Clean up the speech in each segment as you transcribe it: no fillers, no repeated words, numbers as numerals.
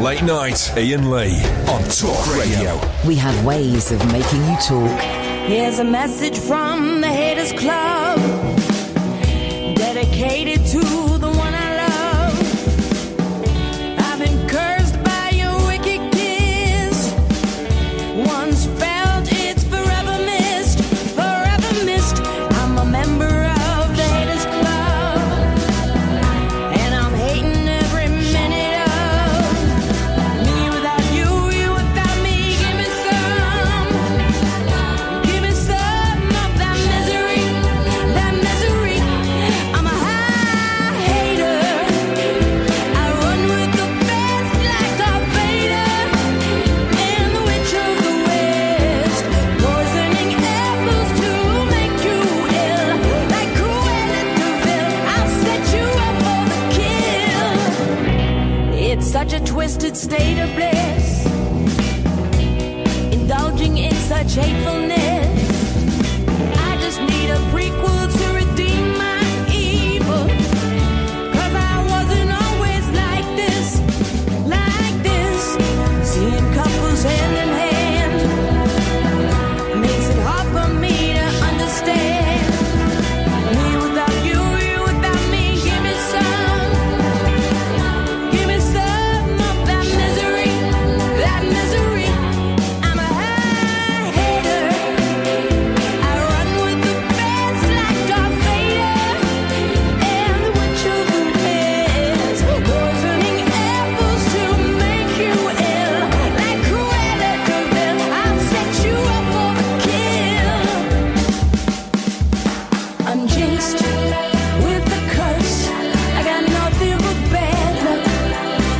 Late Night, Iain Lee on Talk Radio. We have ways of making you talk. Here's a message from the Haters Club, dedicated to the one I love. I've been cursed by your wicked kiss. Once felt it's forever missed. I'm a member of the Haters Club, and I'm hating every minute of me without you, you without me. Give me some of that misery. I'm a high hater. I run with the best like Darth Vader and the Witch of the West, poisoning apples to make you ill, like Cruella de Vil. I'll set you up for the kill. It's such a twisted state of bliss, indulging in such hatefulness. I just need a prequel to redeem my evil, 'cause I wasn't always like this. Seeing couples hand in hand makes it hard for me to understand. Me without you, you without me. Give me some of that misery. I'm a high hater. I run with the best like Darth Vader and the Witch of the West, poisoning apples to make you ill, like Cruella de Vil. I'll set you up for the kill. I'm jinxed with the curse. I got nothing but bad luck.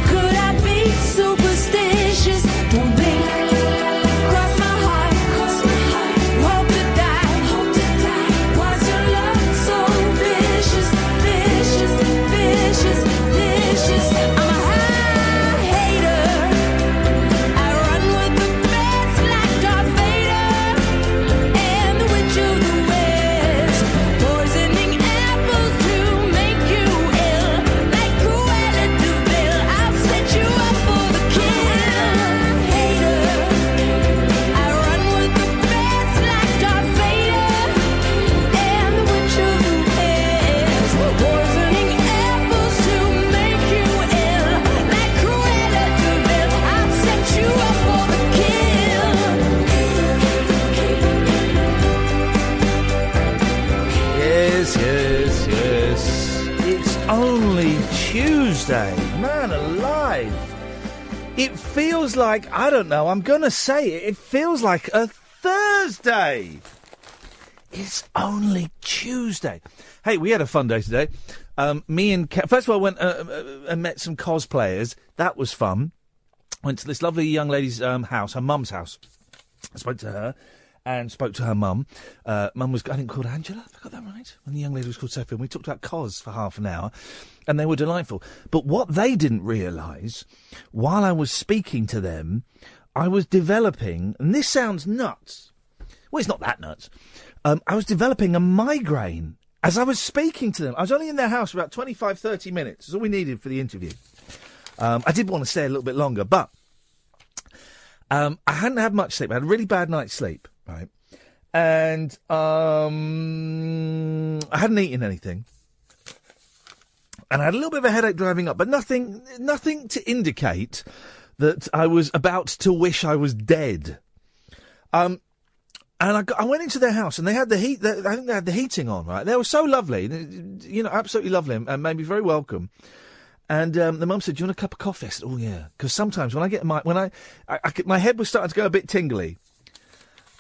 Could I be superstitious? Don't blink. Cross my heart. Hope to die. Why's your love so vicious? I'm a high hater. I run with the best like Darth Vader and the Witch of the West, poisoning apples to make you ill, like Cruella de Vil. I'll set you up for the kill. Hater. I run with the best like Darth Vader and the Witch of the West, poisoning apples to make you ill, like Cruella de Vil. I'll set you up for the kill. Yes. It's only Tuesday. Man alive. It feels like, I don't know, I'm going to say it feels like a Thursday. It's only Tuesday. Hey, we had a fun day today. Me and first of all, I went and met some cosplayers. That was fun. Went to this lovely young lady's house, her mum's house. I spoke to her and spoke to her mum. Mum was, I think, called Angela. Have I got that right? And the young lady was called Sophie. And we talked about cos for half an hour, and they were delightful. But what they didn't realise, while I was speaking to them, I was developing, and this sounds nuts. Well, it's not that nuts. I was developing a migraine as I was speaking to them. I was only in their house for about 25, 30 minutes. That's all we needed for the interview. I did want to stay a little bit longer, but I hadn't had much sleep. I had a really bad night's sleep, right? And I hadn't eaten anything. And I had a little bit of a headache driving up, but nothing to indicate that I was about to wish I was dead. And I went into their house, and they had the heat. I think they had the heating on, right? They were so lovely, absolutely lovely, and made me very welcome. And the mum said, "Do you want a cup of coffee?" I said, "Oh yeah," because sometimes when I get my head was starting to go a bit tingly,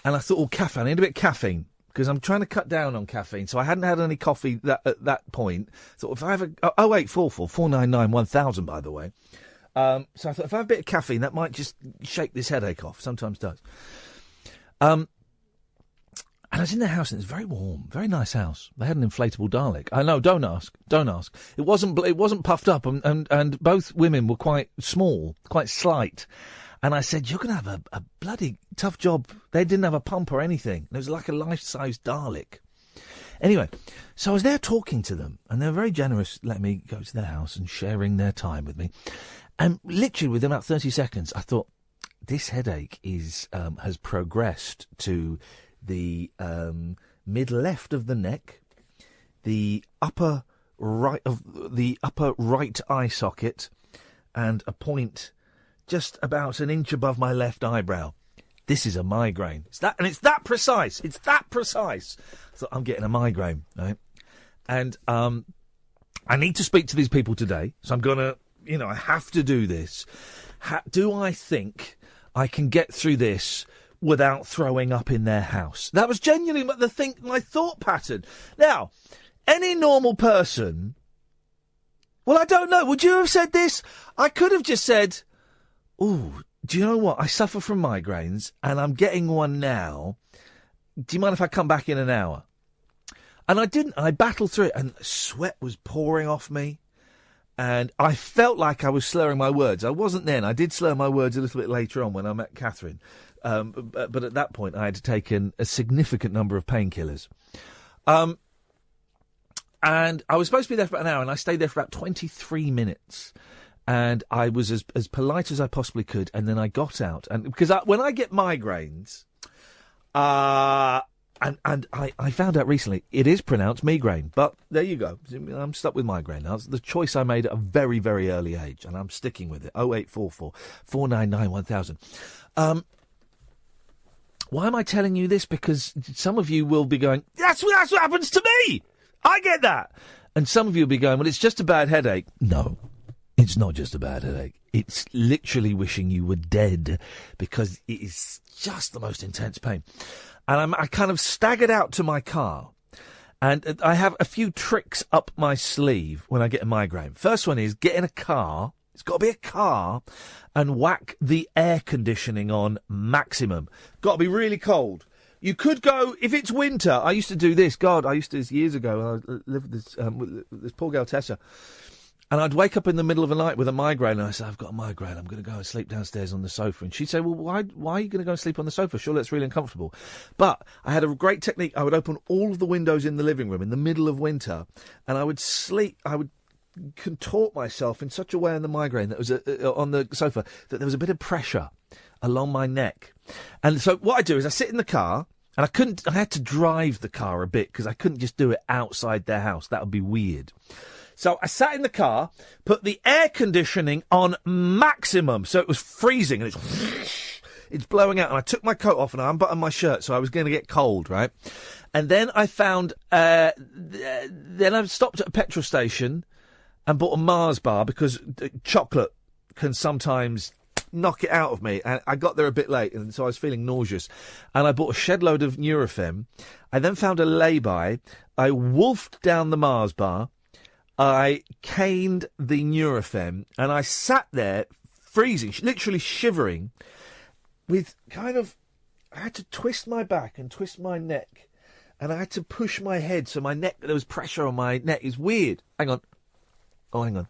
and I thought, "Oh, caffeine. I need a bit of caffeine." Because I'm trying to cut down on caffeine, so I hadn't had any coffee at that point. So if I have 0844 499 1000, by the way. So I thought if I have a bit of caffeine, that might just shake this headache off. Sometimes does. And I was in their house, and it was very warm, very nice house. They had an inflatable Dalek. I know, don't ask. It wasn't puffed up, and both women were quite small, quite slight. And I said, "You're going to have a bloody tough job." They didn't have a pump or anything. It was like a life-size Dalek. Anyway, so I was there talking to them, and they were very generous, letting me go to their house and sharing their time with me. And literally within about 30 seconds, I thought, this headache has progressed to the mid left of the neck, the upper right eye socket, and a point just about an inch above my left eyebrow. This is a migraine. It's that precise. It's that precise. So I'm getting a migraine, right? And I need to speak to these people today. So I'm gonna, I have to do this. Do I think I can get through this without throwing up in their house? That was genuinely my thought pattern. Now, any normal person, well, I don't know. Would you have said this? I could have just said, ooh, do you know what? I suffer from migraines and I'm getting one now. Do you mind if I come back in an hour? And I didn't. I battled through it and sweat was pouring off me. And I felt like I was slurring my words. I wasn't then. I did slur my words a little bit later on when I met Catherine. But at that point, I had taken a significant number of painkillers. And I was supposed to be there for about an hour, and I stayed there for about 23 minutes. And I was as polite as I possibly could, and then I got out. And because when I get migraines, and I found out recently it is pronounced migraine. But there you go. I'm stuck with migraine now. It's the choice I made at a very, very early age, and I'm sticking with it. 0844 499 1000. Why am I telling you this? Because some of you will be going, that's what happens to me. I get that. And some of you will be going, well, it's just a bad headache. No, it's not just a bad headache. It's literally wishing you were dead because it is just the most intense pain. And I kind of staggered out to my car. And I have a few tricks up my sleeve when I get a migraine. First one is get in a car. It's got to be a car, and whack the air conditioning on maximum. Got to be really cold. You could go, if it's winter, I used to do this. God, I used to do this years ago. I lived with this poor girl, Tessa. And I'd wake up in the middle of the night with a migraine, and I said, I've got a migraine. I'm going to go and sleep downstairs on the sofa. And she'd say, well, why are you going to go and sleep on the sofa? Surely it's really uncomfortable. But I had a great technique. I would open all of the windows in the living room in the middle of winter, and I would contort myself in such a way on the migraine that was on the sofa that there was a bit of pressure along my neck. And so what I do is I sit in the car, and I had to drive the car a bit because I couldn't just do it outside their house. That would be weird. So I sat in the car, put the air conditioning on maximum, so it was freezing, and it's blowing out, and I took my coat off and I unbuttoned my shirt, so I was going to get cold, right? And then I found, then I stopped at a petrol station and bought a Mars bar because chocolate can sometimes knock it out of me. And I got there a bit late, and so I was feeling nauseous. And I bought a shed load of Nurofen. I then found a lay-by. I wolfed down the Mars bar. I caned the Nurofen, and I sat there freezing, literally shivering, with I had to twist my back and twist my neck, and I had to push my head so my neck, there was pressure on my neck. It's weird. Hang on. Oh, hang on.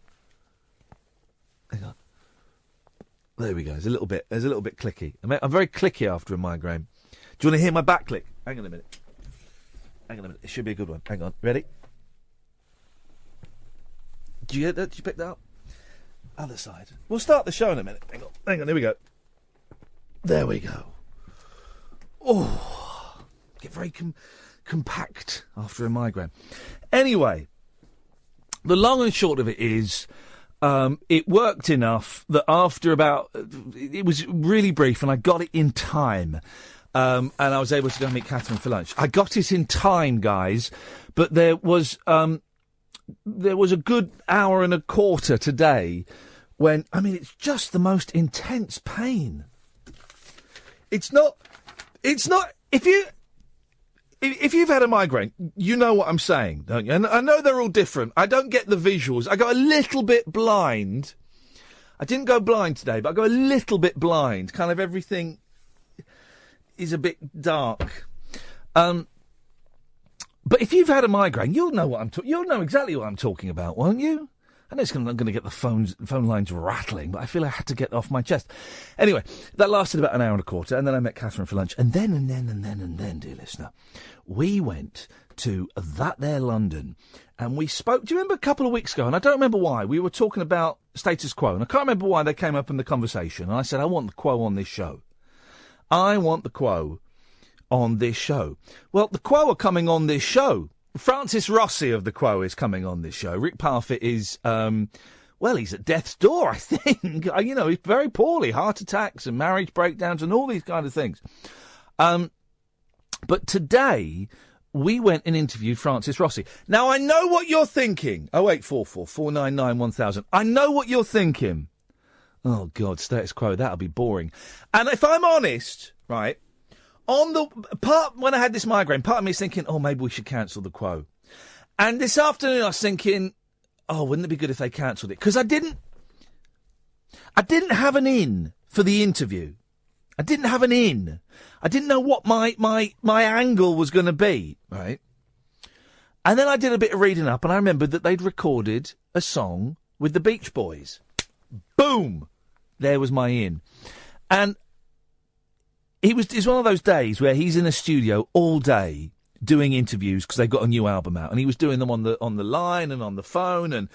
There we go. There's a little bit clicky. I'm very clicky after a migraine. Do you want to hear my back click? Hang on a minute. It should be a good one. Hang on. Ready? Did you get that? Did you pick that up? Other side. We'll start the show in a minute. Hang on. Here we go. There we go. Oh, get very compact after a migraine. Anyway, the long and short of it is, it worked enough that after it was really brief, and I got it in time, and I was able to go and meet Catherine for lunch. I got it in time, guys, but there was a good hour and a quarter today when, it's just the most intense pain. It's not, if you've had a migraine, you know what I'm saying, don't you? And I know they're all different. I don't get the visuals. I got a little bit blind. I didn't go blind today, but I got a little bit blind. Kind of everything is a bit dark. But if you've had a migraine, you'll know you'll know exactly what I'm talking about, won't you? I know I'm going to get the phone lines rattling, but I feel I had to get it off my chest. Anyway, that lasted about an hour and a quarter, and then I met Catherine for lunch. And then, dear listener, we went to That There London. And we spoke, do you remember a couple of weeks ago, and I don't remember why, we were talking about status quo, and I can't remember why they came up in the conversation, and I said, I want the quo on this show. I want the quo on this show. Well, the quo are coming on this show. Francis Rossi of the quo is coming on this show. Rick Parfitt is, well, he's at death's door, I think. You know, he's very poorly, heart attacks and marriage breakdowns and all these kind of things. But today, we went and interviewed Francis Rossi. Now, I know what you're thinking. 0844 499 1000. I know what you're thinking. Oh, God, status quo, that'll be boring. And if I'm honest, right, on the part when I had this migraine, part of me is thinking, oh, maybe we should cancel the quo. And this afternoon I was thinking, oh, wouldn't it be good if they cancelled it? Because I didn't have an in for the interview. I didn't have an in. I didn't know what my angle was going to be, right? And then I did a bit of reading up, and I remembered that they'd recorded a song with the Beach Boys. Boom! There was my in. And it's one of those days where he's in a studio all day doing interviews because they've got a new album out, and he was doing them on the line and on the phone, and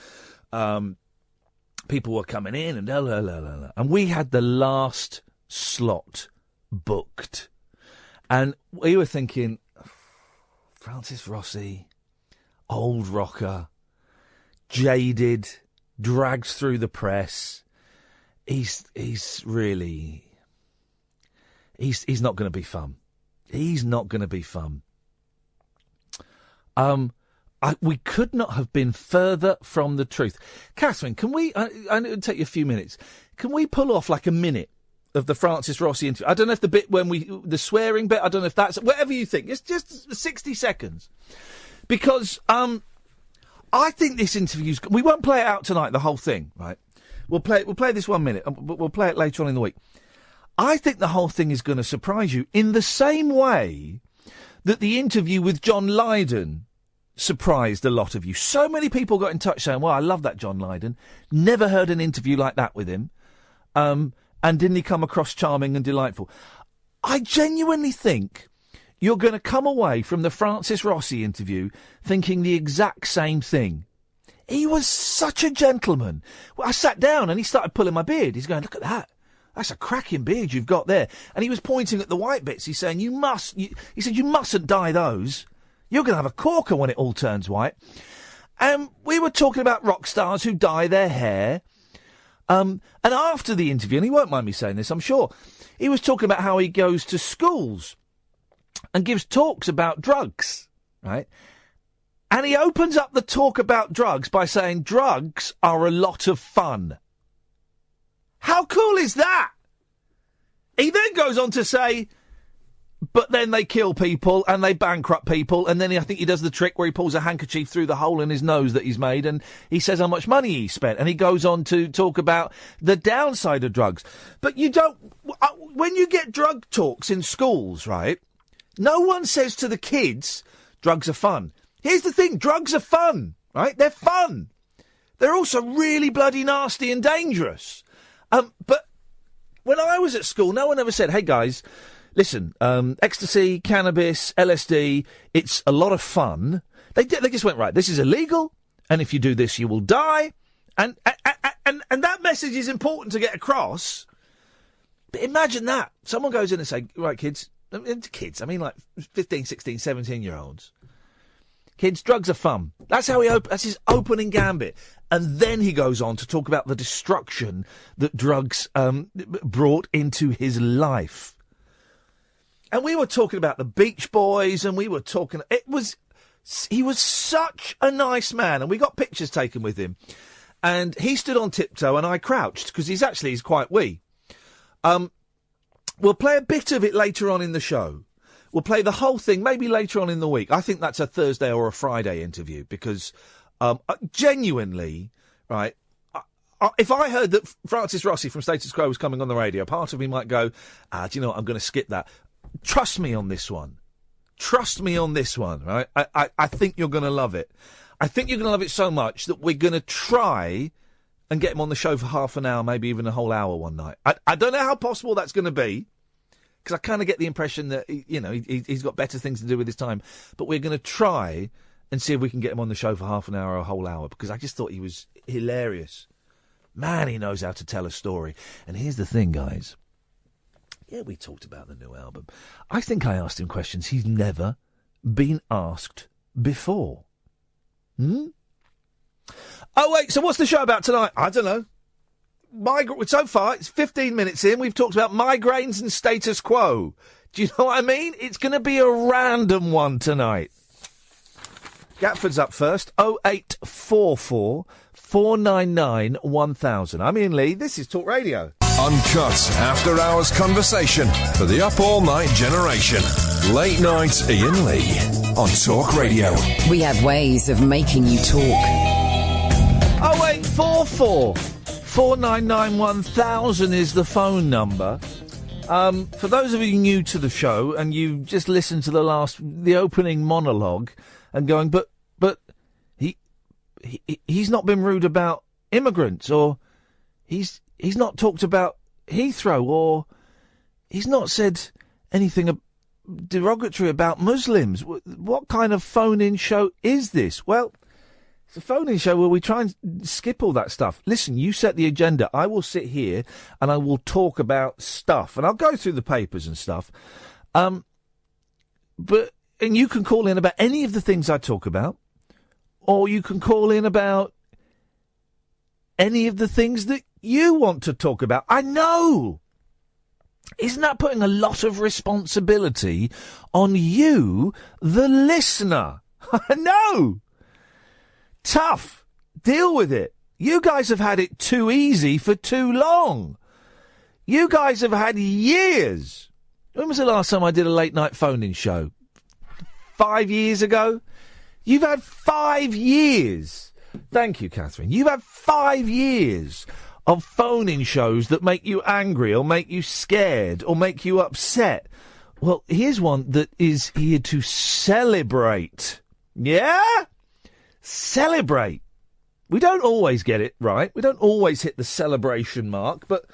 people were coming in and blah, blah, blah, blah, blah. And we had the last slot booked, and we were thinking, Francis Rossi, old rocker, jaded, dragged through the press. He's not going to be fun. He's not going to be fun. We could not have been further from the truth. Catherine, can we, it'll take you a few minutes, can we pull off like a minute of the Francis Rossi interview? I don't know if the bit the swearing bit, I don't know if that's, whatever you think. It's just 60 seconds. Because, I think this interview's, we won't play it out tonight, the whole thing, right? We'll play this 1 minute, but we'll play it later on in the week. I think the whole thing is going to surprise you in the same way that the interview with John Lydon surprised a lot of you. So many people got in touch saying, well, I love that John Lydon. Never heard an interview like that with him. And didn't he come across charming and delightful? I genuinely think you're going to come away from the Francis Rossi interview thinking the exact same thing. He was such a gentleman. Well, I sat down and he started pulling my beard. He's going, look at that. That's a cracking beard you've got there. And he was pointing at the white bits. He's saying, he said, you mustn't dye those. You're going to have a corker when it all turns white. And we were talking about rock stars who dye their hair. And after the interview, and he won't mind me saying this, I'm sure, he was talking about how he goes to schools and gives talks about drugs, right? And he opens up the talk about drugs by saying drugs are a lot of fun. How cool is that? He then goes on to say, but then they kill people and they bankrupt people, and then I think he does the trick where he pulls a handkerchief through the hole in his nose that he's made, and he says how much money he spent, and he goes on to talk about the downside of drugs. But you don't... When you get drug talks in schools, right, no one says to the kids, drugs are fun. Here's the thing, drugs are fun, right? They're fun. They're also really bloody nasty and dangerous. But when I was at school, no one ever said, hey guys, listen, ecstasy, cannabis, LSD, it's a lot of fun. They just went, right, this is illegal, and if you do this, you will die. And that message is important to get across. But imagine that. Someone goes in and say, right, kids, I mean like 15, 16, 17-year-olds. Kids, drugs are fun. That's how that's his opening gambit. And then he goes on to talk about the destruction that drugs brought into his life. And we were talking about the Beach Boys, and we were talking... He was such a nice man, and we got pictures taken with him. And he stood on tiptoe, and I crouched, because he's quite wee. We'll play a bit of it later on in the show. We'll play the whole thing maybe later on in the week. I think that's a Thursday or a Friday interview because genuinely, right, if I heard that Francis Rossi from Status Quo was coming on the radio, part of me might go, do you know what, I'm going to skip that. Trust me on this one. Trust me on this one, right? I think you're going to love it. I think you're going to love it so much that we're going to try and get him on the show for half an hour, maybe even a whole hour one night. I don't know how possible that's going to be. because I kind of get the impression that, he's got better things to do with his time. But we're going to try and see if we can get him on the show for half an hour or a whole hour, because I just thought he was hilarious. Man, he knows how to tell a story. And here's the thing, guys. Yeah, we talked about the new album. I think I asked him questions he's never been asked before. Oh, wait, so what's the show about tonight? I don't know. So far, it's 15 minutes in. We've talked about migraines and status quo. Do you know what I mean? It's going to be a random one tonight. Gatford's up first. 0844 499 1000. I'm Iain Lee. This is Talk Radio. Uncut, after-hours conversation for the up-all-night generation. Late night Iain Lee on Talk Radio. We have ways of making you talk. 0844 499 1000 is the phone number. For those of you new to the show and you just listened to the opening monologue and going, but he's not been rude about immigrants, or he's not talked about Heathrow, or he's not said anything derogatory about Muslims. What kind of phone-in show is this? Well, it's a phone-in show where we try and skip all that stuff. Listen, you set the agenda. I will sit here and I will talk about stuff, and I'll go through the papers and stuff. And you can call in about any of the things I talk about, or you can call in about any of the things that you want to talk about. I know. Isn't that putting a lot of responsibility on you, the listener? I know. Tough. Deal with it. You guys have had it too easy for too long. You guys have had years. When was the last time I did a late-night phone-in show? 5 years ago? You've had 5 years. Thank you, Catherine. You've had 5 years of phone-in shows that make you angry or make you scared or make you upset. Well, here's one that is here to celebrate. Yeah? Celebrate. We don't always get it right. We don't always hit the celebration mark, but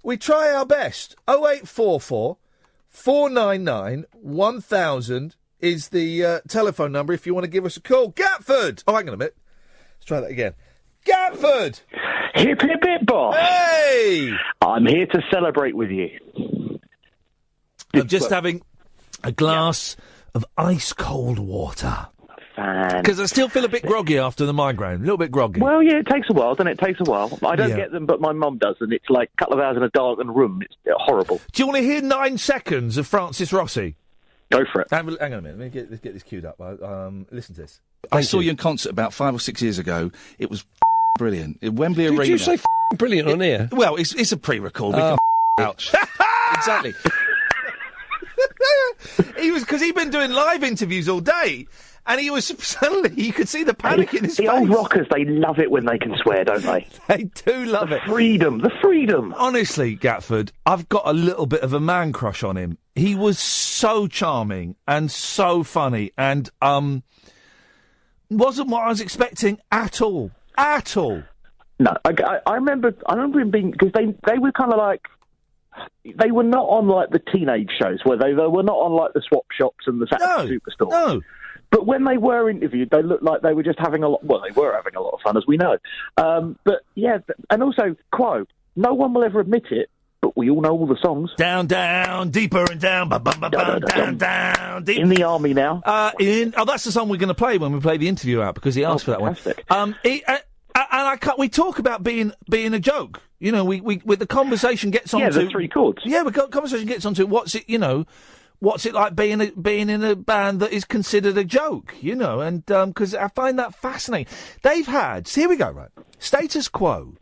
we try our best. 0844 499 1000 is the telephone number if you want to give us a call. Gatford! Oh, hang on a minute. Let's try that again. Gatford! Hip, hip, hip, boss. Hey! I'm here to celebrate with you. I'm just having a glass of ice-cold water. Fan. Because I still feel a bit groggy after the migraine. A little bit groggy. Well, yeah, it takes a while, doesn't it? It takes a while. I don't Yeah. get them, but my mum does, and it's like a couple of hours in a darkened room. It's horrible. Do you want to hear 9 seconds of Francis Rossi? Go for it. Hang on a minute. Let me get this queued up. Listen to this. I saw you in concert about 5 or 6 years ago. It was brilliant. At Wembley Arena. Did you say brilliant on here? Well, it's a pre-record. We can out. Exactly. Because he'd been doing live interviews all day, and he was suddenly, you could see the panic in his The face. old rockers, they love it when they can swear, don't they? They do love it. The freedom. Honestly, Gatford, I've got a little bit of a man crush on him. He was so charming and so funny, and wasn't what I was expecting at all. At all. No, I remember him being, because they were kind of like, they were not on like the teenage shows, where they were not on like the swap shops and the Saturday Superstore. No. But when they were interviewed, they looked like they were just having a lot. Well, they were having a lot of fun, as we know. But yeah, and also Quo. No one will ever admit it, but we all know all the songs. Down, down, deeper and down, down, down, deep. In the army now. That's the song we're going to play when we play the interview out, because he asked for that fantastic. one. We talk about being a joke. You know, we the conversation gets on to the 3 chords. Yeah, conversation gets onto what's it like being in a band that is considered a joke, you know, and because I find that fascinating. They've had, here we go, right, Status Quo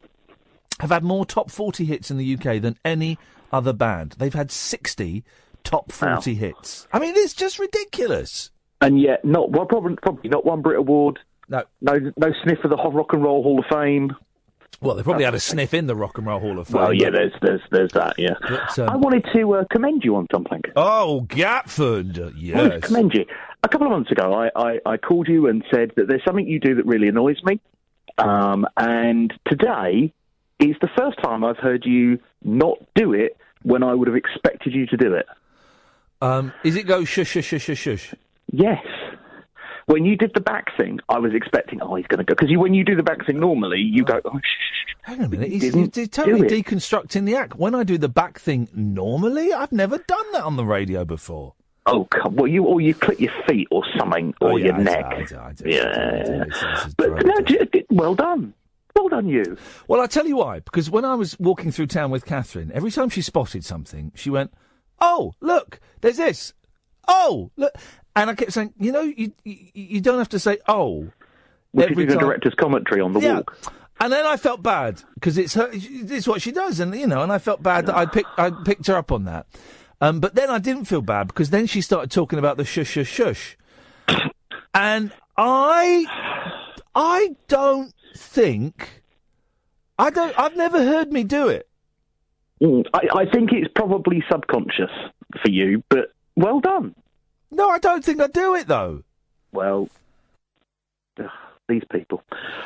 have had more top 40 hits in the UK than any other band. They've had 60 top 40 hits. I mean, it's just ridiculous. And yet, probably not one Brit Award. No sniff of the Rock and Roll Hall of Fame. Well, they probably had a sniff in the Rock and Roll Hall of Fame. Well, yeah, there's that, yeah. But, I wanted to commend you on something. Oh, Gatford, yes. I wanted to commend you. A couple of months ago, I called you and said that there's something you do that really annoys me. And today is the first time I've heard you not do it when I would have expected you to do it. Is it go shush, shush, shush, shush, shush? Yes. When you did the back thing, I was expecting, he's going to go. Because when you do the back thing normally, you go, shh, shh. Hang on a minute, he's totally deconstructing the act. When I do the back thing normally, I've never done that on the radio before. Oh, come on. Or you click your feet or something, or your neck. I do. But no, well done. Well done, you. Well, I'll tell you why. Because when I was walking through town with Catherine, every time she spotted something, she went, oh, look, there's this. Oh, look. And I kept saying, you don't have to say, oh. Which is the director's commentary on the walk. And then I felt bad, because it's what she does, and I felt bad that I'd picked her up on that. But then I didn't feel bad, because then she started talking about the shush, shush, shush. And I don't think... I've never heard me do it. I think it's probably subconscious for you, but well done. No, I don't think I do it, though. Well, these people.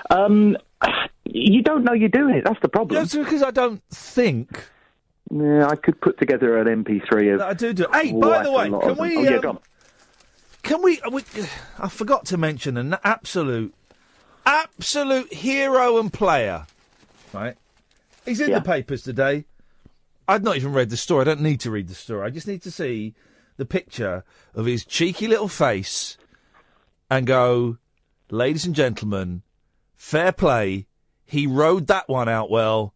You don't know you're doing it. That's the problem. That's because I don't think. Yeah, I could put together an MP3 of... I do. Hey, by the way, can we... go on. Can we... I forgot to mention an absolute hero and player, right? He's in the papers today. I've not even read the story. I don't need to read the story. I just need to see the picture of his cheeky little face and go, ladies and gentlemen, fair play. He rode that one out well.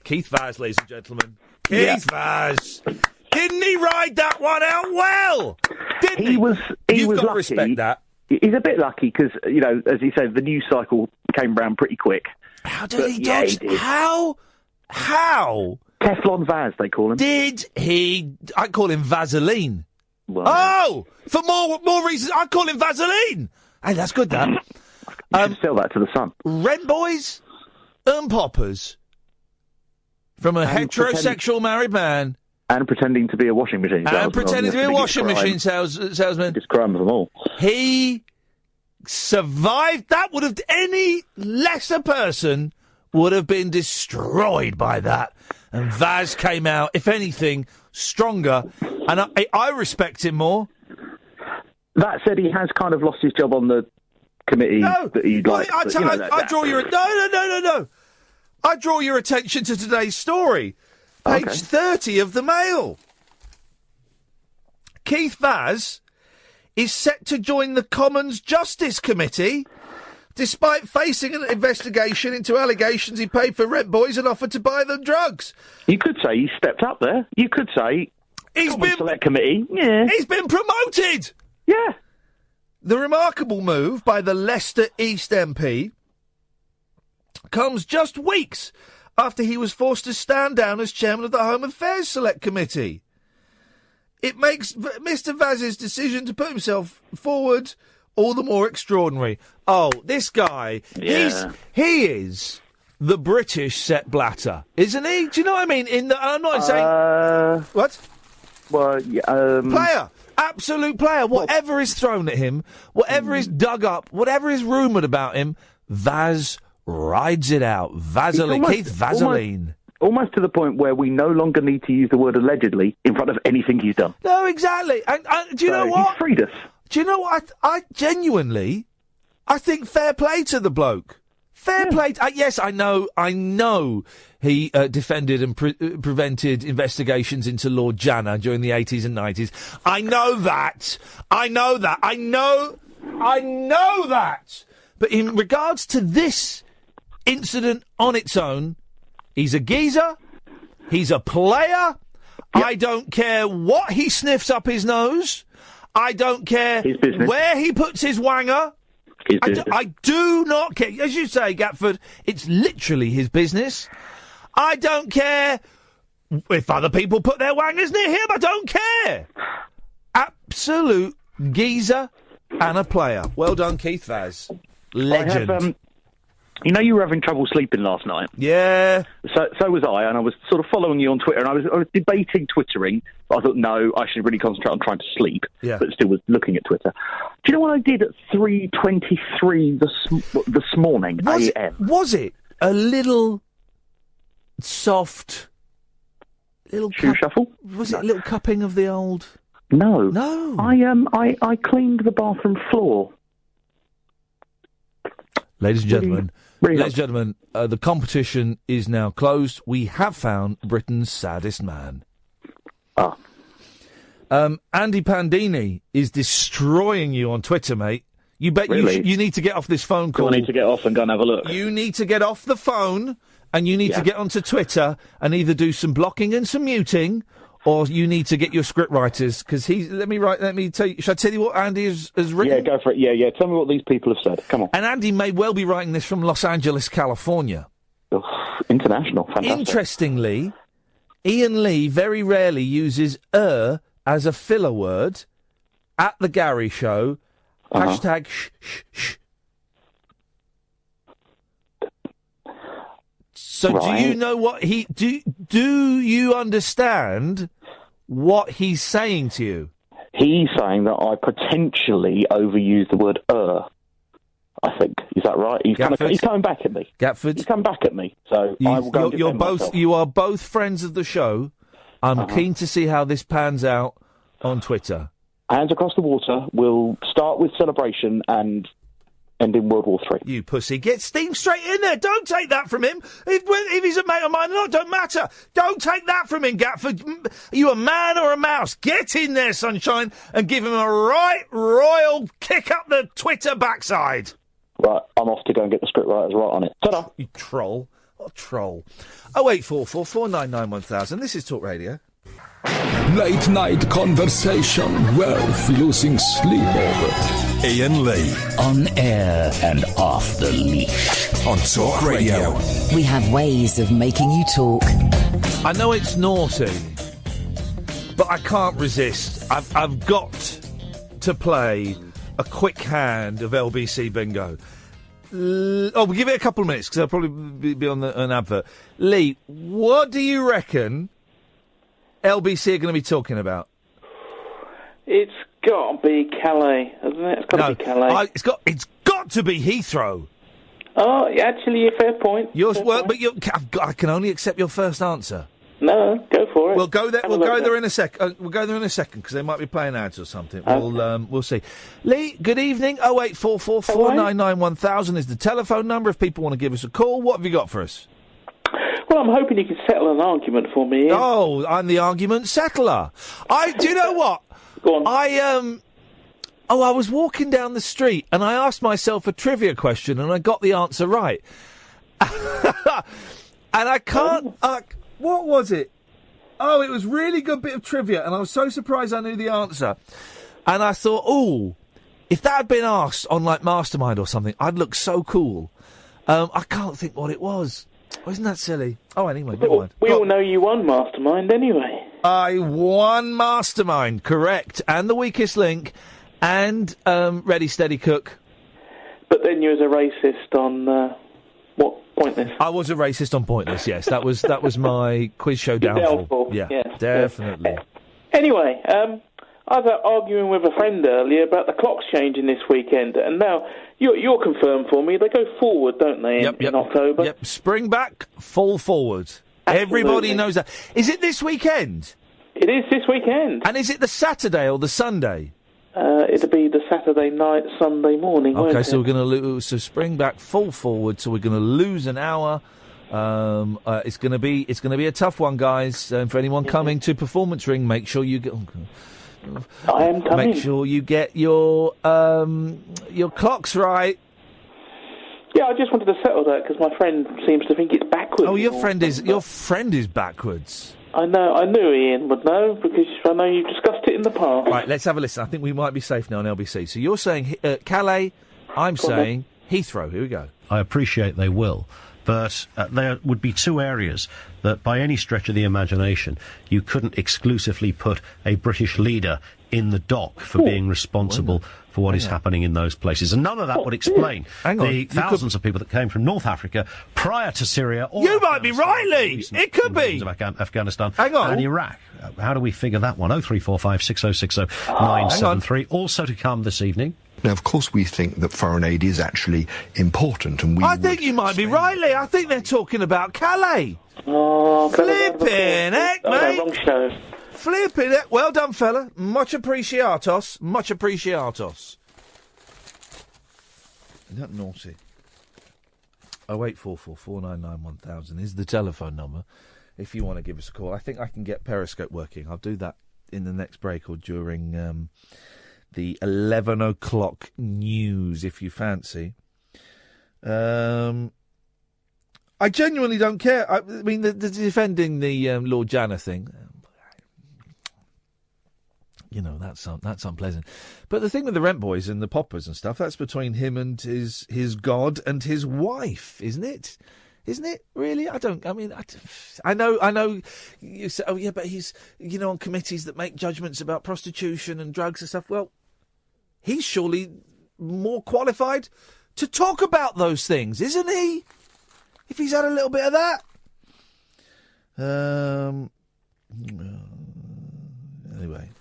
Keith Vaz, ladies and gentlemen. Keith Vaz. Didn't he ride that one out well? Didn't he? You've got lucky. to respect that. He's a bit lucky because, as he said, the news cycle came round pretty quick. How did he dodge? He did. How? Teflon Vaz, they call him. Did he? I call him Vaseline. Well, for more reasons, I call him Vaseline. Hey, that's good, that. You should sell that to the Sun. Rent boys and poppers from a heterosexual married man. And pretending to be a washing machine salesman. And pretending to be a washing machine salesman. Biggest crime of them all. He survived. That would have... Any lesser person would have been destroyed by that. And Vaz came out, if anything, stronger. And I respect him more. That said, he has kind of lost his job on the committee that he'd like. I draw your... No. I draw your attention to today's story. Page 30 of the Mail. Keith Vaz is set to join the Commons Justice Committee despite facing an investigation into allegations he paid for rent boys and offered to buy them drugs. You could say he stepped up there. You could say Select Committee. Yeah. He's been promoted. Yeah. The remarkable move by the Leicester East MP comes just weeks after he was forced to stand down as chairman of the Home Affairs Select Committee. It makes Mr. Vaz's decision to put himself forward all the more extraordinary. Oh, this guy, he is the British Sepp Blatter, isn't he? Do you know what I mean? I'm not saying... What? Well, player. Absolute player. Whatever is thrown at him, whatever is dug up, whatever is rumoured about him, Vaz rides it out. Vaseline. Keith Vaseline. Almost to the point where we no longer need to use the word allegedly in front of anything he's done. No, exactly. And do you know what? He's freed us. Do you know what? I genuinely, I think fair play to the bloke. Fair play. Yes, I know he defended and prevented investigations into Lord Janner during the 80s and 90s. I know that. But in regards to this incident on its own, he's a geezer. He's a player. Yep. I don't care what he sniffs up his nose. I don't care where he puts his wanger. I do not care. As you say, Gatford, it's literally his business. I don't care if other people put their wangers near him. I don't care. Absolute geezer and a player. Well done, Keith Vaz. Legend. You were having trouble sleeping last night. Yeah. So was I, and I was sort of following you on Twitter, and I was debating Twittering. But I thought, no, I should really concentrate on trying to sleep. Yeah. But still was looking at Twitter. Do you know what I did at 3:23 this morning, a.m.? Was it a little soft Little shoe shuffle? Was it a little cupping of the old? No. No. I cleaned the bathroom floor. Ladies and gentlemen, Really? The competition is now closed. We have found Britain's saddest man. Ah. Andy Pandini is destroying you on Twitter, mate. You bet Really? you need to get off this phone call. Do I need to get off and go and have a look? You need to get off the phone and you need to get onto Twitter and either do some blocking and some muting, or you need to get your script writers, because let me tell you, should I tell you what Andy has written? Yeah, go for it. Yeah. Tell me what these people have said. Come on. And Andy may well be writing this from Los Angeles, California. International. Fantastic. Interestingly, Iain Lee very rarely uses as a filler word at the Gary Show. Hashtag shh. So right. Do you know what do you understand what he's saying to you? He's saying that I potentially overused the word I think. Is that right? He's coming back at me. Gatford. He's come back at me. So I will go and defend myself. You are both friends of the show. I'm keen to see how this pans out on Twitter. Hands across the water. We'll start with celebration and end in World War III. You pussy. Get steam straight in there. Don't take that from him. If he's a mate of mine or not, don't matter. Don't take that from him, Gatford. Are you a man or a mouse? Get in there, sunshine, and give him a right royal kick up the Twitter backside. Right, I'm off to go and get the scriptwriters right on it. Ta-da. You troll. What a troll. 0844 499 1000. This is Talk Radio. Late night conversation worth losing sleep over. Iain Lee. On air and off the leash. On Talk Radio. We have ways of making you talk. I know it's naughty, but I can't resist. I've got to play a quick hand of LBC Bingo. We'll give it a couple of minutes because I'll probably be on an advert. Lee, what do you reckon LBC are going to be talking about? It's got to be Calais, hasn't it? It's got to be Calais. It's got to be Heathrow. Oh, actually, a fair point. I can only accept your first answer. No, go for it. We'll go there. We'll go there in a sec. We'll go there in a second because they might be playing ads or something. Okay. We'll see. Lee, good evening. 0844 499 1000 is the telephone number. If people want to give us a call, what have you got for us? Well, I'm hoping you can settle an argument for me. Iain. Oh, I'm the argument settler. Do you know what? Go on. I was walking down the street and I asked myself a trivia question and I got the answer right. And I can't. What was it? Oh, it was a really good bit of trivia, and I was so surprised I knew the answer. And I thought, if that had been asked on, like, Mastermind or something, I'd look so cool. I can't think what it was. Isn't that silly? Oh, anyway, never mind. We all know you won Mastermind anyway. I won Mastermind, correct. And The Weakest Link, and Ready, Steady, Cook. But then you was a racist on... Pointless. I was a racist on Pointless, yes. That was my quiz show downfall. Yeah, yes, definitely. Yes. Anyway, I was arguing with a friend earlier about the clocks changing this weekend, and now you're confirmed for me. They go forward, don't they, in October? Yep, spring back, fall forward. Absolutely. Everybody knows that. Is it this weekend? It is this weekend. And is it the Saturday or the Sunday? It'll be the Saturday night, Sunday morning. Okay, so we're going to lose. So spring back, fall forward. So we're going to lose an hour. It's going to be a tough one, guys. For anyone coming to Performance Ring, make sure you get. I am coming. Make sure you get your clocks right. Yeah, I just wanted to settle that because my friend seems to think it's backwards. Oh, your friend is backwards. I know. I knew Iain would know because I know you discussed it in the past. Right, let's have a listen. I think we might be safe now on LBC. So you're saying Calais, I'm saying Heathrow. Here we go. I appreciate they will, but there would be two areas that by any stretch of the imagination you couldn't exclusively put a British leader in the dock for being responsible for what is happening in those places. And none of that would explain the thousands of people that came from North Africa prior to Syria. Or you might be right, Lee. It could be. Afghanistan Hang on. and Iraq. How do we figure that one? 0345 6060 973. Also to come this evening. Now, of course, we think that foreign aid is actually important, and I think you might be right, Lee. I think they're talking about Calais. Oh, flipping heck, mate. wrong show. Flipping it. Well done, fella. Much appreciatos. Much appreciatos. Isn't that naughty? 0844 499 1000 is the telephone number if you want to give us a call. I think I can get Periscope working. I'll do that in the next break or during the 11 o'clock news, if you fancy. I genuinely don't care. I mean, the defending the Lord Janner thing, you know, that's unpleasant. But the thing with the Rent Boys and the Poppers and stuff, that's between him and his God and his wife, isn't it? Isn't it, really? I know you say, oh, yeah, but he's, you know, on committees that make judgments about prostitution and drugs and stuff. Well, he's surely more qualified to talk about those things, isn't he? If he's had a little bit of that. Anyway.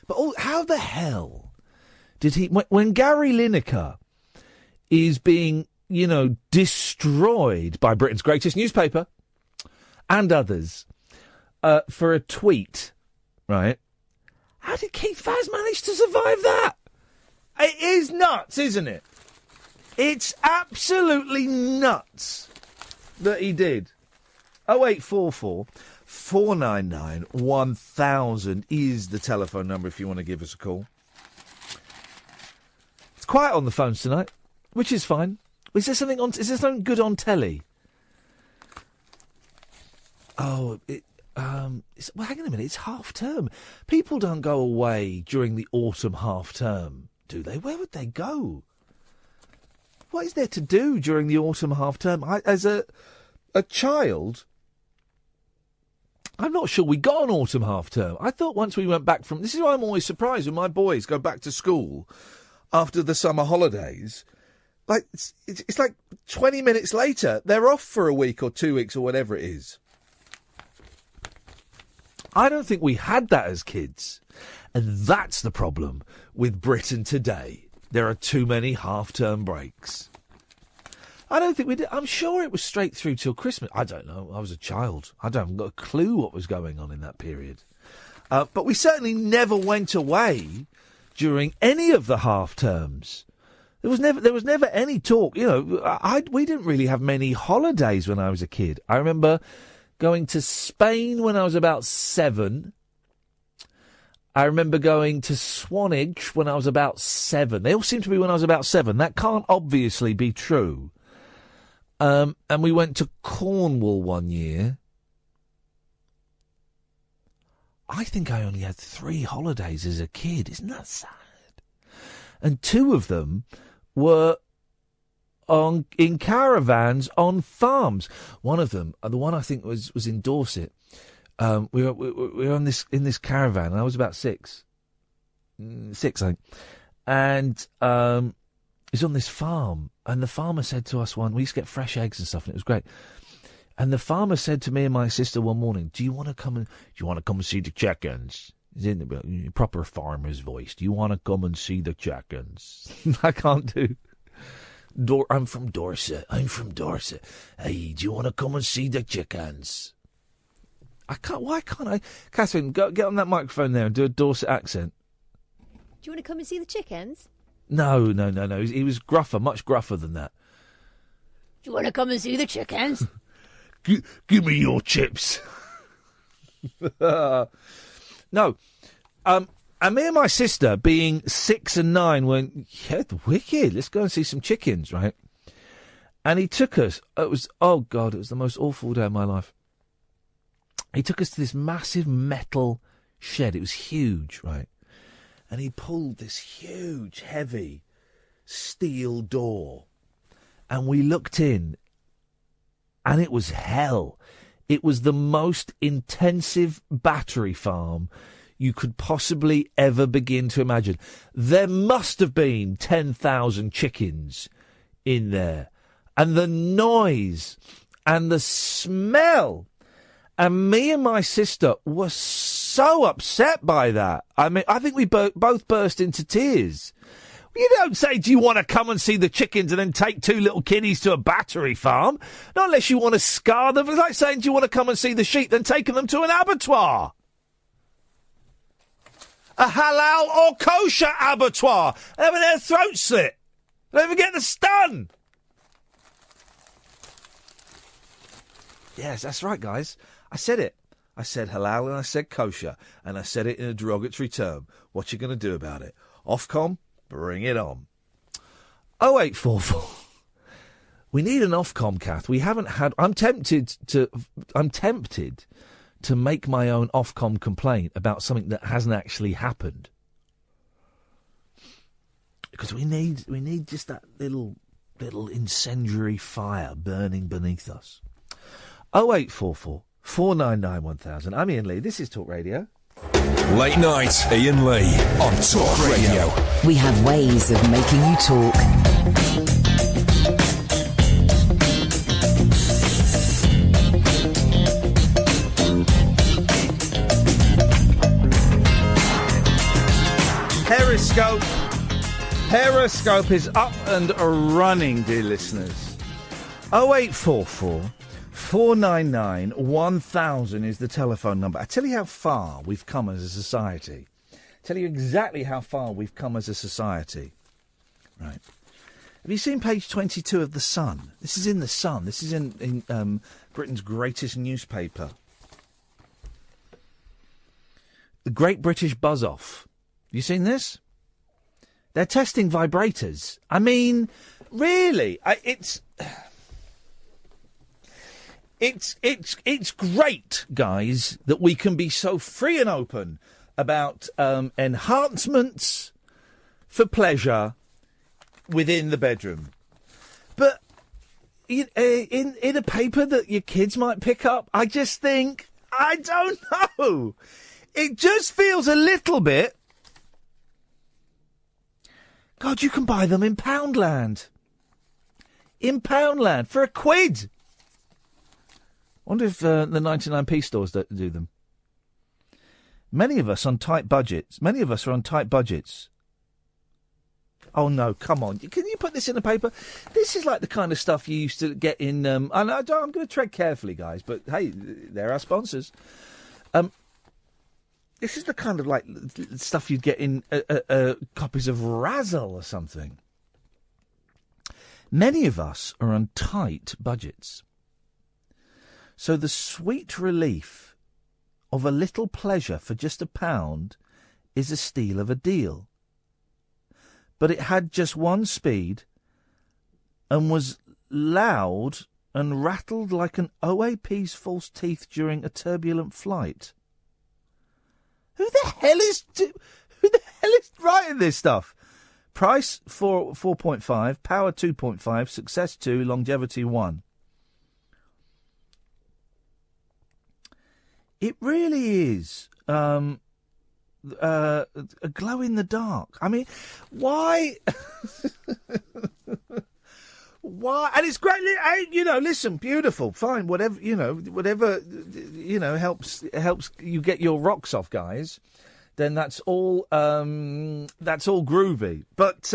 But how the hell did he... When Gary Lineker is being, you know, destroyed by Britain's greatest newspaper and others for a tweet, right? How did Keith Vaz manage to survive that? It is nuts, isn't it? It's absolutely nuts that he did. 0844 499 1000 is the telephone number if you want to give us a call. It's quiet on the phones tonight, which is fine. Is there something good on telly? Oh, well, hang on a minute. It's half term. People don't go away during the autumn half term, do they? Where would they go? What is there to do during the autumn half term? As a child, I'm not sure we got an autumn half term. I thought once we went back from... This is why I'm always surprised when my boys go back to school after the summer holidays. Like, it's like 20 minutes later, they're off for a week or 2 weeks or whatever it is. I don't think we had that as kids. And that's the problem with Britain today. There are too many half-term breaks. I don't think we did. I'm sure it was straight through till Christmas. I don't know. I was a child. I haven't got a clue what was going on in that period. But we certainly never went away during any of the half-terms. There was never any talk. You know, we didn't really have many holidays when I was a kid. I remember going to Spain when I was about 7. I remember going to Swanage when I was about 7. They all seem to be when I was about 7. That can't obviously be true. And we went to Cornwall one year. I think I only had 3 holidays as a kid. Isn't that sad? And 2 of them were in caravans on farms. One of them, the one I think was in Dorset. We were in this caravan, and I was about 6, I think, and it's on this farm. And the farmer said to us we used to get fresh eggs and stuff, and it was great. And the farmer said to me and my sister one morning, "Do you want to come and see the chickens?" He's in the proper farmer's voice. "Do you want to come and see the chickens?" I can't do. I'm from Dorset. Hey, do you want to come and see the chickens? I can't. Why can't I? Catherine, get on that microphone there and do a Dorset accent. Do you want to come and see the chickens? No. He was gruffer, much gruffer than that. Do you want to come and see the chickens? Give me your chips. No. And me and my sister, being 6 and 9, went, yeah, wicked. Let's go and see some chickens, right? And he took us. It was the most awful day of my life. He took us to this massive metal shed. It was huge, right? And he pulled this huge, heavy steel door. And we looked in, and it was hell. It was the most intensive battery farm you could possibly ever begin to imagine. There must have been 10,000 chickens in there. And the noise and the smell. And me and my sister were so upset by that. I mean, I think we both burst into tears You don't say, do you want to come and see the chickens and then take 2 little kiddies to a battery farm? Not unless you want to scar them. It's like saying, do you want to come and see the sheep, then taking them to an abattoir? A halal or kosher abattoir. And having their throats slit. Don't even get the stun. Yes, that's right, guys. I said it. I said halal and I said kosher. And I said it in a derogatory term. What you going to do about it? Ofcom, bring it on. 0844. We need an Ofcom, Kath. We haven't had... I'm tempted to make my own Ofcom complaint about something that hasn't actually happened. Because we need just that little incendiary fire burning beneath us. 0844 499 1000. I'm Iain Lee. This is Talk Radio. Late night, Iain Lee on Talk Radio. We have ways of making you talk. Periscope is up and running, dear listeners. 0844 499 1000 is the telephone number. I tell you how far we've come as a society. Tell you exactly how far we've come as a society. Right. Have you seen page 22 of The Sun? This is in The Sun. This is in Britain's greatest newspaper. The Great British Buzz-Off. Have you seen this? They're testing vibrators. I mean, really, it's great, guys, that we can be so free and open about enhancements for pleasure within the bedroom. But in a paper that your kids might pick up, I just think, I don't know. It just feels a little bit... God, you can buy them in Poundland. In Poundland, for £1. I wonder if the 99p stores do them. Many of us on tight budgets. Many of us are on tight budgets. Oh, no, come on. Can you put this in the paper? This is like the kind of stuff you used to get in... I'm going to tread carefully, guys, but, hey, they're our sponsors. This is the kind of, like, stuff you'd get in copies of Razzle or something. Many of us are on tight budgets. So the sweet relief of a little pleasure for just £1 is a steal of a deal. But it had just one speed and was loud and rattled like an OAP's false teeth during a turbulent flight. Who the hell is writing this stuff? Price 4.5, power 2.5, success 2, longevity 1. It really is a glow in the dark. I mean, why? Why? And it's great. Listen, beautiful, fine, whatever helps you get your rocks off, guys. Then that's all groovy. But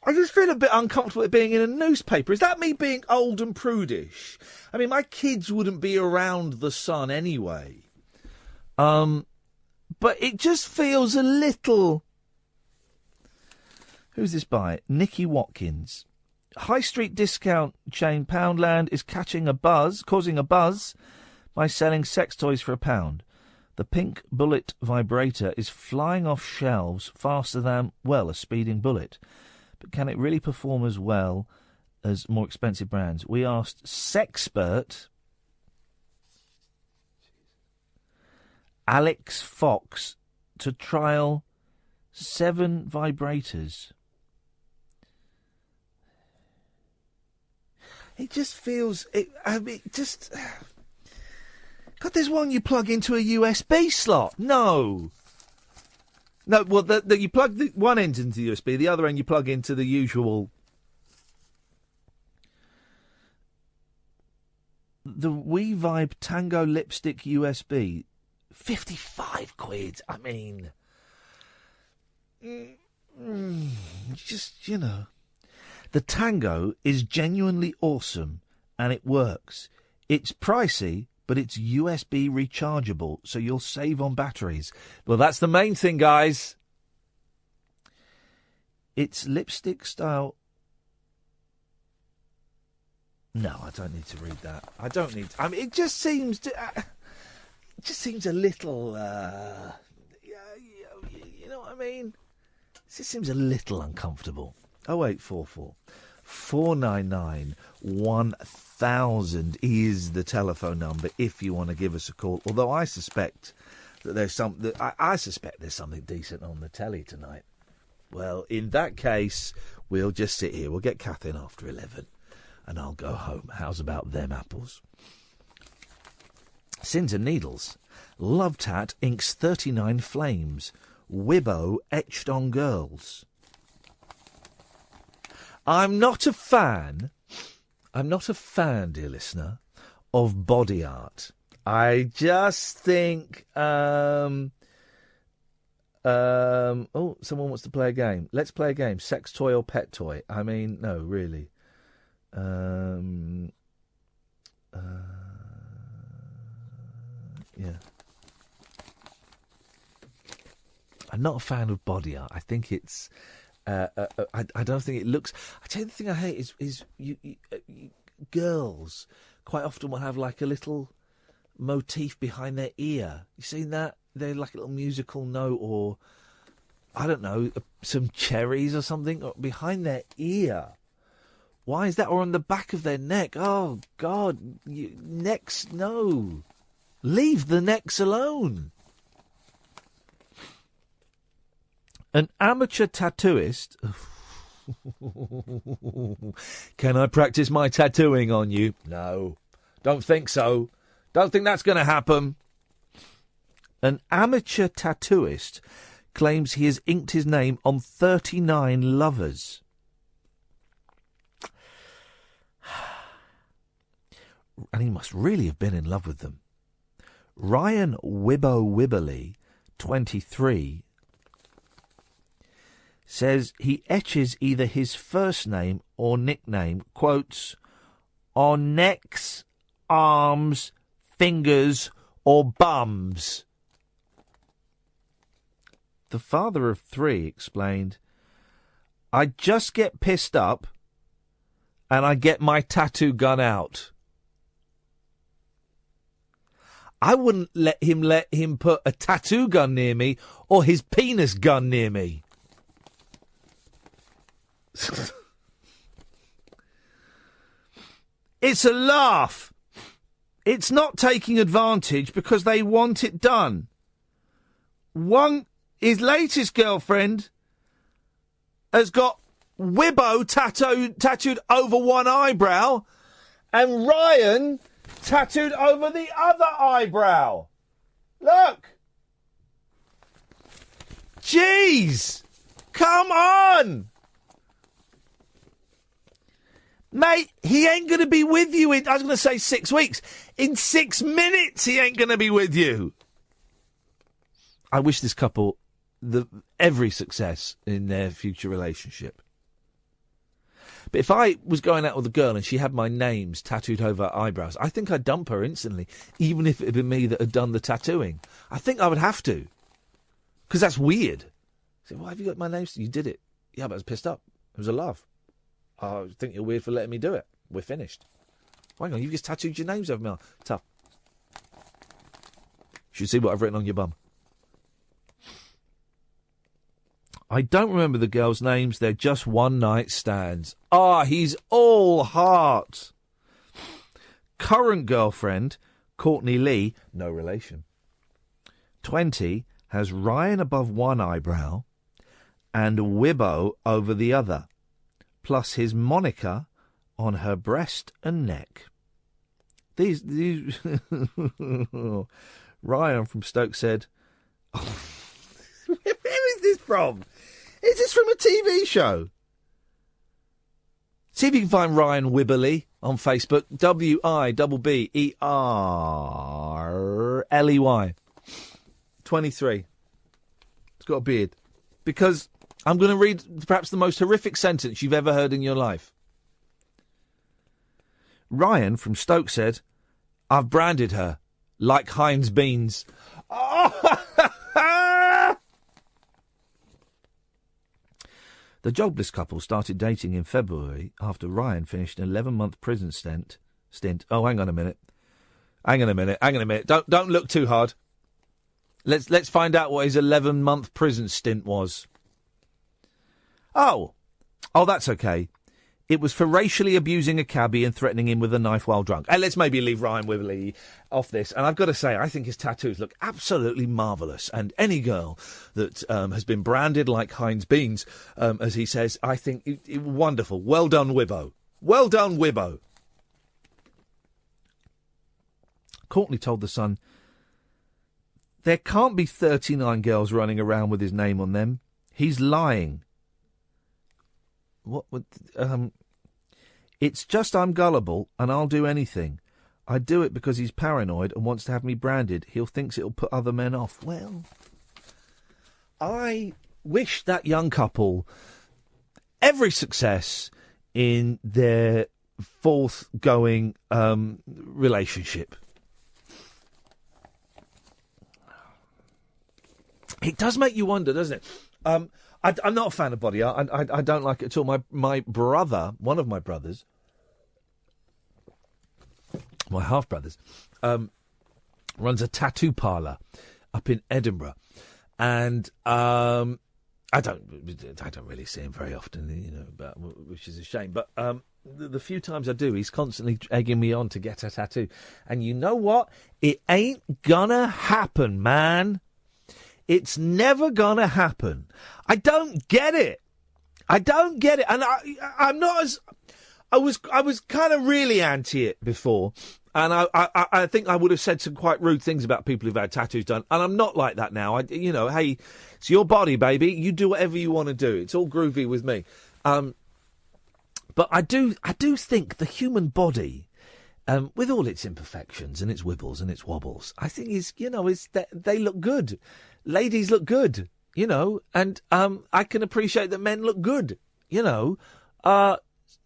I just feel a bit uncomfortable at being in a newspaper. Is that me being old and prudish? I mean, my kids wouldn't be around the Sun anyway. But it just feels a little. Who's this by? Nicky Watkins. High street discount chain Poundland is causing a buzz by selling sex toys for £1. The pink bullet vibrator is flying off shelves faster than, well, a speeding bullet. But can it really perform as well as more expensive brands? We asked Sexpert Alex Fox to trial 7 vibrators. It just feels... God, there's one you plug into a USB slot. No, well, you plug the one end into the USB, the other end you plug into the usual... The WeVibe Tango Lipstick USB, £55. I mean... just, you know. The Tango is genuinely awesome, and it works. It's pricey, but it's USB rechargeable, so you'll save on batteries. Well, that's the main thing, guys. It's lipstick style. No, I don't need to read that. I don't need. I mean, it just seems to. It just seems a little. You know what I mean? It just seems a little uncomfortable. 0844 499 1000 is the telephone number if you want to give us a call. Although I suspect that there's I suspect there's something decent on the telly tonight. Well, in that case, we'll just sit here. We'll get Kath in after 11, and I'll go home. How's about them apples? Sins and Needles. Love Tat inks 39 flames. Wibbo etched on girls. I'm not a fan, dear listener, of body art. I just think... oh, someone wants to play a game. Let's play a game. Sex toy or pet toy? I mean, no, really. Yeah. I'm not a fan of body art. I think it's... I don't think it looks... I tell you, the thing I hate is girls quite often will have like a little motif behind their ear. You seen that? They're like a little musical note, or I don't know, some cherries or something behind their ear. Why is that? Or on the back of their neck? Oh God, necks, no. Leave the necks alone. An amateur tattooist. Can I practice my tattooing on you? No, don't think so. Don't think that's going to happen. An amateur tattooist claims he has inked his name on 39 lovers. And he must really have been in love with them. Ryan Wibbo Wibberley, 23, says he etches either his first name or nickname, quotes, on necks, arms, fingers, or bums. The father of 3 explained, I just get pissed up and I get my tattoo gun out. I wouldn't let him put a tattoo gun near me or his penis gun near me. It's a laugh. It's not taking advantage because they want it done. His latest girlfriend has got Wibbo tattooed over one eyebrow and Ryan tattooed over the other eyebrow. Look. Jeez. Come on. Mate, he ain't going to be with you in, I was going to say 6 weeks. In 6 minutes, he ain't going to be with you. I wish this couple every success in their future relationship. But if I was going out with a girl and she had my names tattooed over her eyebrows, I think I'd dump her instantly, even if it had been me that had done the tattooing. I think I would have to. Because that's weird. So, why have you got my name? You did it. Yeah, but I was pissed up. It was a laugh. I think you're weird for letting me do it. We're finished. Hang on, you've just tattooed your names over me. Tough. You should see what I've written on your bum. I don't remember the girls' names. They're just one-night stands. He's all heart. Current girlfriend, Courtney Lee, no relation, 20, has Ryan above one eyebrow and Wibbo over the other, plus his moniker on her breast and neck. These Ryan from Stoke said, where is this from? Is this from a TV show? See if you can find Ryan Wibberley on Facebook. Wibberley. 23. He's got a beard. Because I'm going to read perhaps the most horrific sentence you've ever heard in your life. Ryan from Stoke said, I've branded her like Heinz beans. The jobless couple started dating in February after Ryan finished an 11-month prison stint. Oh, hang on a minute. Don't look too hard. Let's find out what his 11-month prison stint was. Oh, that's okay. It was for racially abusing a cabbie and threatening him with a knife while drunk. And let's maybe leave Ryan Wibley off this. And I've got to say, I think his tattoos look absolutely marvellous. And any girl that has been branded like Heinz beans, as he says, I think wonderful. Well done, Wibbo. Well done, Wibbo. Courtney told The Sun, there can't be 39 girls running around with his name on them. He's lying. What? It's just I'm gullible and I'll do anything. I do it because he's paranoid and wants to have me branded. He'll thinks it'll put other men off. Well, I wish that young couple every success in their forthgoing relationship. It does make you wonder, doesn't it? I'm not a fan of body art. I don't like it at all. My brother, one of my brothers, my half-brothers, runs a tattoo parlour up in Edinburgh. And I don't really see him very often, which is a shame. But the few times I do, he's constantly egging me on to get a tattoo. And you know what? It ain't gonna happen, man. It's never gonna happen. I don't get it. And I'm not as... I was kind of really anti it before. And I think I would have said some quite rude things about people who've had tattoos done. And I'm not like that now. Hey, it's your body, baby. You do whatever you want to do. It's all groovy with me. But I do think the human body, with all its imperfections and its wibbles and its wobbles, I think they look good. Ladies look good, and I can appreciate that men look good,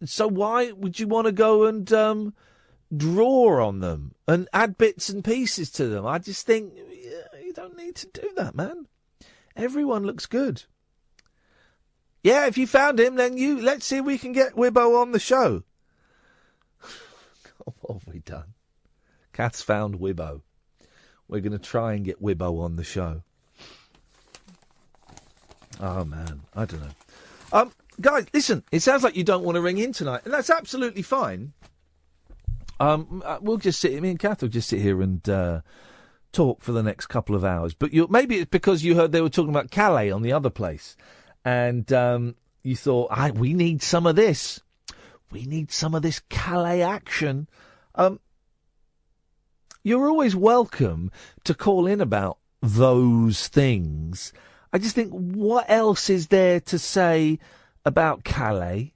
so why would you want to go and draw on them and add bits and pieces to them? I just think you don't need to do that, man. Everyone looks good. Yeah, if you found him, then let's see if we can get Wibbo on the show. What have we done? Kath's found Wibbo. We're going to try and get Wibbo on the show. Oh, man, I don't know. Guys, listen, it sounds like you don't want to ring in tonight, and that's absolutely fine. We'll just me and Kath will just sit here and talk for the next couple of hours. But maybe it's because you heard they were talking about Calais on the other place, and you thought, we need some of this. We need some of this Calais action. You're always welcome to call in about those things. I just think, what else is there to say about Calais?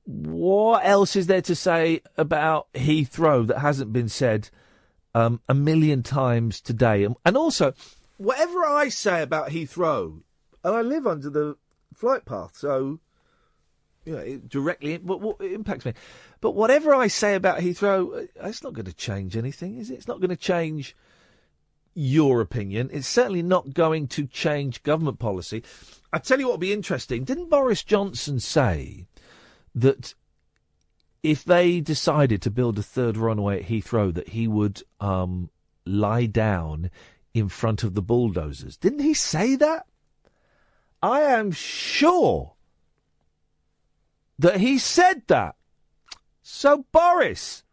What else is there to say about Heathrow that hasn't been said a million times today? And also, whatever I say about Heathrow, and I live under the flight path, so it directly it impacts me. But whatever I say about Heathrow, it's not going to change anything, is it? It's not going to change your opinion. It's certainly not going to change government policy. I tell you what would be interesting. Didn't Boris Johnson say that if they decided to build a third runway at Heathrow, that he would lie down in front of the bulldozers? Didn't he say that? I am sure that he said that. So, Boris,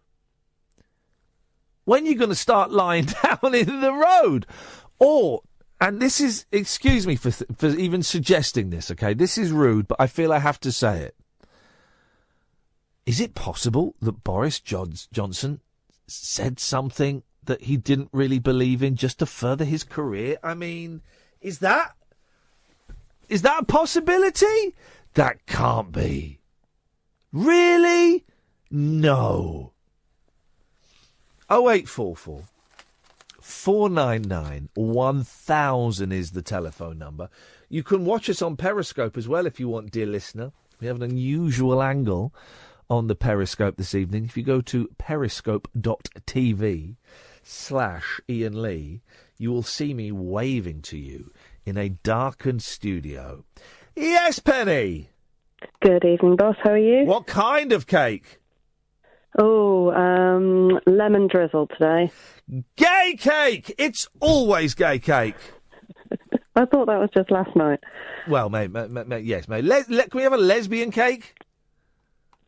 when are you going to start lying down in the road? And this is, excuse me for even suggesting this, okay? This is rude, but I feel I have to say it. Is it possible that Boris Johnson said something that he didn't really believe in just to further his career? I mean, is that a possibility? That can't be. Really? No. 0844 499 1000 is the telephone number. You can watch us on Periscope as well if you want, dear listener. We have an unusual angle on the Periscope this evening. If you go to periscope.tv/Iain Lee, you will see me waving to you in a darkened studio. Yes, Penny! Good evening, boss. How are you? What kind of cake? Oh, lemon drizzle today. Gay cake! It's always gay cake. I thought that was just last night. Well, mate, yes, mate. Can we have a lesbian cake?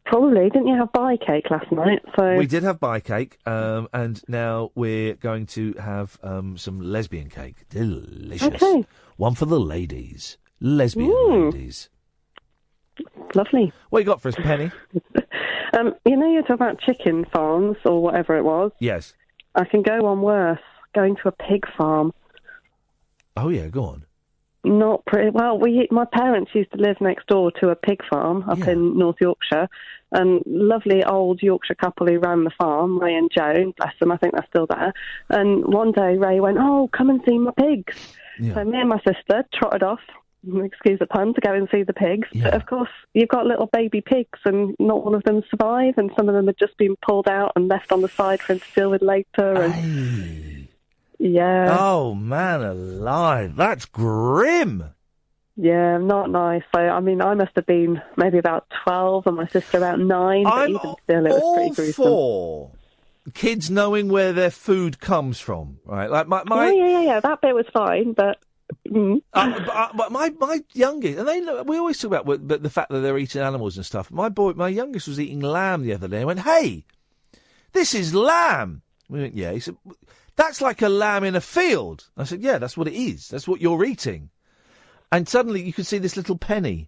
Probably. Didn't you have bi cake last night? So We did have bi cake, and now we're going to have some lesbian cake. Delicious. Okay. One for the ladies. Lesbian ladies. Lovely. What you got for us, Penny? You know, you're talking about chicken farms or whatever it was. Yes. I can go on worse. Going to a pig farm. Oh, yeah, go on. Not pretty well. My parents used to live next door to a pig farm up in North Yorkshire, and lovely old Yorkshire couple who ran the farm, Ray and Joan, bless them. I think they're still there. And one day Ray went, "Oh, come and see my pigs." Yeah. So me and my sister trotted off, excuse the pun, to go and see the pigs. Yeah. But of course, you've got little baby pigs, and not one of them survive, and some of them had just been pulled out and left on the side for him to deal with later. And yeah. Oh, man alive. That's grim. Yeah, not nice. So, I mean, I must have been maybe about 12 and my sister about 9, but I'm even still, it was pretty gruesome. for kids knowing where their food comes from, right? Like my Yeah, that bit was fine, but... but my youngest, and we always talk about the fact that they're eating animals and stuff. My youngest was eating lamb the other day. I went, "Hey, this is lamb." We went, "Yeah." He said, "That's like a lamb in a field." I said, "Yeah, that's what it is. That's what you're eating." And suddenly you could see this little penny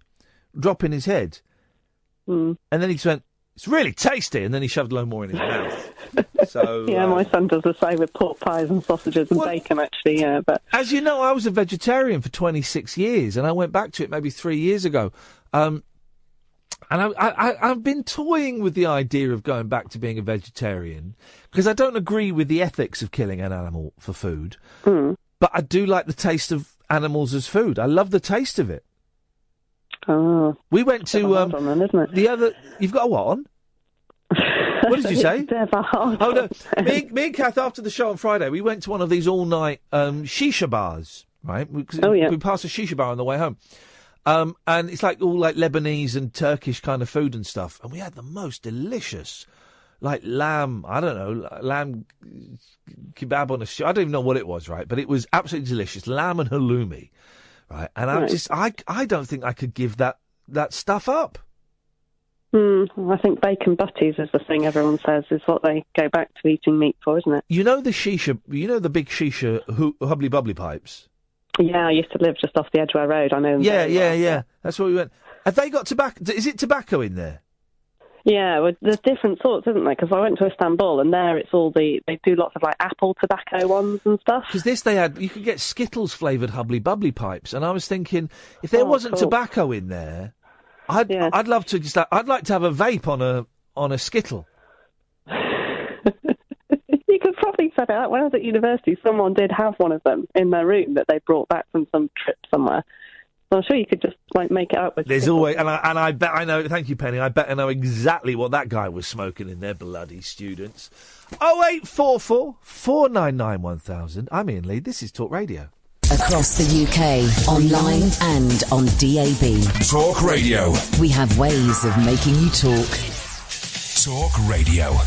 drop in his head. And then he just went, "It's really tasty." And then he shoved a load more in his mouth. So yeah, my son does the same with pork pies and sausages and bacon, actually, yeah. But as you know, I was a vegetarian for 26 years, and I went back to it maybe 3 years ago. And I've been toying with the idea of going back to being a vegetarian, because I don't agree with the ethics of killing an animal for food. But I do like the taste of animals as food. I love the taste of it. Oh. We went to the other... You've got a what on? What did you say? Oh, no. Me and Kath, after the show on Friday, we went to one of these all-night shisha bars, right? We passed a shisha bar on the way home. And it's like all like Lebanese and Turkish kind of food and stuff. And we had the most delicious, like lamb, I don't know, lamb kebab on a I don't even know what it was, right? But it was absolutely delicious. Lamb and halloumi, right? And I don't think I could give that stuff up. I think bacon butties is the thing everyone says is what they go back to eating meat for, isn't it? You know the big shisha hubbly bubbly pipes? Yeah, I used to live just off the Edgware Road. I know them very well. Yeah. That's where we went. Have they got tobacco? Is it tobacco in there? Yeah, well, there's different sorts, isn't there? Because I went to Istanbul, and there it's all they do lots of like apple tobacco ones and stuff. Because you could get Skittles flavoured hubbly bubbly pipes, and I was thinking if there wasn't tobacco in there, I'd love to just. I'd like to have a vape on a Skittle. You could probably set it up. When I was at university, someone did have one of them in their room that they brought back from some trip somewhere. So I'm sure you could just like make it up with. There's always, and I bet I know. Thank you, Penny. I bet I know exactly what that guy was smoking in their bloody students. 0844 499 1000. I'm Iain Lee. This is Talk Radio. Across the UK, online and on DAB. Talk Radio. We have ways of making you talk. Talk Radio.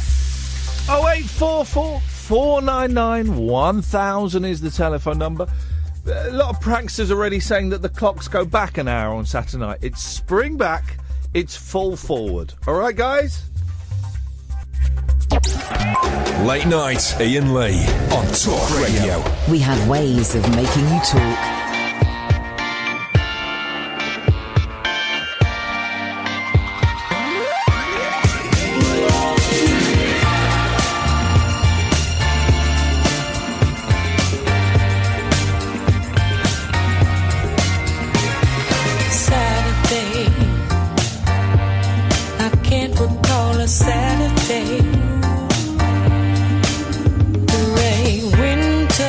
0844 499 1000 is the telephone number. A lot of pranksters already saying that the clocks go back an hour on Saturday night. It's spring back, it's full forward. All right, guys? Late night, Iain Lee on Talk Radio. We have ways of making you talk. Saturday, the rain, winter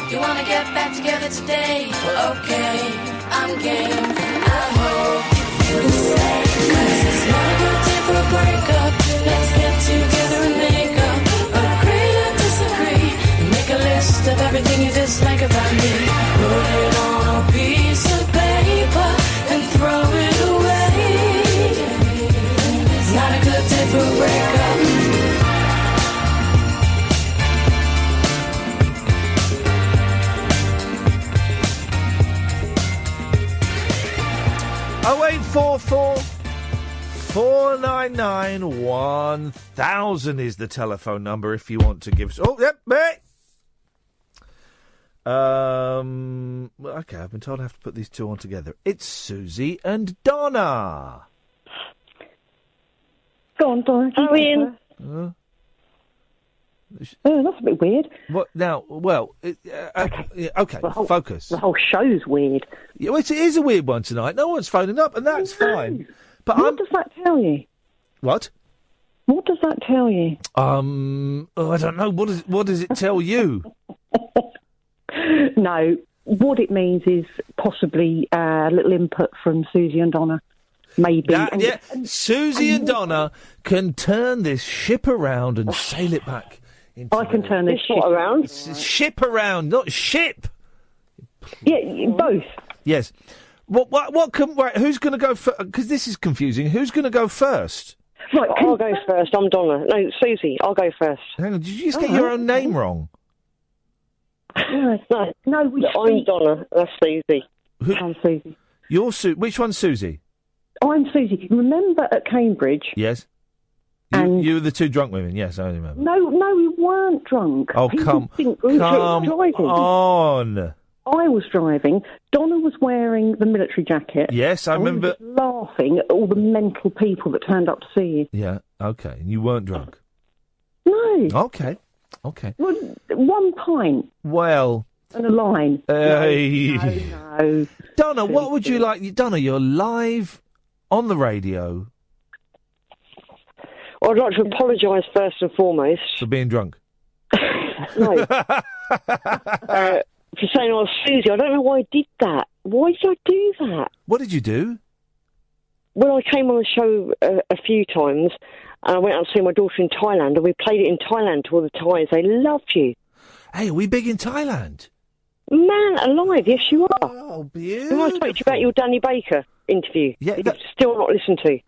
You wanna get back together today? Well, okay, I'm game. I hope you feel the same. 'Cause it's not a good day for a breakup. Let's get together and make up. Agree to disagree. Make a list of everything you dislike about me. Put it on a piece of paper and throw it away. It's not a good day for a breakup. 0844 499 1000 is the telephone number if you want to give us. Oh, yep, mate. Okay, I've been told I have to put these two on together. It's Susie and Donna. Go on, Donna. Oh, Ian. Oh, that's a bit weird. What now? Well, okay. Focus. The whole show's weird. Yeah, well, it is a weird one tonight. No one's phoning up, and that's fine. But what does that tell you? What? What does that tell you? I don't know. What does it tell you? No, what it means is possibly a little input from Susie and Donna. Maybe. Susie and Donna can turn this ship around and sail it back. I can turn this ship around. Ship around, not ship. Yeah, both. Yes. What can? Right, who's going to go first? Because this is confusing. Who's going to go first? Right, I'll go first. I'm Donna. No, Susie. I'll go first. Hang on. Did you just get your own name wrong? No, I'm Donna. That's Susie. I'm Susie. You're Which one's Susie? I'm Susie. Remember at Cambridge? Yes. You were the two drunk women. Yes, I remember. No, we weren't drunk. Oh, come on. I was driving. Donna was wearing the military jacket. Yes, I remember. We were laughing at all the mental people that turned up to see you. Yeah, okay. And you weren't drunk? No. Okay. Well, 1 pint. Well. And a line. No. Donna, what would you like? Donna, you're live on the radio. Well, I'd like to apologise first and foremost. For being drunk? No. For saying I was Susie. I don't know why I did that. Why did I do that? What did you do? Well, I came on the show a few times, and I went out to see my daughter in Thailand, and we played it in Thailand to all the Thais. They loved you. Hey, are we big in Thailand? Man alive, yes you are. Oh, beautiful. I spoke to you about your Danny Baker interview. Yeah, you've still not listened to.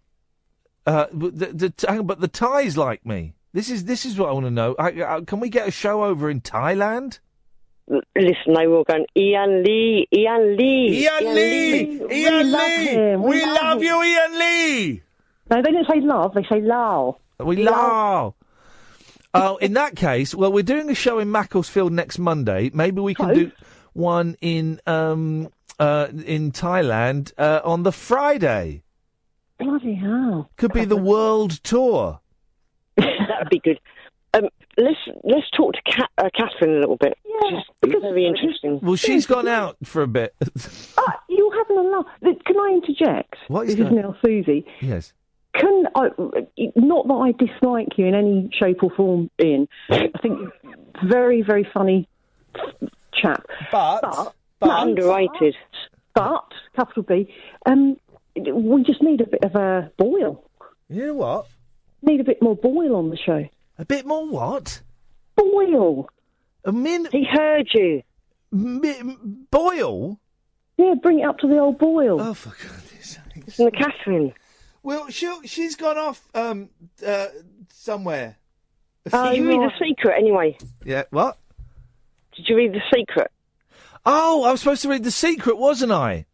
But the Thais like me. This is what I want to know. Can we get a show over in Thailand? Listen, they were all going, Iain Lee. We love you, Iain Lee. No, they didn't say love. They say lao. We love. Oh, in that case, well, we're doing a show in Macclesfield next Monday. Maybe we can do one in Thailand on the Friday. Bloody hell! Could be the world tour. That would be good. Let's talk to Catherine a little bit. Yeah, because very interesting. Well, she's gone out for a bit. You're having a laugh. Can I interject? What is this? Is now Susie. Yes. Can I? Not that I dislike you in any shape or form, Ian. I think you're a very, very funny chap. But underrated. But capital B. We just need a bit of a boil. You know what? Need a bit more boil on the show. A bit more what? Boil. He heard you. Boil? Yeah, bring it up to the old boil. Oh, for goodness sake. Listen to Catherine. Well, she's gone off somewhere. Did you read The Secret anyway? Yeah, what? Did you read The Secret? Oh, I was supposed to read The Secret, wasn't I?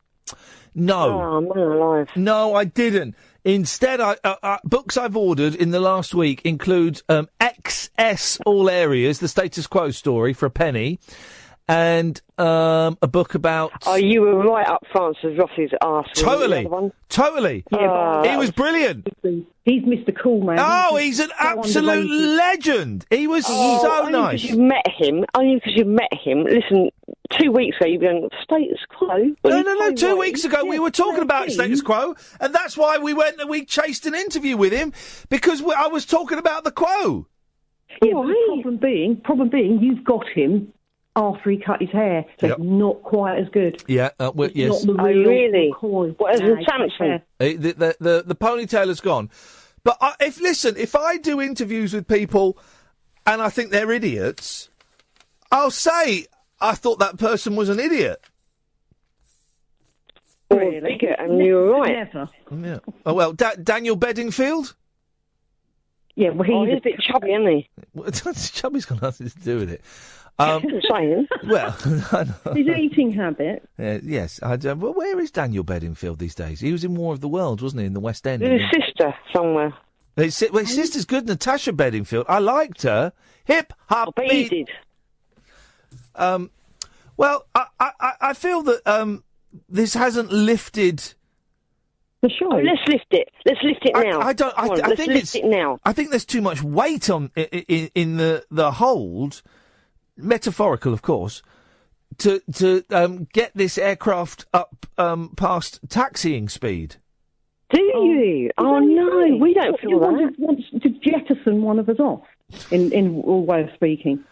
No. Oh, man alive. No, I didn't. Instead, books I've ordered in the last week include XS All Areas, the Status Quo story for a penny, and a book about... Oh, you were right up Francis Ross's arse. Totally. Yeah, he was brilliant. He's Mr. Cool, man. Oh, he's an absolute legend. He was so nice. Only because you've met him. Listen, 2 weeks ago you were going, Status Quo? No, 2 weeks ago we were talking about Status Quo, and that's why we went and we chased an interview with him, because I was talking about the Quo. Yeah, but the problem being, you've got him after he cut his hair. So Yep. it's not quite as good. Yeah, yes. Not the Oh, real really? McCoy. What, as in Yeah, his Samson? hair. The ponytail has gone. But if I do interviews with people and I think they're idiots, I'll say I thought that person was an idiot. Really? And you're right. Never. Yeah. Oh well, Daniel Bedingfield. Yeah, well, he's a bit chubby, isn't he? Well, chubby's got nothing to do with it. Saying. Well, I know. his eating habit. Yes. Well, where is Daniel Bedingfield these days? He was in War of the Worlds, wasn't he, in the West End? His sister somewhere. His sister's good, Natasha Bedingfield. I liked her. Hip hop. But he did. Well, I feel that this hasn't lifted the show. Oh, let's lift it. Let's lift it now. I don't. Come on, I let's think lift it now. I think there's too much weight on in the hold, metaphorical, of course, to get this aircraft up past taxiing speed. Do you? Oh no, we don't feel that. Wants to jettison one of us off, in all way of speaking.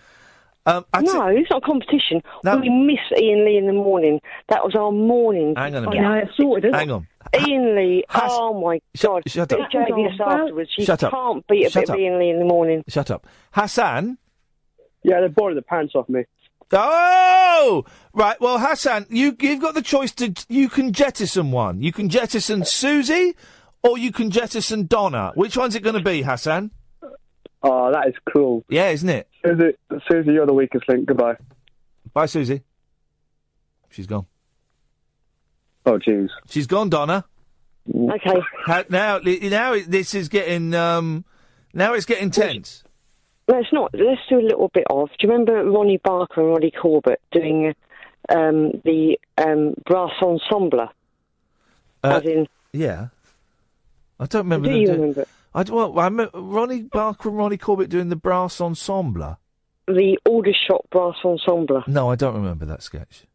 No, it's not a competition. We miss Ian Lee in the morning. That was our morning. Hang on a I minute. know, it's sorted. Hang on. Ian Lee, oh my God. Shut up. BJ afterwards. You Shut up. can't beat a Shut bit up. of Ian Lee in the morning. Shut up. Hassan? Yeah, they're boring the pants off me. Oh! Right, well, Hassan, you've got the choice you can jettison one. You can jettison Susie, or you can jettison Donna. Which one's it going to be, Hassan? Oh, that is cool. Yeah, isn't it? Susie, you're the weakest link. Goodbye. Bye, Susie. She's gone. Oh, jeez. She's gone, Donna. Okay. Now this is getting, now it's getting tense. No, it's not. Let's do a little bit of. Do you remember Ronnie Barker and Roddy Corbett doing the brass ensemble? As in... Yeah. I don't remember. Do you remember? I remember Ronnie Barker and Ronnie Corbett doing the brass ensemble. The Aldershot brass ensemble. No, I don't remember that sketch.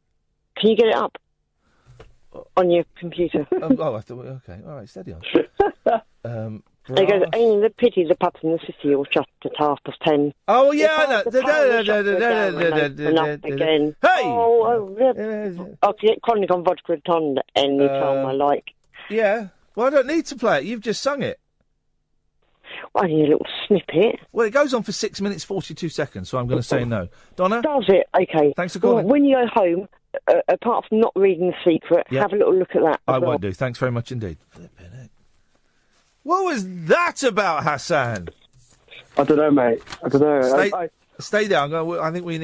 Can you get it up on your computer? I thought, okay, all right, steady on. It goes, ain't the pity the pubs in the city all shut at 10:30. Oh, yeah, I know. Again. Hey! I'll get chronic on vodka ton any time I like. Yeah. Well, I don't need to play it. You've just sung it. Well, a little snippet. Well, it goes on for 6 minutes, 42 seconds, so I'm going to say no. Donna? Does it? Okay. Thanks for calling. Well, when you go home, apart from not reading The Secret, Yep. have a little look at that. I won't do. Thanks very much indeed. Flipping it. What was that about, Hassan? I don't know, mate. I don't know. Stay there. I think we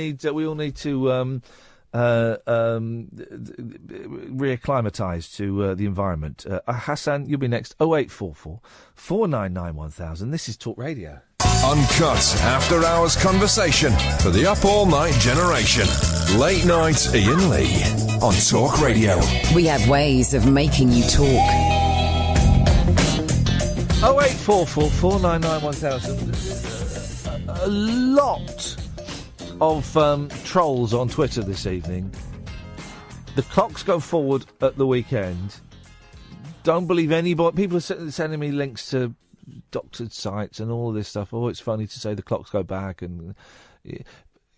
all need to reacclimatise to the environment. Hassan, you'll be next. 0844 499 1000. This is Talk Radio. Uncut after-hours conversation for the up all-night generation. Late night Iain Lee on Talk Radio. We have ways of making you talk. 0844 499 1000. A lot of trolls on Twitter this evening. The clocks go forward at the weekend. Don't believe anybody. People are sending me links to doctored sites and all of this stuff. Oh, it's funny to say the clocks go back,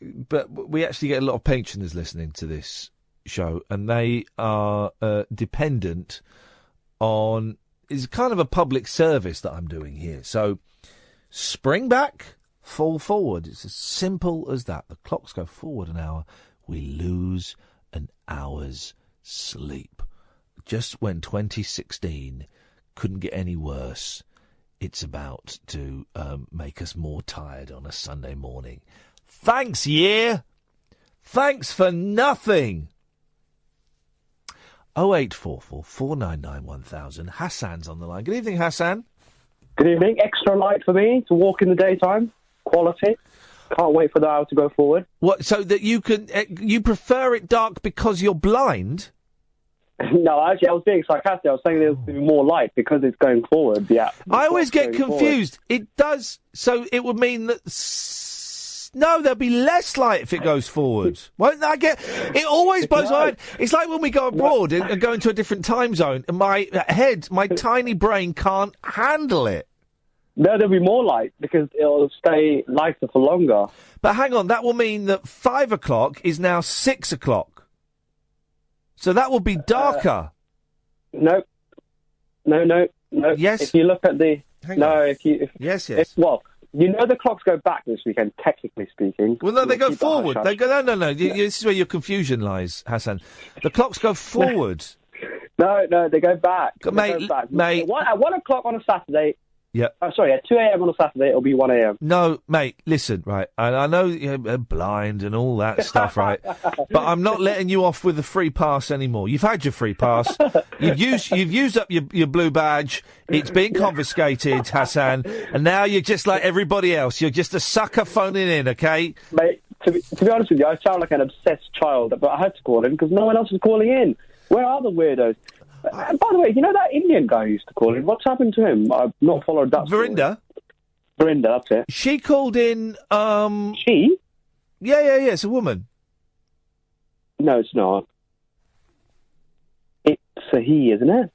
but we actually get a lot of pensioners listening to this show, and they are dependent on. It's kind of a public service that I'm doing here. So, spring back, fall forward. It's as simple as that. The clocks go forward an hour. We lose an hour's sleep. Just when 2016 couldn't get any worse, it's about to make us more tired on a Sunday morning. Thanks, year. Thanks for nothing. 0844 499 1000. Hassan's on the line. Good evening, Hassan. Good evening. Extra light for me to walk in the daytime. Quality. Can't wait for the hour to go forward. What? So that you can you prefer it dark because you're blind? No, actually, I was being sarcastic. I was saying there's more light because it's going forward. Yeah. I always get confused. It does. So it would mean that. No, there'll be less light if it goes forward. Won't I get? It always blows my mind. It's like when we go abroad and go into a different time zone, and my head, my tiny brain can't handle it. No, there'll be more light because it'll stay lighter for longer. But hang on, that will mean that 5 o'clock is now 6 o'clock. So that will be darker. No. Yes. If you look at the... Yes. Well, you know the clocks go back this weekend, technically speaking. Well, no, they go Keep it forward. hush-hush. They go no. This is where your confusion lies, Hassan. The clocks go forward. No, they go back. Mate, They go back. mate. At 1 o'clock on a Saturday... Yeah. Sorry, at 2 a.m. on a Saturday, it'll be 1 a.m. No, mate, listen, right, I know you're blind and all that stuff, right, but I'm not letting you off with the free pass anymore. You've had your free pass. You've used up your blue badge. It's been confiscated, Hassan, and now you're just like everybody else. You're just a sucker phoning in, okay? Mate, to be honest with you, I sound like an obsessed child, but I had to call in because no one else was calling in. Where are the weirdos? And by the way, you know that Indian guy who used to call in? What's happened to him? I've not followed that Verinda? Verinda, that's it. She called in, She? Yeah, it's a woman. No, it's not. It's a he, isn't it?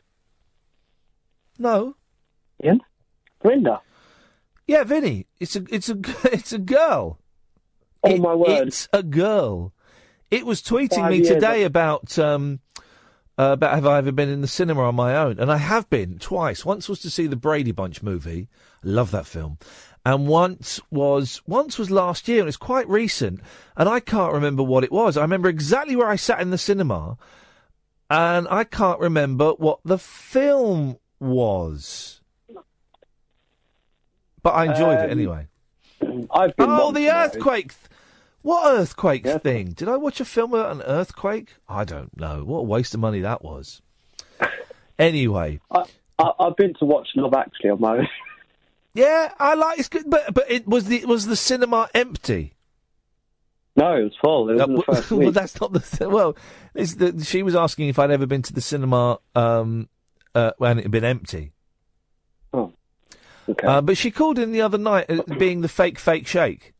No. Ian? Verinda? Yeah, Vinny. It's a girl. Oh, my word. It's a girl. It was tweeting 5 me years today about have I ever been in the cinema on my own? And I have been twice. Once was to see the Brady Bunch movie. I love that film. And once was last year, and it's quite recent. And I can't remember what it was. I remember exactly where I sat in the cinema, and I can't remember what the film was. But I enjoyed it anyway. I've been the earthquake. What earthquake thing? Did I watch a film about an earthquake? I don't know. What a waste of money that was. Anyway. I've been to watch Love Actually on my own. Yeah, I like it's good, but it was the cinema empty? No, it was full. It was in the first week. Well, that's not the she was asking if I'd ever been to the cinema when it had been empty. Oh, okay. But she called in the other night being the fake shake.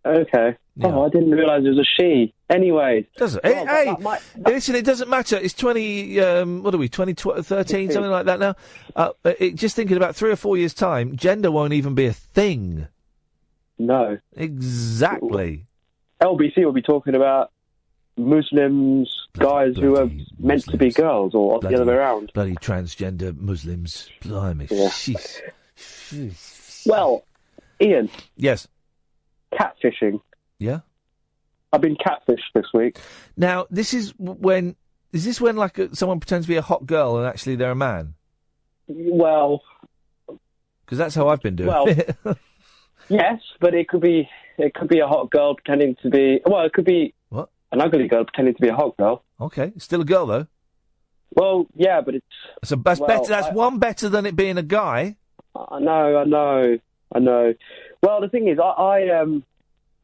Okay. Yeah. Oh, I didn't realise it was a she. Anyway. Does it? Hey, listen, it doesn't matter. It's 2013, something like that now. Just thinking about 3 or 4 years' time, gender won't even be a thing. No. Exactly. LBC will be talking about Muslims, guys who are meant to be girls, or the other way around. Bloody transgender Muslims. Blimey. Yeah. Jeez. Well, Ian. Yes. Catfishing. Yeah? I've been catfished this week. Now, is this when like someone pretends to be a hot girl and actually they're a man? Well... Because that's how I've been doing it. Yes, but it could be a hot girl pretending to be... Well, it could be what? An ugly girl pretending to be a hot girl. Okay, still a girl, though. Well, yeah, but it's... So that's better. That's one better than it being a guy. I know. Well, the thing is, I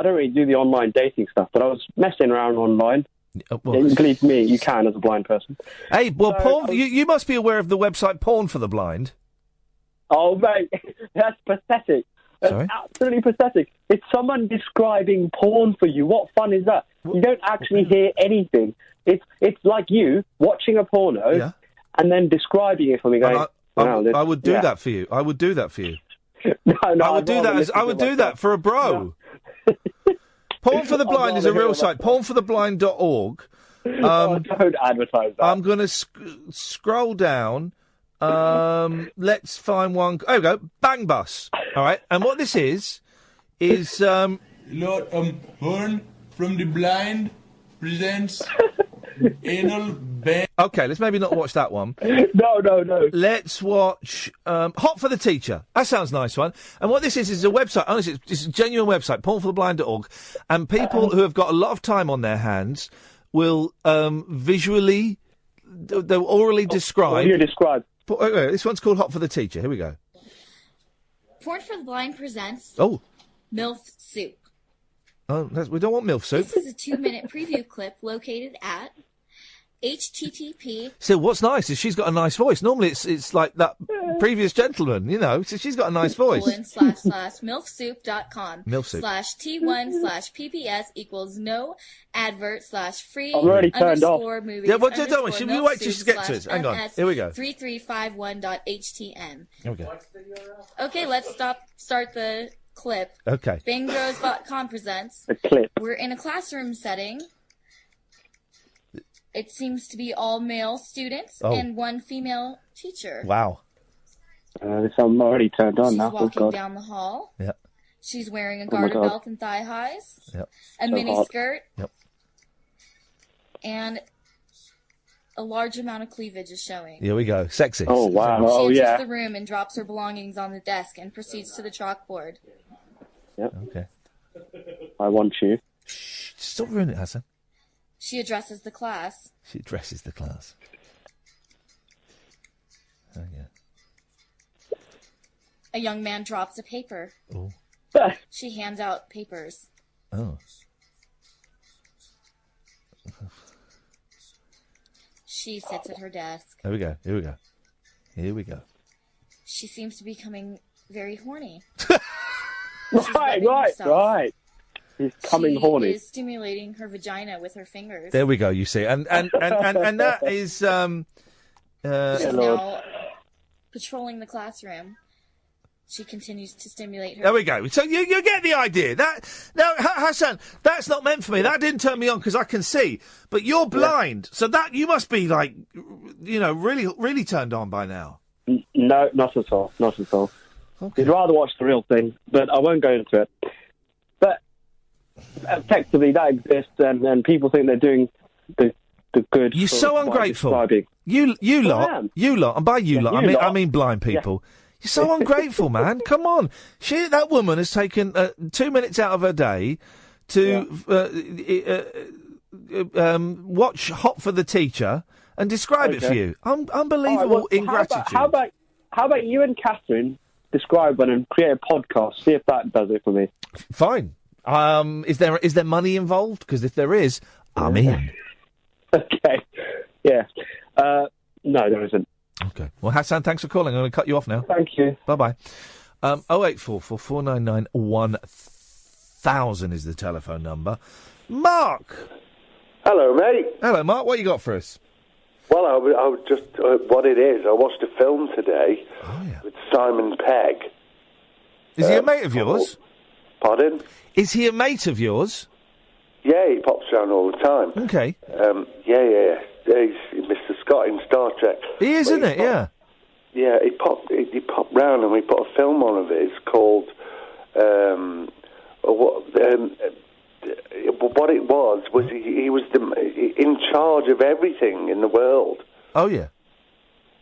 don't really do the online dating stuff, but I was messing around online. Believe me, you can as a blind person. Hey, well, porn. You must be aware of the website Porn for the Blind. Oh, mate, that's pathetic. That's Sorry? absolutely pathetic. It's someone describing porn for you. What fun is that? You don't actually hear anything. It's like you watching a porno and then describing it for me. Going, I would do that for you. I would do that for you. No, I would do that. I would do that for a bro. Porn for the Blind is a real site. Pornfortheblind.org. Don't advertise that. I'm going to scroll down. Let's find one. Oh, we go. Bang Bus. All right. And what this is Lord Horn from the Blind presents anal bang. Okay, let's maybe not watch that one. No. Let's watch Hot for the Teacher. That sounds nice one. And what this is a website. Honestly, it's a genuine website, pornfortheblind.org. And people who have got a lot of time on their hands will visually, they'll orally describe. You describe. This one's called Hot for the Teacher. Here we go. Porn for the Blind presents MILF Soup. Oh, we don't want MILF Soup. This is a 2-minute preview clip located at http. So what's nice is she's got a nice voice. Normally it's like that previous gentleman, you know. So she's got a nice voice. //milfsoup.com Milfsoup. /T1/PPS equals no advert /free I'm already turned off. movies Yeah, well, don't worry. Should we wait till she gets to us? Hang on. Here we go. 3351.htm. Here we go. Okay, let's start the clip. Okay. Bangros.com presents. A clip. We're in a classroom setting. It seems to be all male students and one female teacher. Wow. This I'm already turned on She's now. walking down the hall. Yep. She's wearing a my garter God. belt and thigh highs. Yep. A So mini hot. skirt. Yep. And a large amount of cleavage is showing. Here we go. Sexy. Oh, wow. She Oh, enters yeah. the room and drops her belongings on the desk and proceeds to the chalkboard. Yep. Okay. I want you. Stop ruining it, Hassan. She addresses the class. She addresses the class. Oh, yeah. A young man drops a paper. Oh. She hands out papers. Oh. She sits at her desk. Here we go. Here we go. Here we go. She seems to be becoming very horny. Right. He's coming She horny. is stimulating her vagina with her fingers. There we go. You see, and that is She's now patrolling the classroom. She continues to stimulate her. There we go. So you get the idea. Hassan, that's not meant for me. That didn't turn me on because I can see. But you're blind, so that you must be like, really turned on by now. No, not at all. Not at all. Okay. You'd rather watch the real thing, but I won't go into it. But effectively, that exists, and people think they're doing the good. You're sort so of by ungrateful. describing. You lot, am. and by you lot, You I lot. mean blind people. You're so ungrateful, man. Come on, that woman has taken 2 minutes out of her day to watch Hot for the Teacher and describe it for you. Unbelievable All right, well, ingratitude. How about you and Catherine describe one and create a podcast? See if that does it for me. Fine. Is there money involved? Because if there is, I'm in. Okay. Yeah. No, there isn't. Okay. Well, Hassan, thanks for calling. I'm going to cut you off now. Thank you. Bye-bye. 0844 499 1000 is the telephone number. Mark! Hello, mate. Hello, Mark. What you got for us? Well, I was just what it is. I watched a film today with Simon Pegg. Is he a mate of yours? Pardon? Is he a mate of yours? Yeah, he pops around all the time. Okay. Yeah. He's Mr. Scott in Star Trek. He is, isn't it? Yeah. Yeah, he popped round and we put a film on of his called what it was he was in charge of everything in the world. Oh, yeah.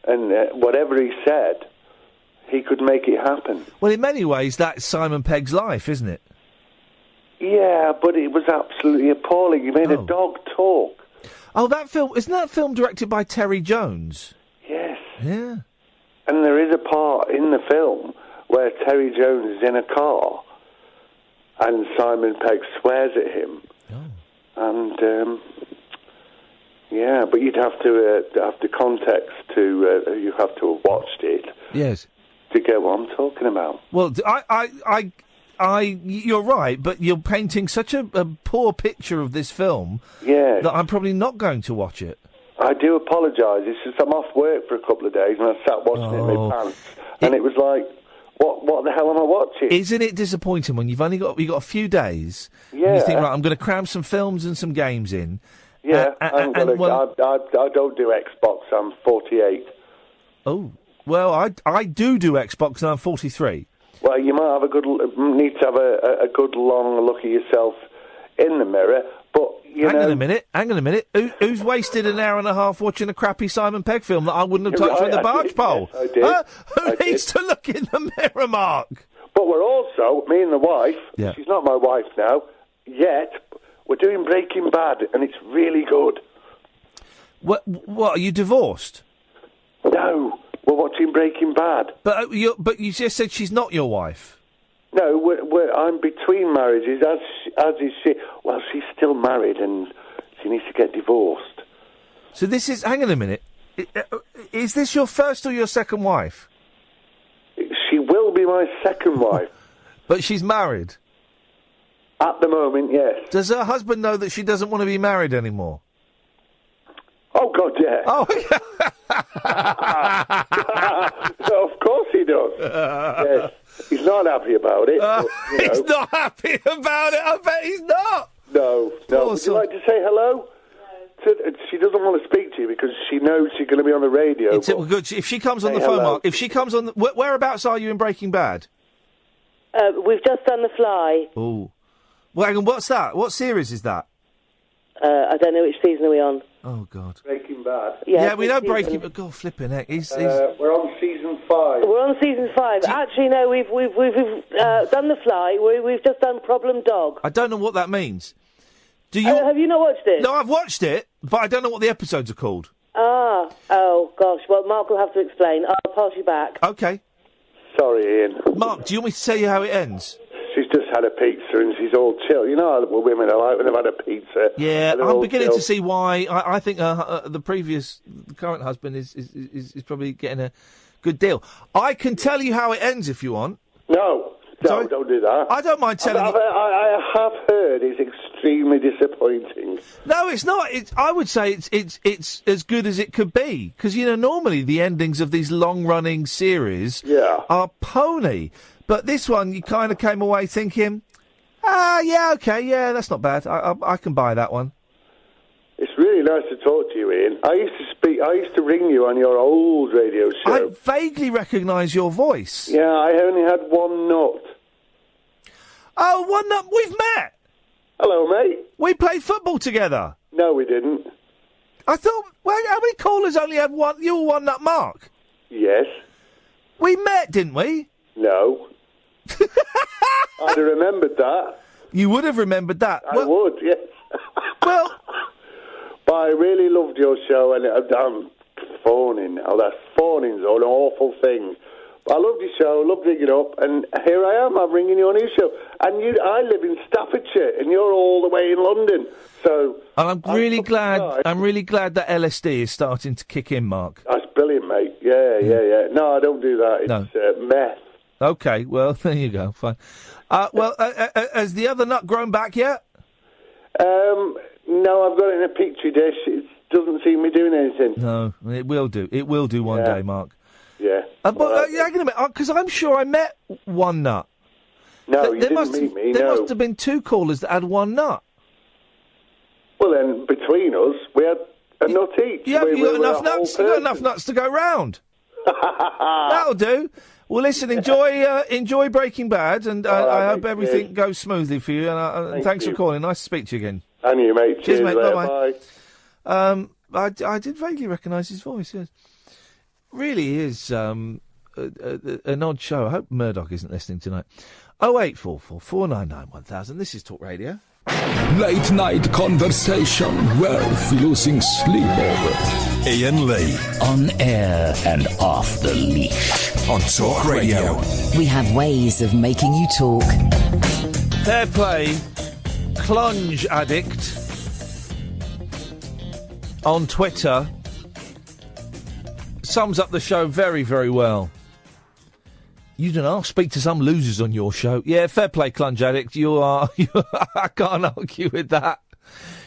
And whatever he said, he could make it happen. Well, in many ways, that's Simon Pegg's life, isn't it? Yeah, but it was absolutely appalling. He made a dog talk. Oh, that film... Isn't that film directed by Terry Jones? Yes. Yeah. And there is a part in the film where Terry Jones is in a car and Simon Pegg swears at him. And, yeah, but you'd have to have the context to... you have to have watched it. Yes. To get what I'm talking about. Well, you're right, but you're painting such a poor picture of this film that I'm probably not going to watch it. I do apologise. It's just I'm off work for a couple of days and I sat watching it in my pants. And it was like, what the hell am I watching? Isn't it disappointing when you've got a few days? Yeah. And you think, right, I'm going to cram some films and some games in. Yeah, I don't do Xbox. I'm 48. Oh, well, I do Xbox and I'm 43. Well, you might need to have a good long look at yourself in the mirror, but Hang on a minute. Who's wasted an hour and a half watching a crappy Simon Pegg film that I wouldn't have touched with a barge pole? Yes, I did. Who needs to look in the mirror, Mark? But we're also, me and the wife, she's not my wife now, yet, we're doing Breaking Bad, and it's really good. What, are you divorced? No, we're watching Breaking Bad. But you just said she's not your wife. No, I'm between marriages, as is she. Well, she's still married and she needs to get divorced. So this is... Hang on a minute. Is this your first or your second wife? She will be my second wife. But she's married? At the moment, yes. Does her husband know that she doesn't want to be married anymore? Oh, God, yeah. Oh, Of course he does. Yes. He's not happy about it. But, he's not happy about it. I bet he's not. No. Would you like to say hello? She doesn't want to speak to you because she knows she's going to be on the radio. Well, good. If she comes on the phone, Mark, if she comes on... whereabouts are you in Breaking Bad? We've just done The Fly. Oh. Well, hang on, what's that? What series is that? I don't know which season are we on. Oh, God. Breaking Bad. Yeah, we know Breaking Bad. God, flipping heck. He's... We're on season 5. We're on season 5. Actually, no, we've done The Fly. We've just done Problem Dog. I don't know what that means. Do you... have you not watched it? No, I've watched it, but I don't know what the episodes are called. Ah. Oh, gosh. Well, Mark will have to explain. I'll pass you back. Okay. Sorry, Ian. Mark, do you want me to tell you how it ends? She's just had a pizza and she's all chill. You know how women are like when they've had a pizza. Yeah, and they're I'm all beginning chill. to see why. I think the current husband is probably getting a good deal. I can tell you how it ends if you want. No, don't do that. I don't mind telling you. I have heard it's extremely disappointing. No, it's not. I would say it's as good as it could be because normally the endings of these long-running series are pony, but this one you kind of came away thinking, yeah, okay, yeah, that's not bad. I can buy that one. It's really nice to talk to you, Ian. I used to ring you on your old radio show. I vaguely recognise your voice. Yeah, I only had one nut. Oh, one nut. We've met. Hello, mate. We played football together. No, we didn't. I thought, well, how many callers only had one? You were one nut Mark. Yes. We met, didn't we? No. I'd have remembered that. You would have remembered that. I would, yes. Well... But I really loved your show, and I'm phoning now. That phoning's an awful thing. I loved your show, loved ringing up, and here I am. I'm ringing you on your show. And I live in Staffordshire, and you're all the way in London. So... And I'm really glad that LSD is starting to kick in, Mark. That's brilliant, mate. Yeah. No, I don't do that. It's meth. Okay, well, there you go. Fine. Has the other nut grown back yet? No, I've got it in a petri dish. It doesn't seem to be doing anything. No, it will do. It will do one day, Mark. Yeah. Hang on a minute, because I'm sure I met one nut. No, you didn't meet me, There no. must have been two callers that had one nut. Well, then, between us, we had a nut each. Yeah, We you got were enough a nuts. whole You got enough nuts to go round. That'll do. Well, listen, enjoy Breaking Bad, and I hope everything goes smoothly for you. And thanks for calling. Nice to speak to you again. And you, mate. Cheers, mate. Bye. I did vaguely recognise his voice. Yes. Really is an odd show. I hope Murdoch isn't listening tonight. 0844 499 1000. This is Talk Radio. Late night conversation worth losing sleep over. Iain Lee. On air and off the leash. On Talk Radio. We have ways of making you talk. Fair play. Clunge Addict on Twitter sums up the show very, very well. You don't know, speak to some losers on your show. Yeah, fair play, Clunge Addict. You are I can't argue with that.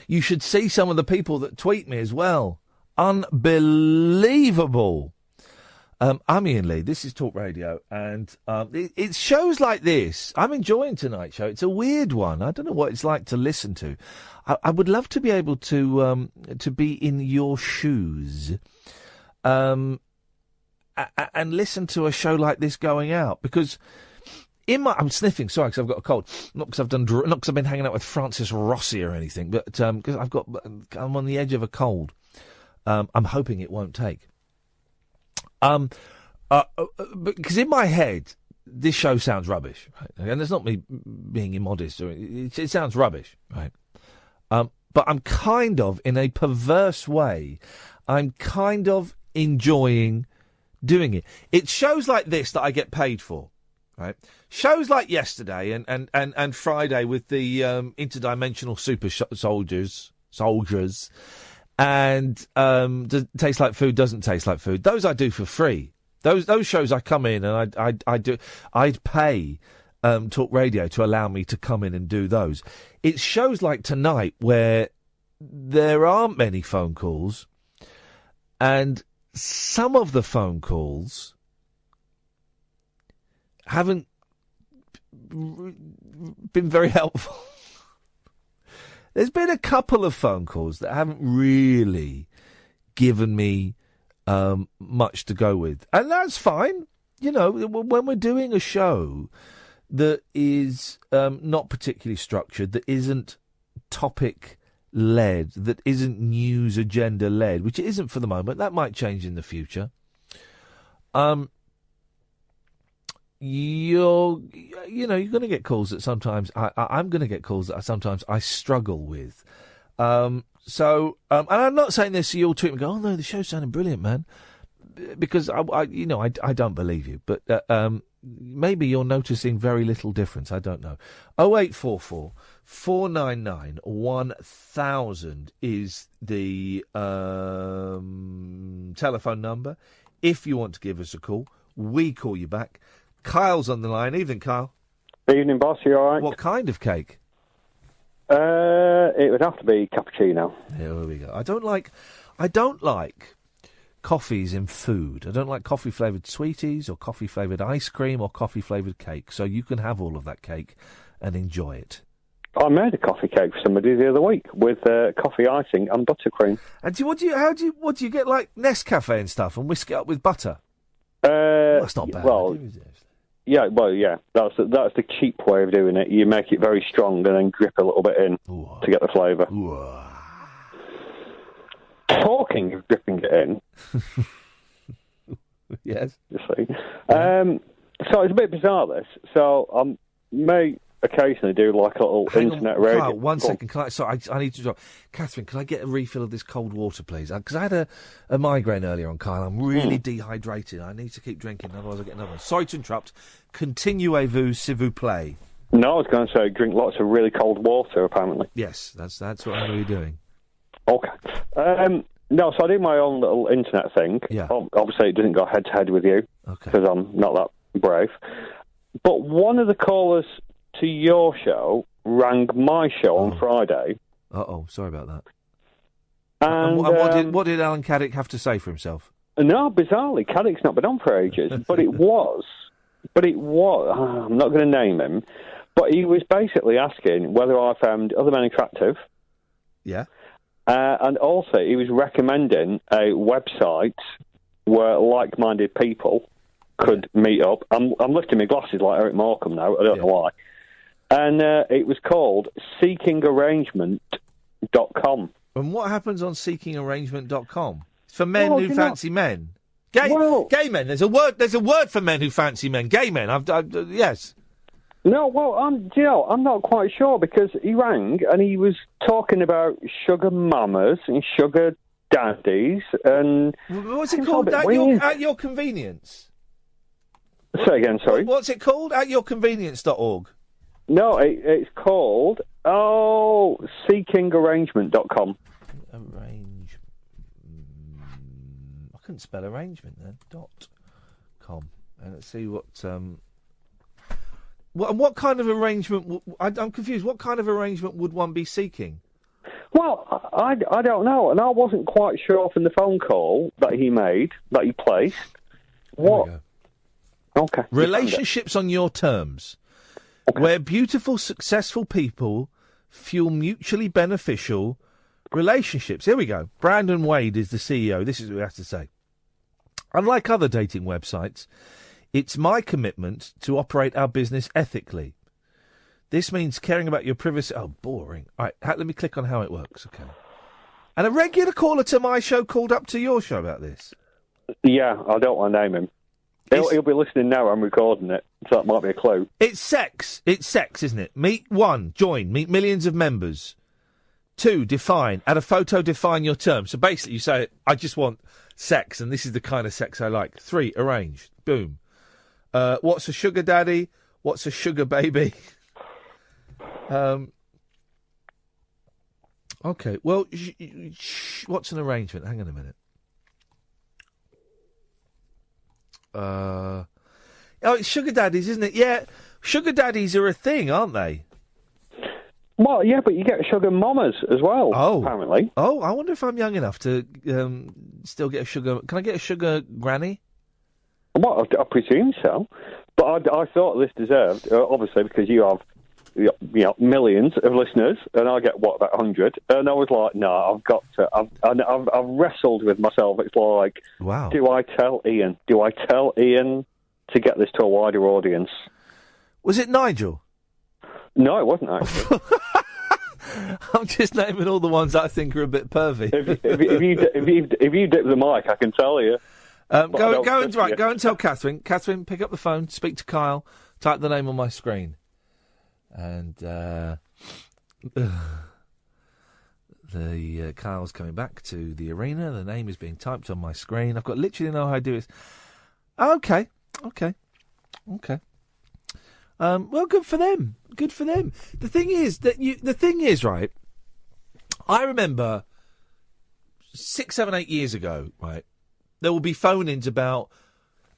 You should see some of the people that tweet me as well. Unbelievable. I'm Iain Lee. This is Talk Radio, and it's shows like this. I'm enjoying tonight's show. It's a weird one. I don't know what it's like to listen to. I would love to be able to be in your shoes, and listen to a show like this going out, because I'm sniffing. Sorry, because I've got a cold. Not because I've been hanging out with Francis Rossi or anything, but because I'm on the edge of a cold. I'm hoping it won't take. Because in my head, this show sounds rubbish, right? And it's not me being immodest, or it sounds rubbish, right? But I'm kind of, in a perverse way, I'm kind of enjoying doing it. It's shows like this that I get paid for, right? Shows like yesterday and Friday with the interdimensional super soldiers, and does taste like food, doesn't taste like food. Those I do for free. Those shows I come in and I'd pay Talk Radio to allow me to come in and do those. It's shows like tonight where there aren't many phone calls, and some of the phone calls haven't been very helpful. There's been a couple of phone calls that haven't really given me much to go with. And that's fine. You know, when we're doing a show that is not particularly structured, that isn't topic-led, that isn't news agenda-led, which it isn't for the moment, that might change in the future, you're going to get calls that sometimes I'm going to get calls that sometimes I struggle with. And I'm not saying this so you'll tweet and go, oh no, the show's sounding brilliant, man, because I don't believe you, but maybe you're noticing very little difference. I don't know. 0844 499 1000 is the telephone number. If you want to give us a call, we call you back. Kyle's on the line. Evening, Kyle. Evening, boss. You all right? What kind of cake? It would have to be cappuccino. Here we go. I don't like coffees in food. I don't like coffee-flavoured sweeties or coffee-flavoured ice cream or coffee-flavoured cake. So you can have all of that cake and enjoy it. I made a coffee cake for somebody the other week with coffee icing and buttercream. And what do you get, like Nescafe and stuff, and whisk it up with butter? That's not bad. Well, yeah, that's the cheap way of doing it. You make it very strong and then drip a little bit in to get the flavour. Talking of dripping it in. Yes. You see. So it's a bit bizarre, this. So I may occasionally do like a little internet radio. Kyle, one second. I need to drop. Catherine, can I get a refill of this cold water, please? Because I had a migraine earlier on, Kyle. I'm really dehydrated. I need to keep drinking, otherwise I'll get another one. Sorry to interrupt. Continuez-vous, s'il vous plaît. No, I was going to say drink lots of really cold water, apparently. Yes, that's what I'm really doing. Okay. No, so I do my own little internet thing. Yeah. Obviously, it doesn't go head-to-head with you, because I'm not that brave. But one of the callers to your show rang my show on Friday. Uh-oh, sorry about that. And what did Alan Caddick have to say for himself? No, bizarrely, Caddick's not been on for ages, but it was, I'm not going to name him, but he was basically asking whether I found other men attractive. Yeah. And also, he was recommending a website where like-minded people could meet up. I'm lifting my glasses like Eric Morecambe now, I don't know why. And it was called seekingarrangement.com. And what happens on seekingarrangement.com? It's for men who fancy men. Gay men. There's a word for men who fancy men. Gay men. Yes. No, well, I'm not quite sure, because he rang and he was talking about sugar mamas and sugar daddies and... What's it called? At your convenience? Say again, sorry. What's it called? At yourconvenience.org. No, it's called, seekingarrangement.com. I couldn't spell arrangement then. .com. And let's see what... What kind of arrangement... I'm confused. What kind of arrangement would one be seeking? Well, I don't know. And I wasn't quite sure from the phone call that he made, that he placed. What? Okay. Relationships on your terms. Okay. Where beautiful, successful people fuel mutually beneficial relationships. Here we go. Brandon Wade is the CEO. This is what he has to say. Unlike other dating websites, it's my commitment to operate our business ethically. This means caring about your privacy... Oh, boring. All right, let me click on how it works. Okay. And a regular caller to my show called up to your show about this. Yeah, I don't want to name him. He'll be listening now. I'm recording it, so that might be a clue. It's sex. It's sex, isn't it? Meet millions of members. 2, define. Add a photo, define your terms. So basically, you say, I just want sex, and this is the kind of sex I like. 3, arranged. Boom. What's a sugar daddy? What's a sugar baby? Okay, well, what's an arrangement? Hang on a minute. Oh, it's sugar daddies, isn't it? Yeah, sugar daddies are a thing, aren't they? Well, yeah, but you get sugar mamas as well, apparently. Oh, I wonder if I'm young enough to still get a sugar... Can I get a sugar granny? Well, I presume so. But I thought this deserved, obviously, because you have millions of listeners, and I get, about 100? And I was like, no, I've got to... I've wrestled with myself. It's like, wow. Do I tell Ian? Do I tell Ian to get this to a wider audience? Was it Nigel? No, it wasn't actually. I'm just naming all the ones I think are a bit pervy. If you dip the mic, I can tell you. Go and tell Catherine. Catherine, pick up the phone, speak to Kyle, type the name on my screen, and Kyle's coming back to the arena. The name is being typed on my screen. I've got literally no idea. Okay. Well, good for them. Good for them. The thing is, right, I remember 6, 7, 8 years ago, right, there will be phone-ins about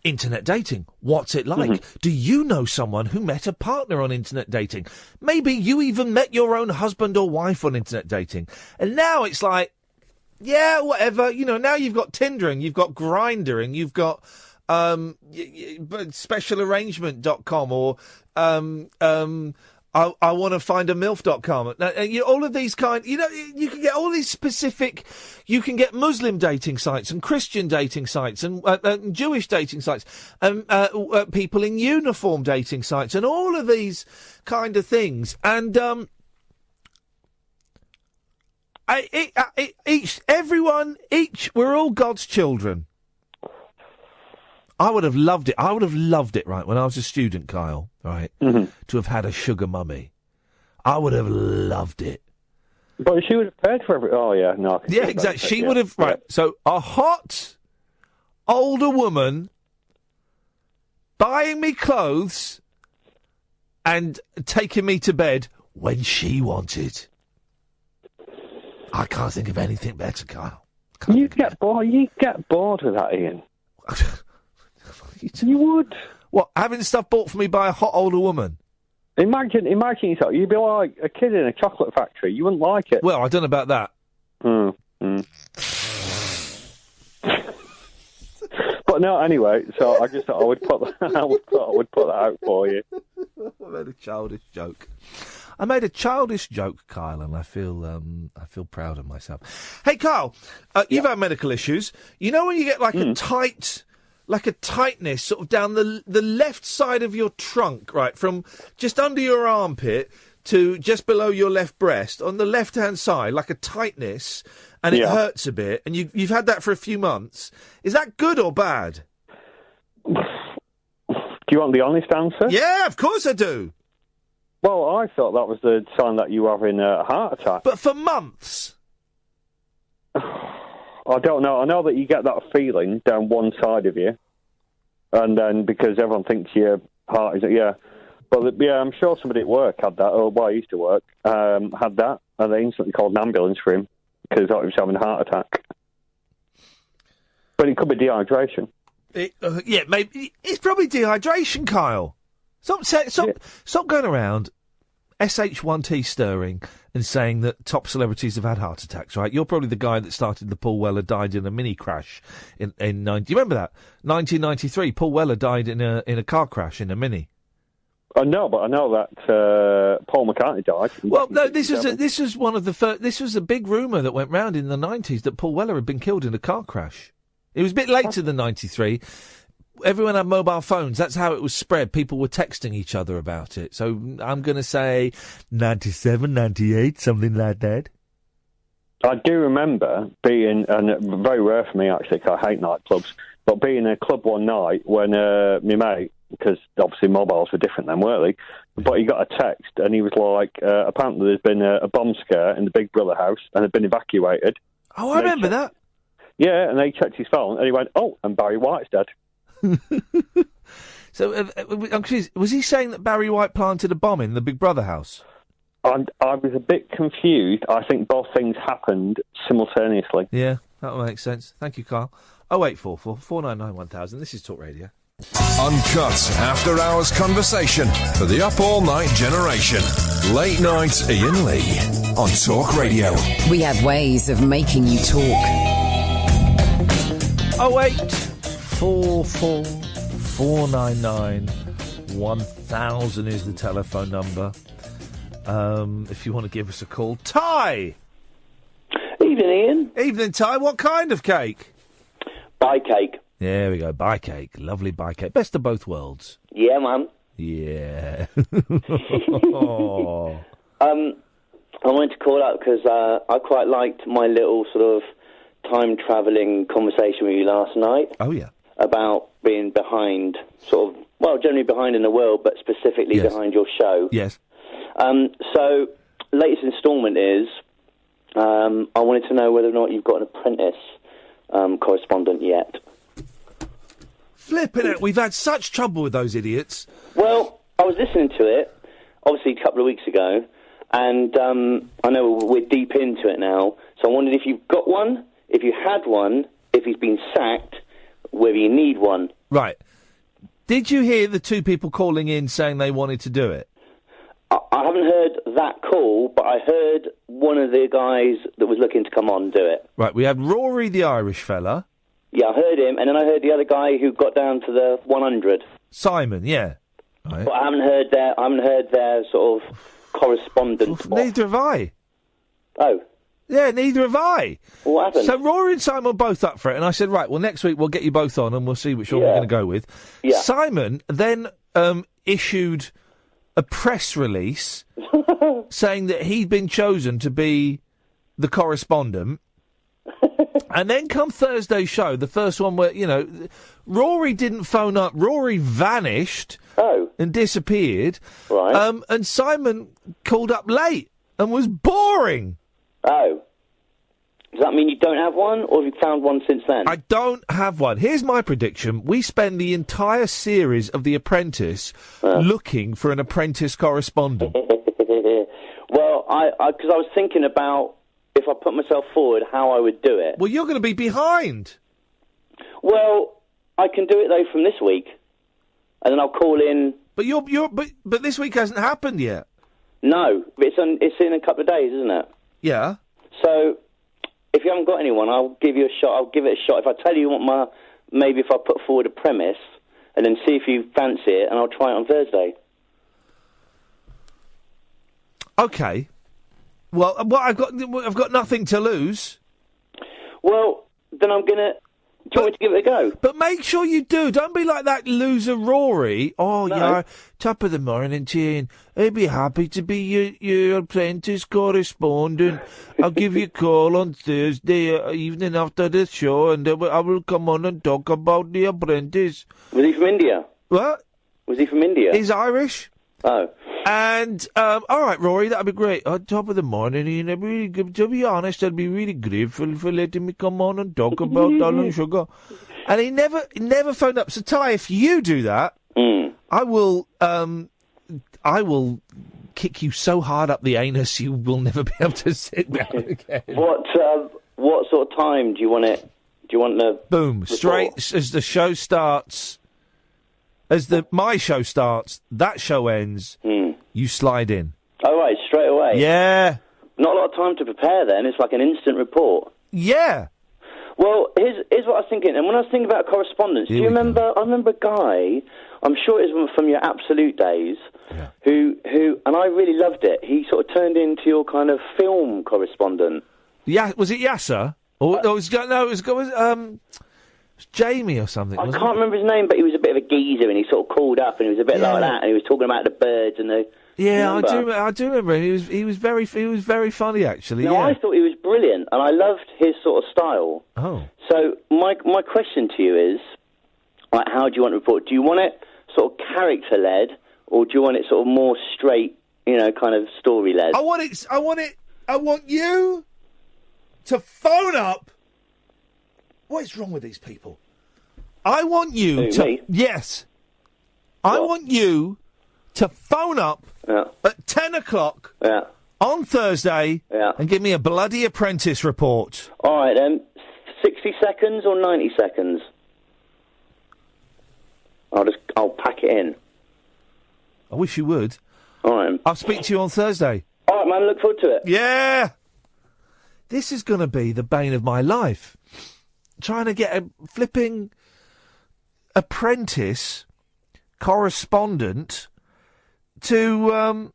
internet dating. What's it like? Mm-hmm. Do you know someone who met a partner on internet dating? Maybe you even met your own husband or wife on internet dating. And now it's like, yeah, whatever. Now you've got Tinder and you've got Grindr and you've got specialarrangement.com or I want to find a MILF.com. All of these you can get all these specific, you can get Muslim dating sites and Christian dating sites and Jewish dating sites and people in uniform dating sites and all of these kind of things. And we're all God's children. I would have loved it. Right, when I was a student, Kyle, right, to have had a sugar mummy. I would have loved it. But she would have paid for every... Oh, yeah, no. Yeah, exactly. She would have... Right, so a hot, older woman buying me clothes and taking me to bed when she wanted. I can't think of anything better, Kyle. You get bored with that, Ian. You would. What, having stuff bought for me by a hot older woman? Imagine yourself. You'd be like a kid in a chocolate factory. You wouldn't like it. Well, I don't know about that. But no, anyway. So I just thought I would put that out for you. I made a childish joke. Kyle, and I feel proud of myself. Hey, Kyle, you've had medical issues. You know when you get like a tightness sort of down the left side of your trunk, right, from just under your armpit to just below your left breast, on the left-hand side, like a tightness, and it hurts a bit, and you've had that for a few months. Is that good or bad? Do you want the honest answer? Yeah, of course I do. Well, I thought that was the sign that you were having a heart attack. But for months? I don't know. I know that you get that feeling down one side of you, and then because everyone thinks your heart is... Yeah. But, yeah, I'm sure somebody at work had that, or where I used to work, had that, and they instantly called an ambulance for him because he was having a heart attack. But it could be dehydration. Yeah, maybe. It's probably dehydration, Kyle. Stop going around SH1T stirring and saying that top celebrities have had heart attacks, right? You're probably the guy that started the Paul Weller died in a mini crash in do you remember that? 1993, Paul Weller died in a car crash in a mini. I know, but I know that Paul McCartney died. Well, no, this was one of the first. This was a big rumour that went round in the 90s that Paul Weller had been killed in a car crash. It was a bit later than 93. Everyone had mobile phones. That's how it was spread. People were texting each other about it. So I'm going to say 97, 98, something like that. I do remember being, and very rare for me actually, because I hate nightclubs, but being in a club one night when my mate, because obviously mobiles were different then, weren't they? But he got a text and he was like, apparently there's been a bomb scare in the Big Brother house and had been evacuated. Oh, I remember that. Yeah, and they checked his phone and he went, oh, and Barry White's dead. So, was he saying that Barry White planted a bomb in the Big Brother house? I was a bit confused. I think both things happened simultaneously. Yeah, that will make sense. Thank you, Carl. 0844 499 1000. This is Talk Radio. Uncut after-hours conversation for the up all night generation. Late night Iain Lee on Talk Radio. We have ways of making you talk. 0844 499 1000 is the telephone number. If you want to give us a call. Ty! Evening, Ian. Evening, Ty. What kind of cake? Pie cake. There we go. Pie cake. Lovely pie cake. Best of both worlds. Yeah, man. Yeah. I wanted to call out because I quite liked my little sort of time-travelling conversation with you last night. Oh, yeah. About being behind, sort of, well, generally behind in the world, but specifically behind your show. Yes. So, latest instalment is, I wanted to know whether or not you've got an apprentice correspondent yet. Flipping it. We've had such trouble with those idiots. Well, I was listening to it, obviously a couple of weeks ago, and I know we're deep into it now, so I wondered if you've got one, if you had one, if he's been sacked, whether you need one. Right. Did you hear the two people calling in saying they wanted to do it? I haven't heard that call, but I heard one of the guys that was looking to come on do it. Right, we had Rory, the Irish fella. Yeah, I heard him, and then I heard the other guy who got down to the 100. Simon, yeah. Right. But I haven't heard their sort of correspondence. Neither have I. Oh. Yeah, neither have I. What happened? So Rory and Simon were both up for it, and I said, right, well, next week we'll get you both on, and we'll see which one we're going to go with. Yeah. Simon then issued a press release saying that he'd been chosen to be the correspondent. And then come Thursday's show, the first one where, Rory didn't phone up. Rory vanished and disappeared. Right. And Simon called up late and was boring. Oh. Does that mean you don't have one, or have you found one since then? I don't have one. Here's my prediction. We spend the entire series of The Apprentice looking for an apprentice correspondent. Well, because I was thinking about, if I put myself forward, how I would do it. Well, you're going to be behind. Well, I can do it, though, from this week. And then I'll call in... But but this week hasn't happened yet. No, but it's in a couple of days, isn't it? Yeah. So, if you haven't got anyone, I'll give you a shot. I'll give it a shot. If I tell you what maybe if I put forward a premise, and then see if you fancy it, and I'll try it on Thursday. Okay. Well, I've got nothing to lose. Well, then I'm gonna. Do you want me to give it a go? But make sure you do. Don't be like that loser Rory. Oh, yeah, top of the morning, Iain. I'd be happy to be your apprentice correspondent. I'll give you a call on Thursday evening after the show, and I will come on and talk about The Apprentice. Was he from India? What? Was he from India? He's Irish. Oh. And, all right, Rory, that'd be great. On top of the morning, Ian, I'd be really good. To be honest, I'd be really grateful for letting me come on and talk about Alan Sugar. And he never phoned up. So, Ty, if you do that, I will kick you so hard up the anus you will never be able to sit down again. What sort of time do you want it? Do you want the... Boom, report? straight as the show starts... As my show starts, that show ends, you slide in. Oh, right, straight away? Yeah. Not a lot of time to prepare then, it's like an instant report. Yeah. Well, here's what I was thinking, and when I was thinking about correspondence, I remember a guy, I'm sure it was from your Absolute days, who, and I really loved it, he sort of turned into your kind of film correspondent. Yeah, was it Yasser? It was Jamie or something. I can't remember his name, but he was a bit of a geezer, and he sort of called up, and he was a bit like that, and he was talking about the birds and the. Yeah, I do remember. He was very funny actually. No, I thought he was brilliant, and I loved his sort of style. Oh. So my question to you is, like, how do you want to report? Do you want it sort of character led, or do you want it sort of more straight, kind of story led? I want you to phone up. What is wrong with these people? I want you to... Me? Yes. I want you to phone up at 10 o'clock on Thursday and give me a bloody apprentice report. All right, then. 60 seconds or 90 seconds? I'll pack it in. I wish you would. All right. I'll speak to you on Thursday. All right, man. Look forward to it. Yeah. This is going to be the bane of my life. Trying to get a flipping apprentice correspondent to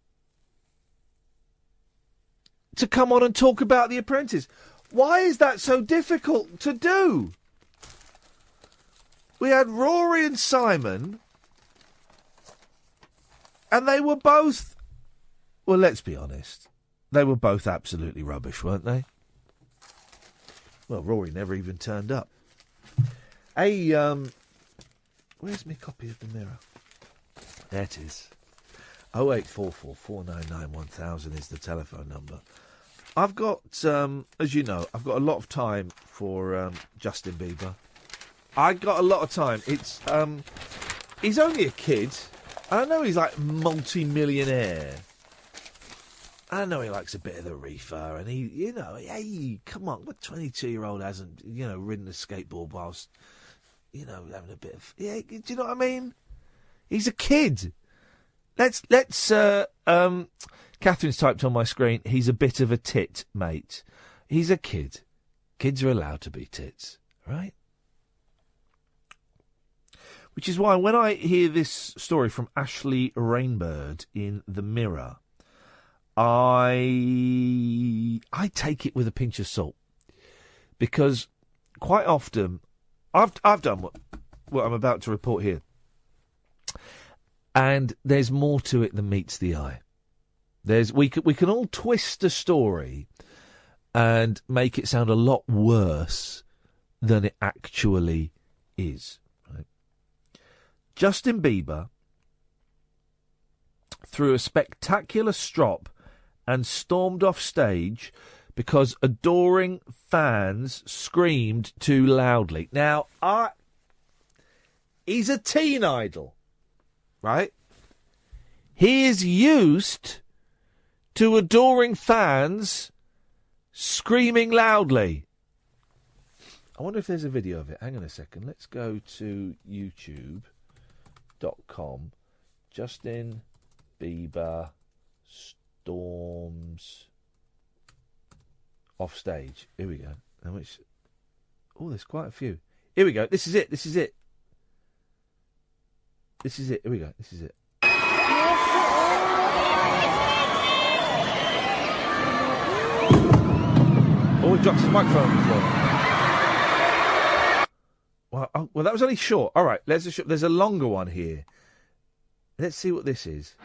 come on and talk about The Apprentice. Why is that so difficult to do? We had Rory and Simon, and they were both... Well, let's be honest. They were both absolutely rubbish, weren't they? Well, Rory never even turned up. Hey, where's my copy of the Mirror? There it is. 0844 499 1000 is the telephone number. I've got, as you know, I've got a lot of time for Justin Bieber. I got a lot of time. It's he's only a kid. I know he's like multi-millionaire. I know he likes a bit of the reefer, and he, you know, hey, come on, what 22-year-old hasn't, you know, ridden a skateboard whilst, you know, having a bit of, yeah, do you know what I mean? He's a kid. Let's. Catherine's typed on my screen. He's a bit of a tit, mate. He's a kid. Kids are allowed to be tits, right? Which is why when I hear this story from Ashley Rainbird in The Mirror, I take it with a pinch of salt, because quite often I've done what I'm about to report here, and there's more to it than meets the eye. We can all twist a story and make it sound a lot worse than it actually is. Right? Justin Bieber threw a spectacular strop and stormed off stage because adoring fans screamed too loudly. Now, he's a teen idol, right? He is used to adoring fans screaming loudly. I wonder if there's a video of it. Hang on a second. Let's go to youtube.com. Justin Bieber storms off stage. Here we go. There's quite a few. Here we go. This is it. Here we go. This is it. Oh, he dropped his microphone on the floor. Well, that was only short. All right, there's a longer one here. Let's see what this is.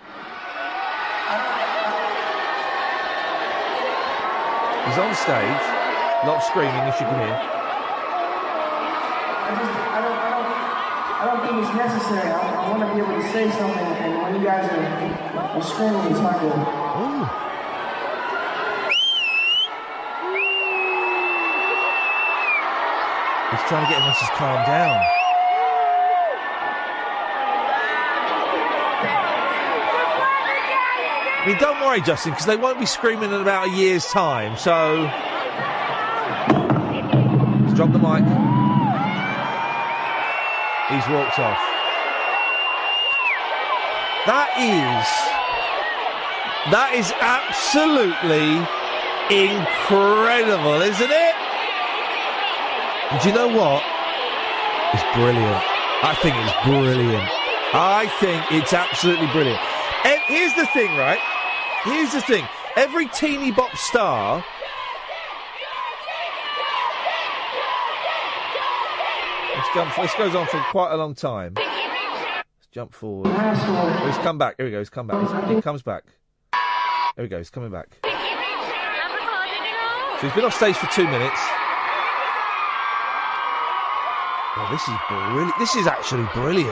He's on stage, a lot of screaming, as you can hear. I don't think it's necessary. I want to be able to say something, and when you guys are screaming, it's hard to... Ooh. He's trying to get everyone to just calm down. I mean, don't worry, Justin, because they won't be screaming in about a year's time, so... He's dropped the mic. He's walked off. That is absolutely incredible, isn't it? And do you know what? It's brilliant. I think it's brilliant. I think it's absolutely brilliant. And here's the thing, right? Here's the thing. Every teeny bop star... This goes on for quite a long time. Let's jump forward. He's come back. Here we go. He's come back. He comes back. There we go. He's coming back. So he's been off stage for 2 minutes. Oh, this is brilliant. This is actually brilliant.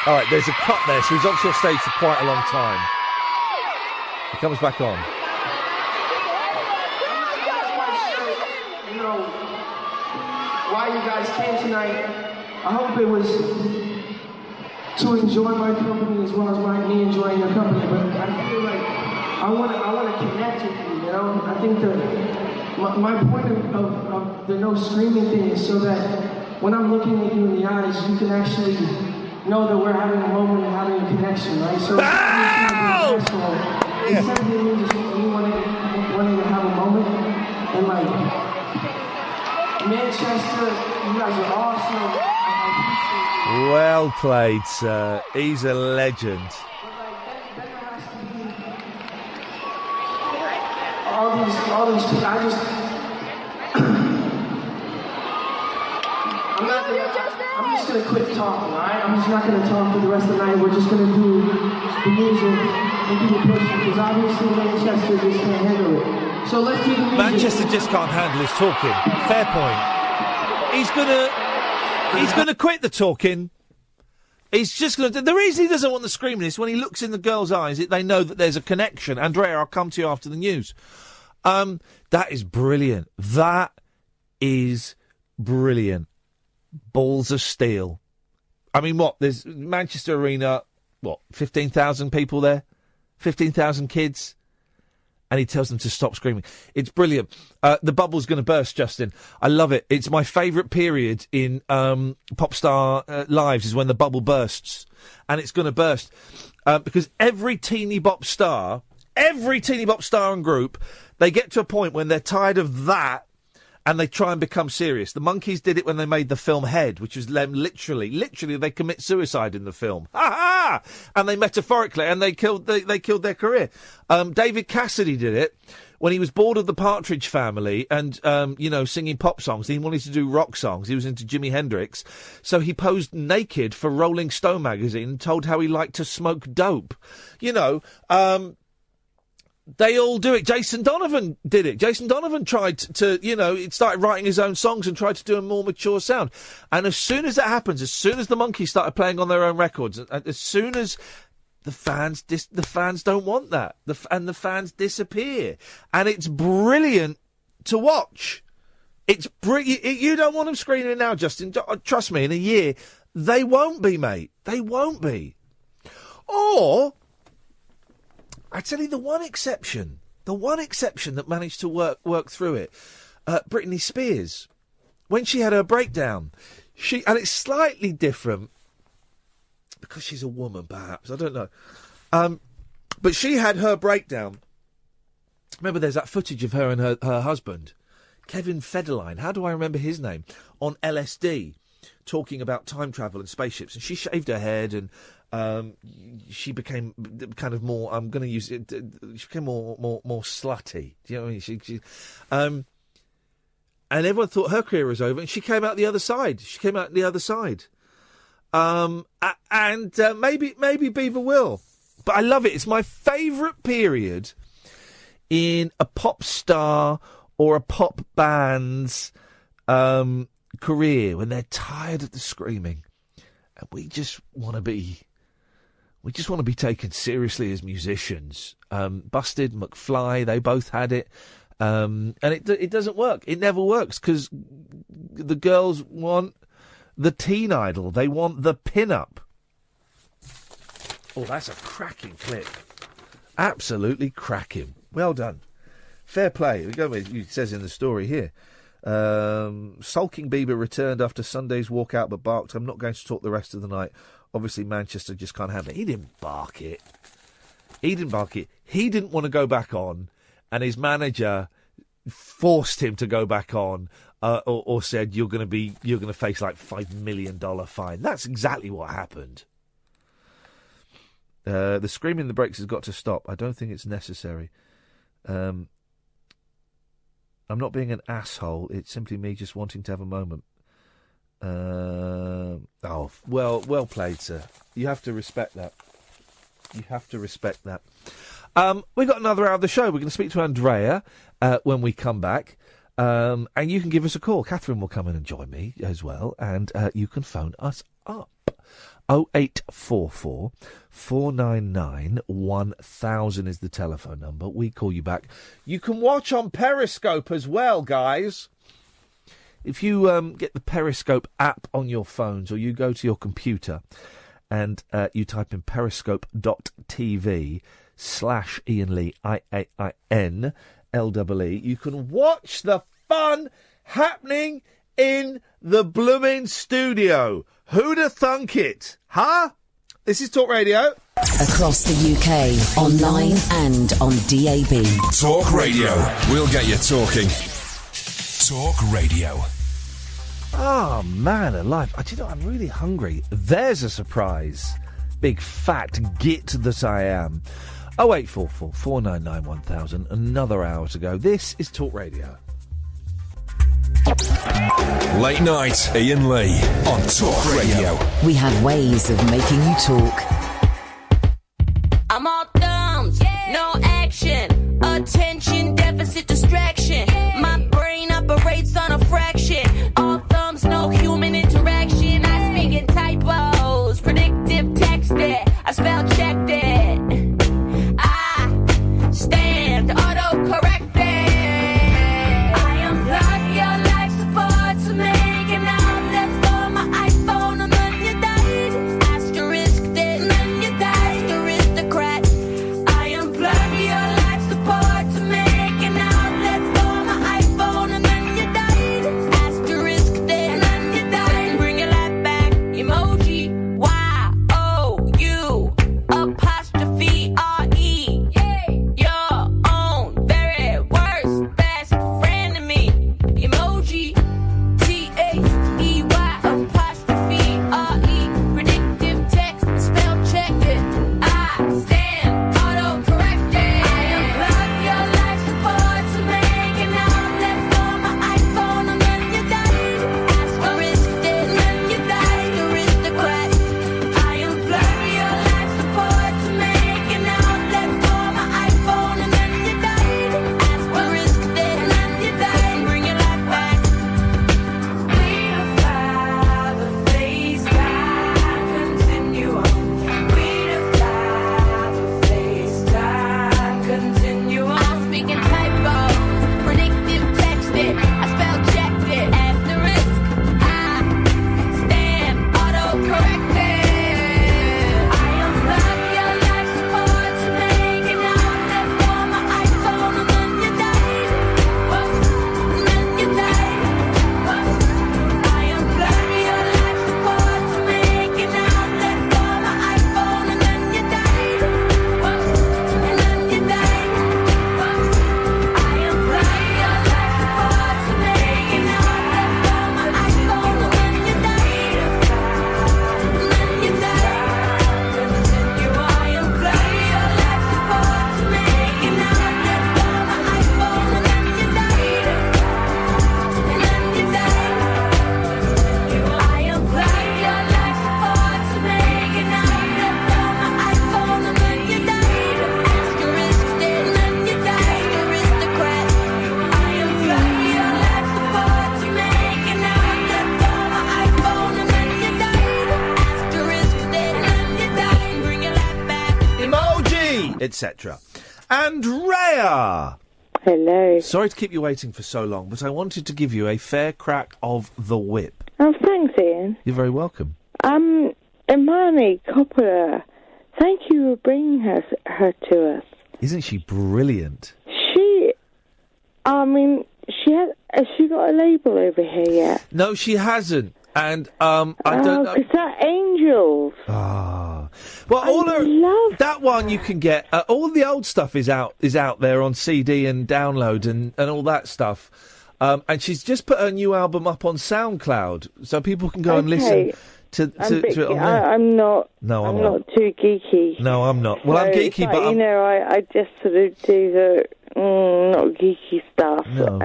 All right, there's a cut there, so he's obviously off stage for quite a long time. He comes back on. Why you guys came tonight. I hope it was to enjoy my company as well as me enjoying your company. But I feel like I want to connect with you. You know, I think my point of the no screaming thing is so that when I'm looking at you in the eyes, you can actually know that we're having a moment and having a connection, right? So it's simply me just wanting to have a moment and like Manchester, you guys are awesome. Well played, sir. He's a legend. All these people, I'm just gonna quit talking, alright? I'm just not gonna talk for the rest of the night. We're just gonna do the music and do the pushing, because obviously Manchester just can't handle it. So let's do the music. Manchester just can't handle his talking. Fair point. He's gonna quit the talking. He's just gonna. The reason he doesn't want the screaming is when he looks in the girl's eyes, they know that there's a connection. Andrea, I'll come to you after the news. That is brilliant. That is brilliant. Balls of steel. I mean, what? There's Manchester Arena. What? 15,000 people there. 15,000 kids. And he tells them to stop screaming. It's brilliant. The bubble's going to burst, Justin. I love it. It's my favourite period in pop star lives is when the bubble bursts. And it's going to burst. Because every teeny bop star and group, they get to a point when they're tired of that and they try and become serious. The Monkees did it when they made the film Head, which was them literally, they commit suicide in the film. Ha ha! And they metaphorically, and they killed their career. David Cassidy did it when he was bored of the Partridge Family and, singing pop songs. He wanted to do rock songs. He was into Jimi Hendrix. So he posed naked for Rolling Stone magazine and told how he liked to smoke dope. They all do it. Jason Donovan did it. Jason Donovan tried to started writing his own songs and tried to do a more mature sound. And as soon as that happens, as soon as the Monkees started playing on their own records, as soon as the fans don't want that, and the fans disappear. And it's brilliant to watch. It's brilliant. You don't want them screaming now, Justin. Trust me, in a year, they won't be, mate. They won't be. Or I tell you the one exception that managed to work through it, Britney Spears, when she had her breakdown, and it's slightly different because she's a woman, perhaps, I don't know, but she had her breakdown. Remember, there's that footage of her and her husband, Kevin Federline. How do I remember his name? On LSD, talking about time travel and spaceships, and she shaved her head and. She became kind of more. I'm going to use it. She became more slutty. Do you know what I mean? And everyone thought her career was over, and she came out the other side. And maybe Beaver will, but I love it. It's my favourite period in a pop star or a pop band's career when they're tired of the screaming, and we just want to be taken seriously as musicians. Busted, McFly, they both had it. And it doesn't work. It never works because the girls want the teen idol. They want the pin-up. Oh, that's a cracking clip. Absolutely cracking. Well done. Fair play. It says in the story here. Sulking Bieber returned after Sunday's walkout but barked, "I'm not going to talk the rest of the night." Obviously, Manchester just can't handle it. He didn't bark it. He didn't want to go back on, and his manager forced him to go back on, or said, "You're going to face like $5 million fine." That's exactly what happened. The screaming in the breaks has got to stop. I don't think it's necessary. I'm not being an asshole. It's simply me just wanting to have a moment. Well played, sir. You have to respect that. We've got another hour of the show. We're going to speak to Andrea when we come back. And you can give us a call. Catherine will come in and join me as well. And you can phone us up. 0844 499 1000 is the telephone number. We call you back. You can watch on Periscope as well, guys. If you get the Periscope app on your phones, or you go to your computer and you type in periscope.tv/Iain Lee, IAIN LEE, you can watch the fun happening in the blooming studio. Who'd have thunk it? Huh? This is Talk Radio. Across the UK, online and on DAB. Talk Radio. We'll get you talking. Talk Radio. Oh, man alive. Do you know, I'm really hungry. There's a surprise. Big fat git that I am. 0844 499 1000. Another hour to go. This is Talk Radio. Late night, Iain Lee on Talk Radio. We have ways of making you talk. I'm all thumbs, no action. Attention deficit distraction. My brain operates on a fraction. All thumbs, no human interaction. I speak in typos, predictive text it. I spell checked it. I stand autocorrected. I unplug your life support to make an outlet for my iPhone, and then you died. Asterisk it, and then you died. Aristocrat. I unplug your life support to make an outlet for my iPhone, and then you died. Asterisk it, and then you died. Bring your life back. Emoji. Y-O-U apostrophe R-E. Your own very worst best friend to me. Emoji. T-H-E-Y apostrophe R-E. Predictive text, spell check it. I stand autocorrected. I unplug your life support to make an outlet for my iPhone, and then you died. Asterisk it, and then you died. Aristocrat. I unplug your life support to make an outlet for my iPhone, and then you died. Asterisk it, and then you died. Bring your life back. We defy the face time continuum. We defy the face time continuum. I'm speaking typo, predictive text it. I spell checked it. Asterisk. I stand autocorrected. I unplug your life support to make an outlet for my iPhone, and then you died. And then you died. I unplug your life support to make an outlet for my iPhone, and then you died. And then you died. I unplug your life support to make an outlet for my iPhone, and then you died. And then you died. I unplug your life support to make an outlet for my iPhone, and then you died. And then you died. I unplug your life support to make an outlet for my iPhone, and then you died. Asterisk it, and then you died. Aristocrat. I unplug your life support to make an outlet for my iPhone, and then you died. Asterisk it, and then you died. Bring your life back. Emoji, etc. Andrea! Hello. Sorry to keep you waiting for so long, but I wanted to give you a fair crack of the whip. Oh, thanks, Ian. You're very welcome. Imani Coppola, thank you for bringing her to us. Isn't she brilliant? Has she got a label over here yet? No, she hasn't. And I don't know. Is that Angels? Well, that one you can get. All the old stuff is out there on CD and download and all that stuff. And she's just put her new album up on SoundCloud, so people can go and listen to it on there. I'm not. No, I'm not too geeky. No, I'm not. Well, I'm geeky, it's but like, I just sort of do the not geeky stuff. No.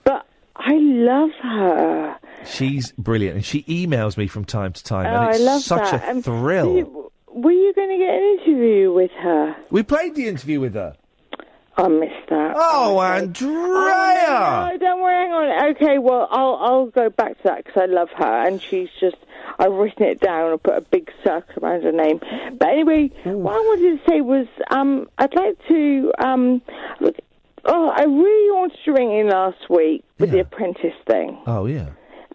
But I love her. She's brilliant, and she emails me from time to time, and I it's love such that. a thrill. Were you going to get an interview with her? We played the interview with her. I missed that. Oh, Andrea! No, don't worry, hang on. Okay, well, I'll go back to that because I love her, and she's just... I've written it down and put a big circle around her name. But anyway, what I wanted to say was I'd like to... Oh, I really wanted to ring in last week with the apprentice thing. Oh, yeah.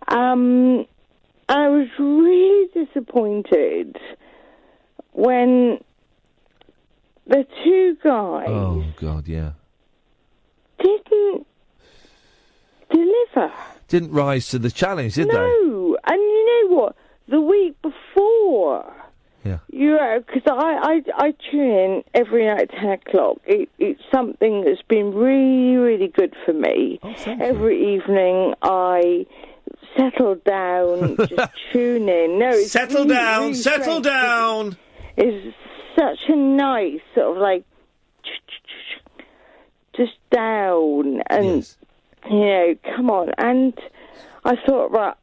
I was really disappointed when the two guys Oh, God, yeah. didn't deliver. Didn't rise to the challenge, did they? No, and you know what? The week before, because I tune in every night at 10 o'clock. It's something that's been really, really good for me. Every evening I settle down, just tune in. No, it's Settle really, down, really settle great. down. It's such a nice sort of like just down and you know, come on. And I thought, right,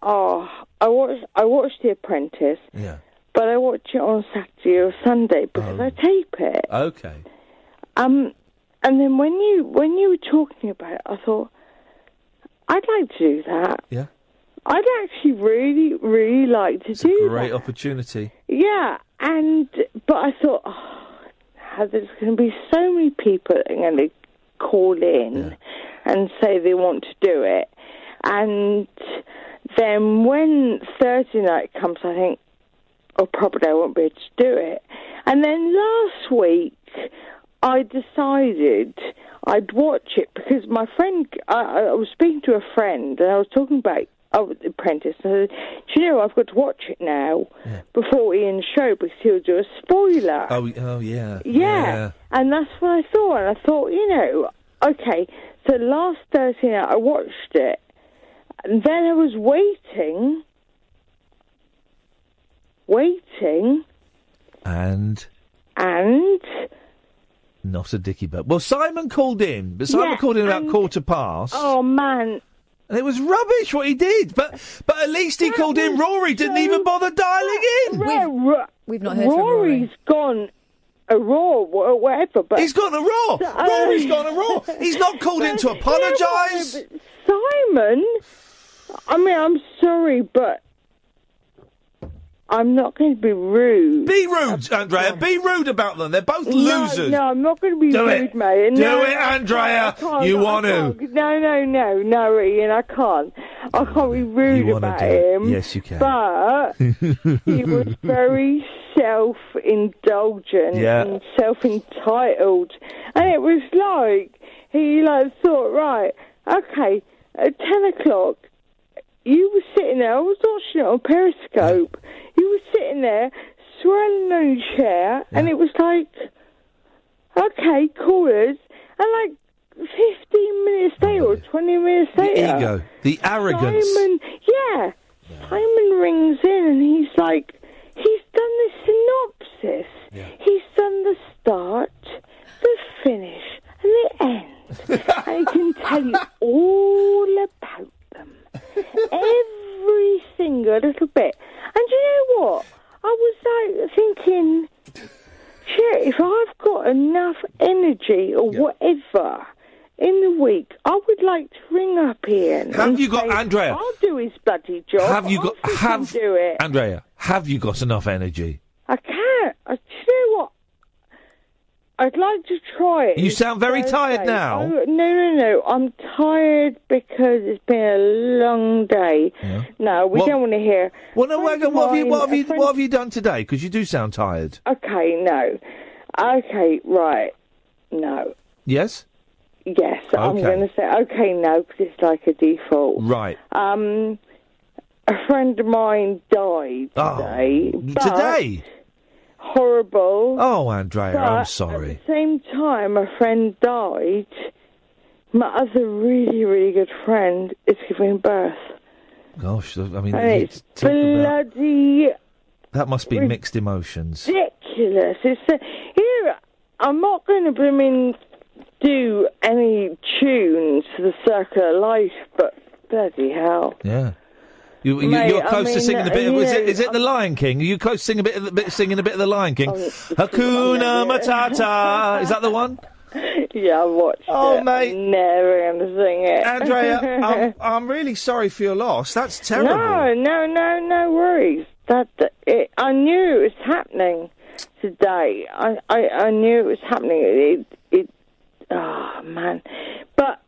I watched The Apprentice. Yeah. But I watch it on Saturday or Sunday because I tape it. Okay. And then when you were talking about it, I thought I'd like to do that. Yeah. I'd actually really, really like to do that. Great opportunity. Yeah, but I thought, there's going to be so many people that are going to call in and say they want to do it, and then when Thursday night comes, I think, probably I won't be able to do it. And then last week, I decided I'd watch it because my friend, I was speaking to a friend and I was talking about The Apprentice. And I said, do you know, I've got to watch it now before Iain's show because he'll do a spoiler. Oh, yeah. Yeah. And that's what I thought. And I thought, you know, okay, so last Thursday night I watched it. And then I was waiting. And not a dicky bird. Well, Simon called in, but Simon called in about 15:15. Oh man! And it was rubbish what he did. But at least he called in. Rory didn't even bother dialing in. We've not heard from Rory. Rory's gone a Raw, whatever. But he's gone a Raw. Rory's gone a Raw. He's not called in to apologise. You know, Simon, I mean, I'm sorry, but I'm not going to be rude. Be rude, Andrea. Be rude about them. They're both losers. No, I'm not going to be Do rude, it. mate. Do No, it, Andrea. I can't, You I want can't. to. No, Ian, I can't. I can't be rude about him. Yes, you can. But he was very self-indulgent and self-entitled. And it was like, he thought, right, okay, at 10 o'clock, you were sitting there, I was watching it on Periscope, you were sitting there, swirling on your chair, and it was like, okay, callers, and 15 minutes later or 20 minutes later... The ego, the arrogance. Simon rings in and he's like, he's done the synopsis. He's done the start, the finish, and the end. And he can tell you all about them. Every single little bit. And you know what? I was thinking, shit, if I've got enough energy or whatever in the week, I would like to ring up Iain. Have you got, Andrea? I'll do his bloody job. Have you got, do it. Andrea, have you got enough energy? I can't. Do you know what? I'd like to try it. You sound very tired now. No. I'm tired because it's been a long day. Yeah. No, we don't want to hear. Well, no, what have you done today? Because you do sound tired. Okay, no. Okay, right. No. Yes? Yes, okay. I'm going to say okay, no, because it's like a default. Right. A friend of mine died today. Today? Horrible. Oh, Andrea, but I'm sorry. At the same time, a friend died. My other really, really good friend is giving birth. Gosh, I mean, and it's bloody. That must be mixed emotions. Ridiculous. It's I'm not going to do any tunes for the Circle of Life, but bloody hell. Yeah. You're close to singing a bit. Is it The Lion King? Are you close to singing a bit of The Lion King? Hakuna Matata. Is that the one? Yeah, I watched it. Oh, mate. I'm never going to sing it. Andrea, I'm really sorry for your loss. That's terrible. No worries. I knew it was happening today. I knew it was happening. oh man. But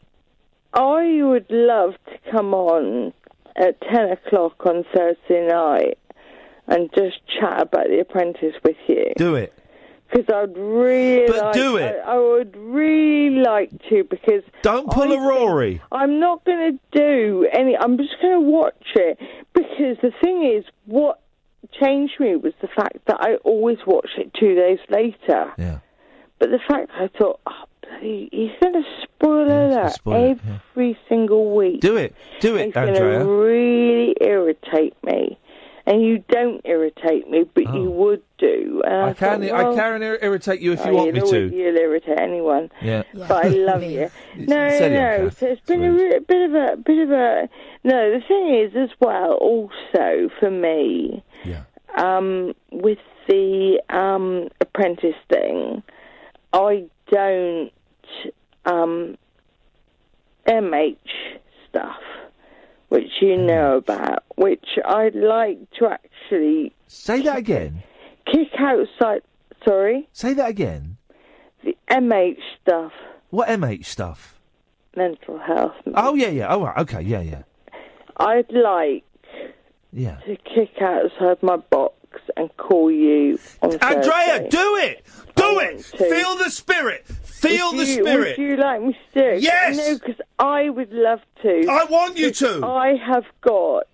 I would love to come on at 10 o'clock on Thursday night and just chat about The Apprentice with you. Do it. Because I'd really do it. I would really like to, because... Don't pull a Rory. I'm not going to do any... I'm just going to watch it, because the thing is, what changed me was the fact that I always watch it 2 days later. Yeah. But the fact I thought, oh, bloody, he's going to spoil that every single week. Do it. Do it, it's Andrea. It's going to really irritate me. And you don't irritate me, but you would do. And I can irritate you if you want me to. You'll irritate anyone. Yeah. But I love you. No. So it's been a bit of a. No, the thing is, as well, also for me, with the Apprentice thing, I don't MH stuff, which you know about, which I'd like to actually... Say that again. Kick outside... Sorry? Say that again. The MH stuff. What MH stuff? Mental health. Oh, yeah. Oh, right. Okay, yeah. I'd like to kick outside my box and call you on Andrea, Thursday. do it! Do it! Feel the spirit! Feel the spirit! Would you like me to do it? Yes! No, because I would love to. I want you to! I have got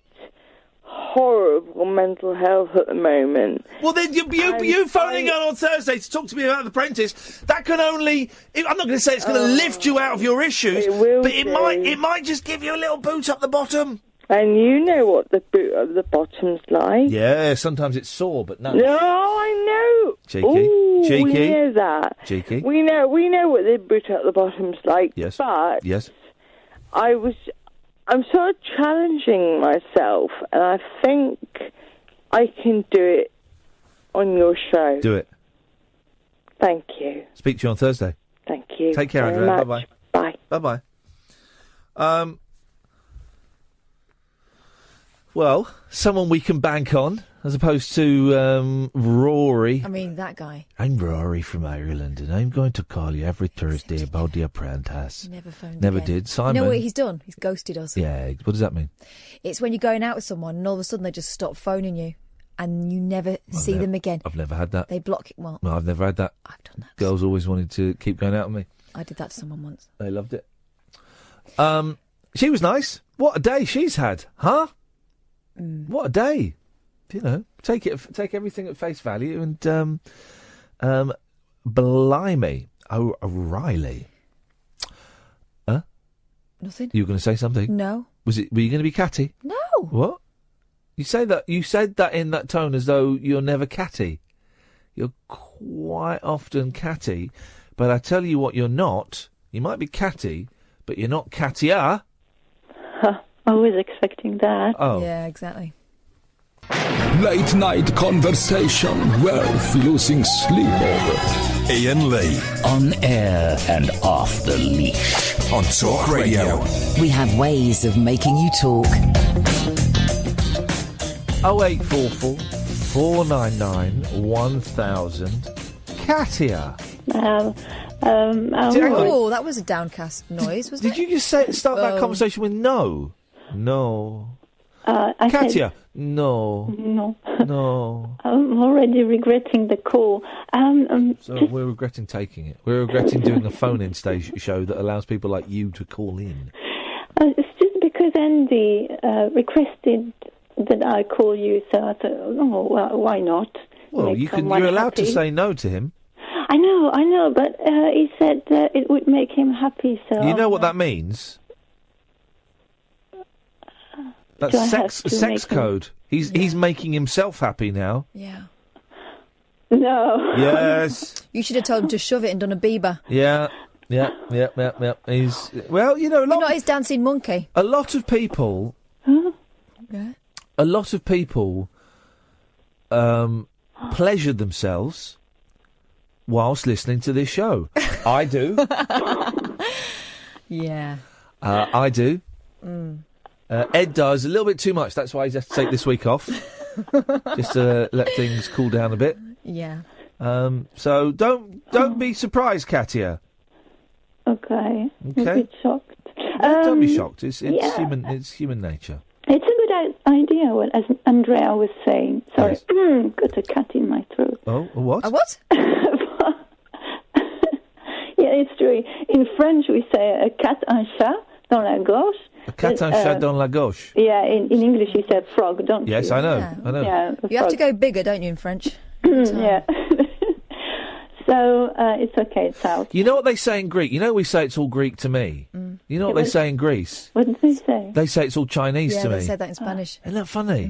horrible mental health at the moment. Well, then you phoning on Thursday to talk to me about The Apprentice, that can only... I'm not going to say it's going to lift you out of your issues, but it might just give you a little boot up the bottom. And you know what the boot of the bottom's like. Yeah, sometimes it's sore, but no. No, I know. Cheeky. Ooh, Cheeky. We know that. Cheeky. We know what the boot at the bottom's like. Yes. But yes. I'm sort of challenging myself, and I think I can do it on your show. Do it. Thank you. Speak to you on Thursday. Thank you. Take care, very Andrea. much. Bye-bye. Bye. Bye-bye. Well, someone we can bank on, as opposed to Rory. I mean, that guy. I'm Rory from Ireland, and I'm going to call you every Thursday about The Apprentice. Never phoned Never again. did. Simon. You know what he's done? He's ghosted us. Yeah, what does that mean? It's when you're going out with someone and all of a sudden they just stop phoning you and you never see them again. I've never had that. They block it. Well, No, I've never had that. I've done that. Girls always wanted to keep going out with me. I did that to someone once. They loved it. She was nice. What a day she's had, huh? What a day. You know, take everything at face value and blimey. Oh, O'Reilly. Huh? Nothing. You were going to say something? No. Were you going to be catty? No. What? You said that in that tone as though you're never catty. You're quite often catty, but I tell you what you're not. You might be catty, but you're not cattier. I was expecting that. Oh. Yeah, exactly. Late night conversation worth losing sleep over. Iain Lee. On air and off the leash. On Talk Radio. We have ways of making you talk. 0844 499 1000. Katia. Oh, that was a downcast noise, wasn't it? Did you just start that conversation with no? No. I Katia. said, no. No. No. I'm already regretting the call. So we're regretting taking it. We're regretting doing a phone-in show that allows people like you to call in. It's just because Andy requested that I call you, so I thought, oh, well, why not? Well, you're allowed to say no to him. I know, but he said it would make him happy, so... You know what that means? That's sex code. He's making himself happy now. Yeah. No. Yes. You should have told him to shove it and done a Bieber. Yeah. He's... Well, you know... You're not his dancing monkey. A lot of people... Yeah. A lot of people pleasure themselves whilst listening to this show. I do. Yeah. I do. Ed does a little bit too much. That's why he's had to take this week off. Just to let things cool down a bit. Yeah. So don't be surprised, Katia. Okay. I'm a Okay. bit shocked. Don't be shocked. It's yeah. human. It's human nature. It's a good idea, as Andrea was saying. Sorry, got a cat in my throat. Oh, a what? A what? Yeah, it's true. In French, we say a cat, un chat dans la gorge. A cat, un chat dans la gauche. Yeah, in English, you say frog, don't Yes, you? I know. I know. Yeah, You have to go bigger, don't you, in French? yeah. So it's okay. It's out. You know what they say in Greek? You know we say it's all Greek to me. You know what they say in Greece? What did they say? They say it's all Chinese Yeah, to me. they said that in Spanish. Isn't that funny?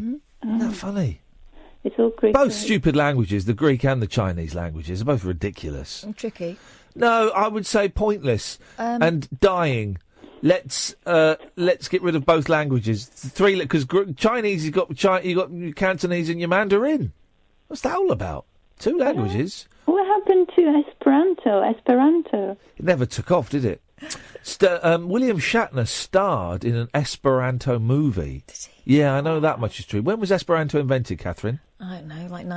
Isn't that funny? It's all Greek. Both stupid languages, the Greek and the Chinese languages, are both ridiculous. Tricky. No, I would say pointless and dying. Let's get rid of both languages. Three, because Chinese you got your Cantonese and your Mandarin. What's that all about? Two languages. What happened to Esperanto? It never took off, did it? William Shatner starred in an Esperanto movie. Did he? Yeah, I know that much is true. When was Esperanto invented, Catherine? I don't know, like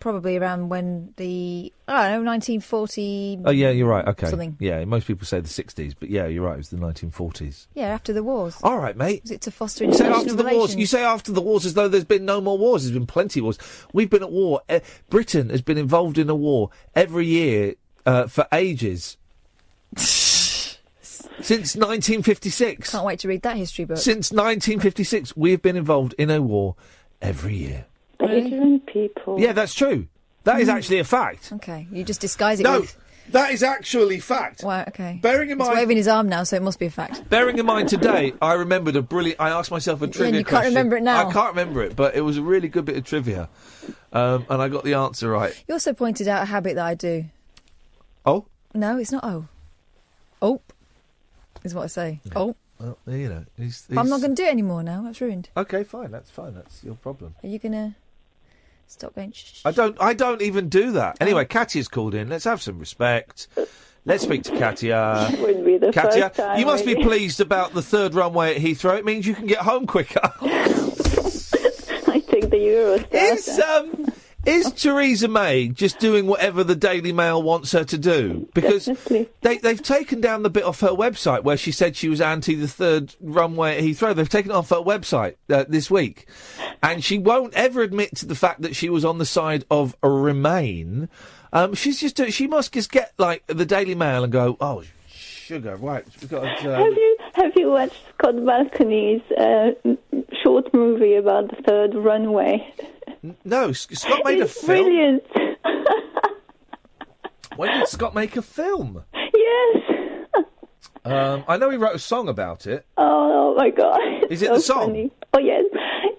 probably around when 1940. Oh, yeah, you're right. Okay. Something. Yeah, most people say the 60s, but yeah, you're right. It was the 1940s. Yeah, after the wars. All right, mate. Was it to foster You say international after the wars. relations? You say after the wars as though there's been no more wars. There's been plenty of wars. We've been at war. Britain has been involved in a war every year for ages. Since 1956. Can't wait to read that history book. Since 1956, we've been involved in a war every year. Belligerent people. Yeah, that's true. That is actually a fact. Okay, you just disguise it No, with... that is actually fact. Wow, okay. Bearing in mind... He's waving his arm now, so it must be a fact. Bearing in mind today, I remembered a brilliant... I asked myself a trivia and you question. can't remember it now. I can't remember it, but it was a really good bit of trivia. And I got the answer right. You also pointed out a habit that I do. Oh? No, it's not oh. Oh, is what I say. Yeah. Oh. Well, you know, he's... I'm not going to do it anymore now. That's ruined. Okay, fine. That's fine. That's your problem. Are you going to stop going shh? I don't even do that. Anyway, Katya's called in. Let's have some respect. Let's speak to Katya. Wouldn't be the Katya, first time, you must be really. pleased about the third runway at Heathrow. It means you can get home quicker. I take the Eurostar. Is Theresa May just doing whatever the Daily Mail wants her to do? Because they've taken down the bit off her website where she said she was anti the third runway at Heathrow. They've taken it off her website this week. And she won't ever admit to the fact that she was on the side of Remain. She must just get, like, the Daily Mail and go, oh, sugar, right. We've got Have you watched Scott Balcony's short movie about the third runway? No, Scott made a film. Brilliant. When did Scott make a film? Yes. I know he wrote a song about it. Oh my God. Is it so the song? Funny. Oh yes,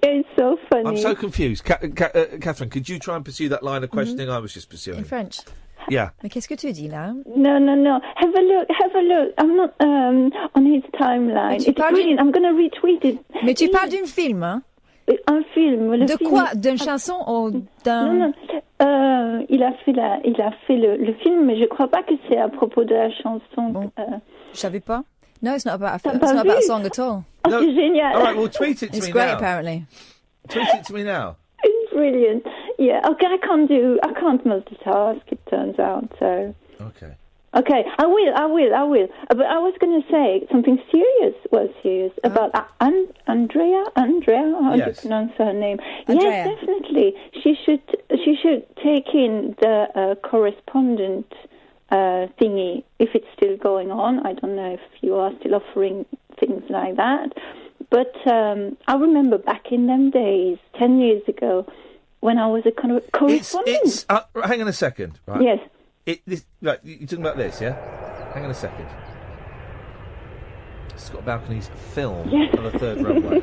it's so funny. I'm so confused. Catherine, could you try and pursue that line of questioning I was just pursuing? In French. Yeah. Mais qu'est-ce que tu dis là? No. Have a look. I'm not on his timeline. It's brilliant. I'm going to retweet it. Mais tu parles d'un film, hein? Un film. Le De film. quoi? D'une chanson ou d'un... Non. Il a fait le film, mais je crois pas que c'est à propos de la chanson. Bon. Je savais pas. No, it's not about T'as it's pas not about a vu? song at all. Oh, c'est génial. All right, well, tweet it to It's me great, now. apparently. Tweet it to me now. It's brilliant. Yeah. Okay, I can't multitask. It turns out. So. Okay. Okay, I will. But I was going to say something serious. About Andrea. How do you pronounce her name? Andrea. Yes, definitely. She should take in the correspondent thingy if it's still going on. I don't know if you are still offering things like that. But I remember back in them days, 10 years ago, when I was a correspondent. Hang on a second. Right. Yes. Right, you're talking about this, yeah? Hang on a second. Scott Balcony's film on the third runway.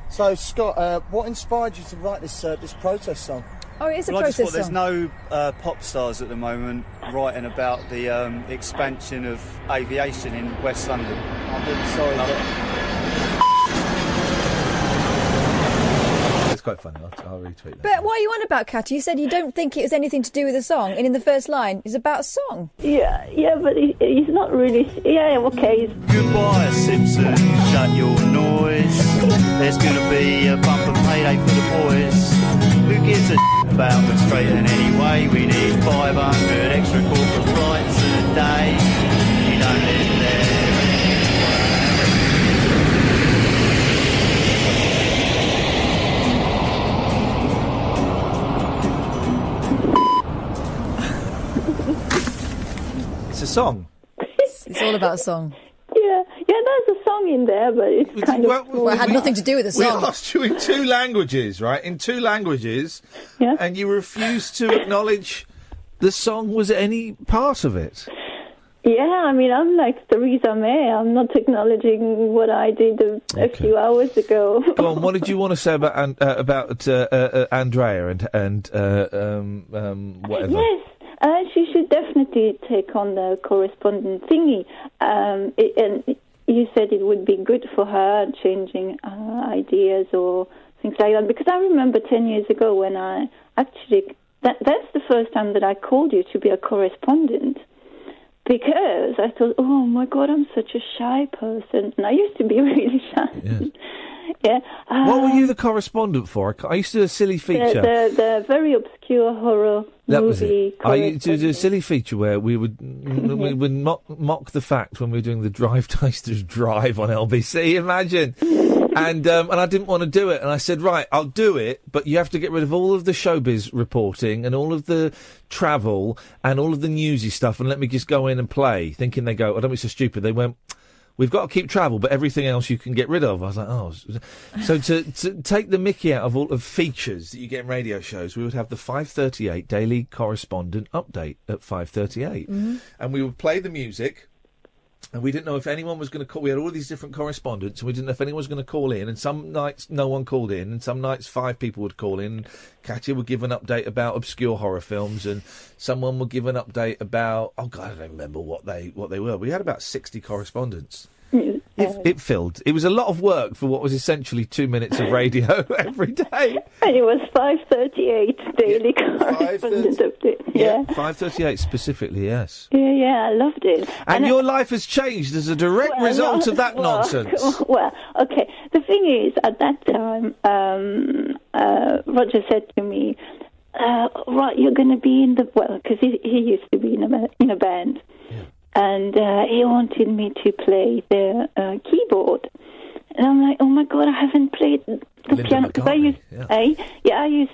So, Scott, what inspired you to write this protest song? Oh, it is a I just protest thought song. there's no pop stars at the moment writing about the expansion of aviation in West London. I'm really sorry It's quite funny. I'll retweet that. But what are you on about, Kat? You said you don't think it was anything to do with the song, and in the first line, it's about a song. Yeah, but he's not really. Yeah, okay. Goodbye, Simpson, shut your noise. There's gonna be a bumper payday for the boys. Who gives a shit about the straighten anyway? We need 500 extra corporate flights a day. You don't live there. It's a song. It's all about a song. Yeah, there's a song in there, but it's kind of... Well, it had nothing to do with the song. We asked you in 2 languages, right? In 2 languages. Yeah. And you refused to acknowledge the song was any part of it. Yeah, I mean, I'm like Theresa May. I'm not acknowledging what I did a few hours ago. Go on, what did you want to say about Andrea and whatever? Yes. She should definitely take on the correspondent thingy. And you said it would be good for her, changing ideas or things like that. Because I remember 10 years ago when I actually... That's the first time that I called you to be a correspondent. Because I thought, oh, my God, I'm such a shy person. And I used to be really shy. Yes. Yeah. What were you the correspondent for? I used to do a silly feature. The very obscure horror That was movie. it. I used to do a silly feature where we would mock the fact when we were doing the Drive Tasters Drive on LBC. Imagine. And I didn't want to do it, and I said, right, I'll do it, but you have to get rid of all of the showbiz reporting and all of the travel and all of the newsy stuff, and let me just go in and play. Thinking they go, I don't be so stupid. They went, we've got to keep travel, but everything else you can get rid of. I was like, oh. So to take the mickey out of all of features that you get in radio shows, we would have the 5:38 Daily Correspondent Update at 5:38. Mm-hmm. And we would play the music, and we didn't know if anyone was going to call. We had all these different correspondents, and we didn't know if anyone was going to call in. And some nights no one called in, and some nights 5 people would call in. Katya would give an update about obscure horror films, and someone would give an update about, oh God, I don't remember what they were. We had about 60 correspondents. It filled. It was a lot of work for what was essentially 2 minutes of radio every day. And it was 5:38 Daily Correspondent Update. Yeah. 5:38 specifically, yes. Yeah, I loved it. And your life has changed as a direct result of that nonsense. Well, okay. The thing is, at that time, Roger said to me, right, you're going to be in the... Well, because he used to be in a band. Yeah. And he wanted me to play the keyboard. And I'm like, oh my God, I haven't played the piano. Because I used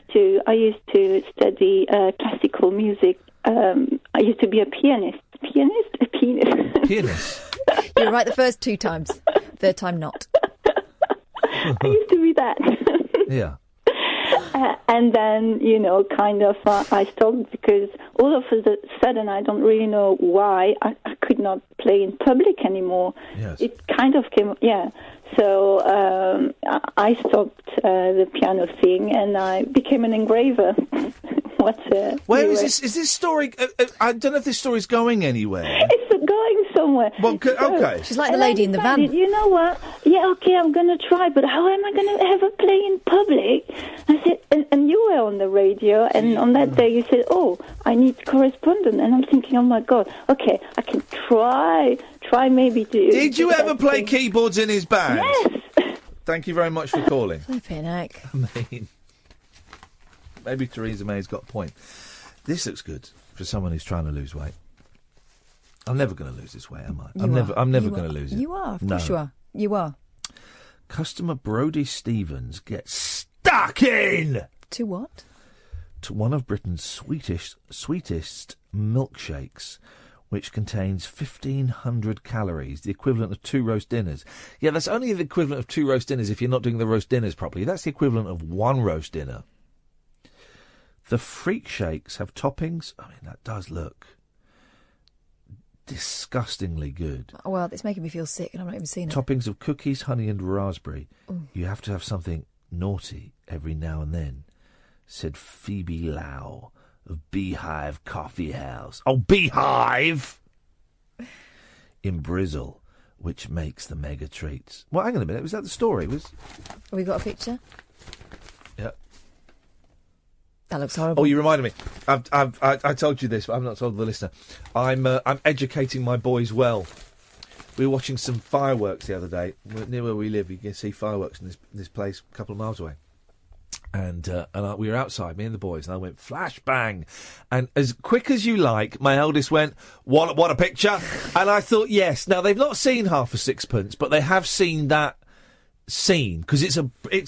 to study classical music. I used to be a pianist. Pianist? You were right the first 2 times. Third time not. I used to be that. Yeah. And then, kind of, I stopped because all of a sudden, I don't really know why, I could not play in public anymore. Yes. It kind of came, yeah. So I stopped the piano thing and I became an engraver. Where is this? Is this story? I don't know if this story's going anywhere. It's going somewhere. Well, okay. She's like the lady in the van. You know what? Yeah, okay, I'm going to try, but how am I going to ever play in public? I said, and you were on the radio, and on that day you said, oh, I need correspondent. And I'm thinking, oh my God, okay, I can try maybe to... Did you ever play keyboards in his band? Yes. Thank you very much for calling. Flipping heck. I mean, maybe Theresa May's got a point. This looks good for someone who's trying to lose weight. I'm never going to lose this weight, am I? I'm never going to lose it. You are, of course you are. You are. Customer Brodie Stevens gets stuck in! To what? To one of Britain's sweetest milkshakes, which contains 1,500 calories, the equivalent of 2 roast dinners. Yeah, that's only the equivalent of 2 roast dinners if you're not doing the roast dinners properly. That's the equivalent of 1 roast dinner. The freak shakes have toppings. I mean, that does look disgustingly good. Well, it's making me feel sick and I'm not even seeing it. Toppings of cookies, honey and raspberry. Ooh. You have to have something naughty every now and then, said Phoebe Lau of Beehive Coffee House. Oh, Beehive! In Brizzle, which makes the mega treats. Well, hang on a minute. Was that the story? Have we got a picture? Yeah. That looks horrible. Oh, you reminded me. I told you this, but I've not told the listener. I'm educating my boys well. We were watching some fireworks the other day. Near where we live, you can see fireworks in this place a couple of miles away. And we were outside, me and the boys, and I went, flashbang. And as quick as you like, my eldest went, what a picture. And I thought, yes. Now, they've not seen Half a Sixpence, but they have seen that scene, because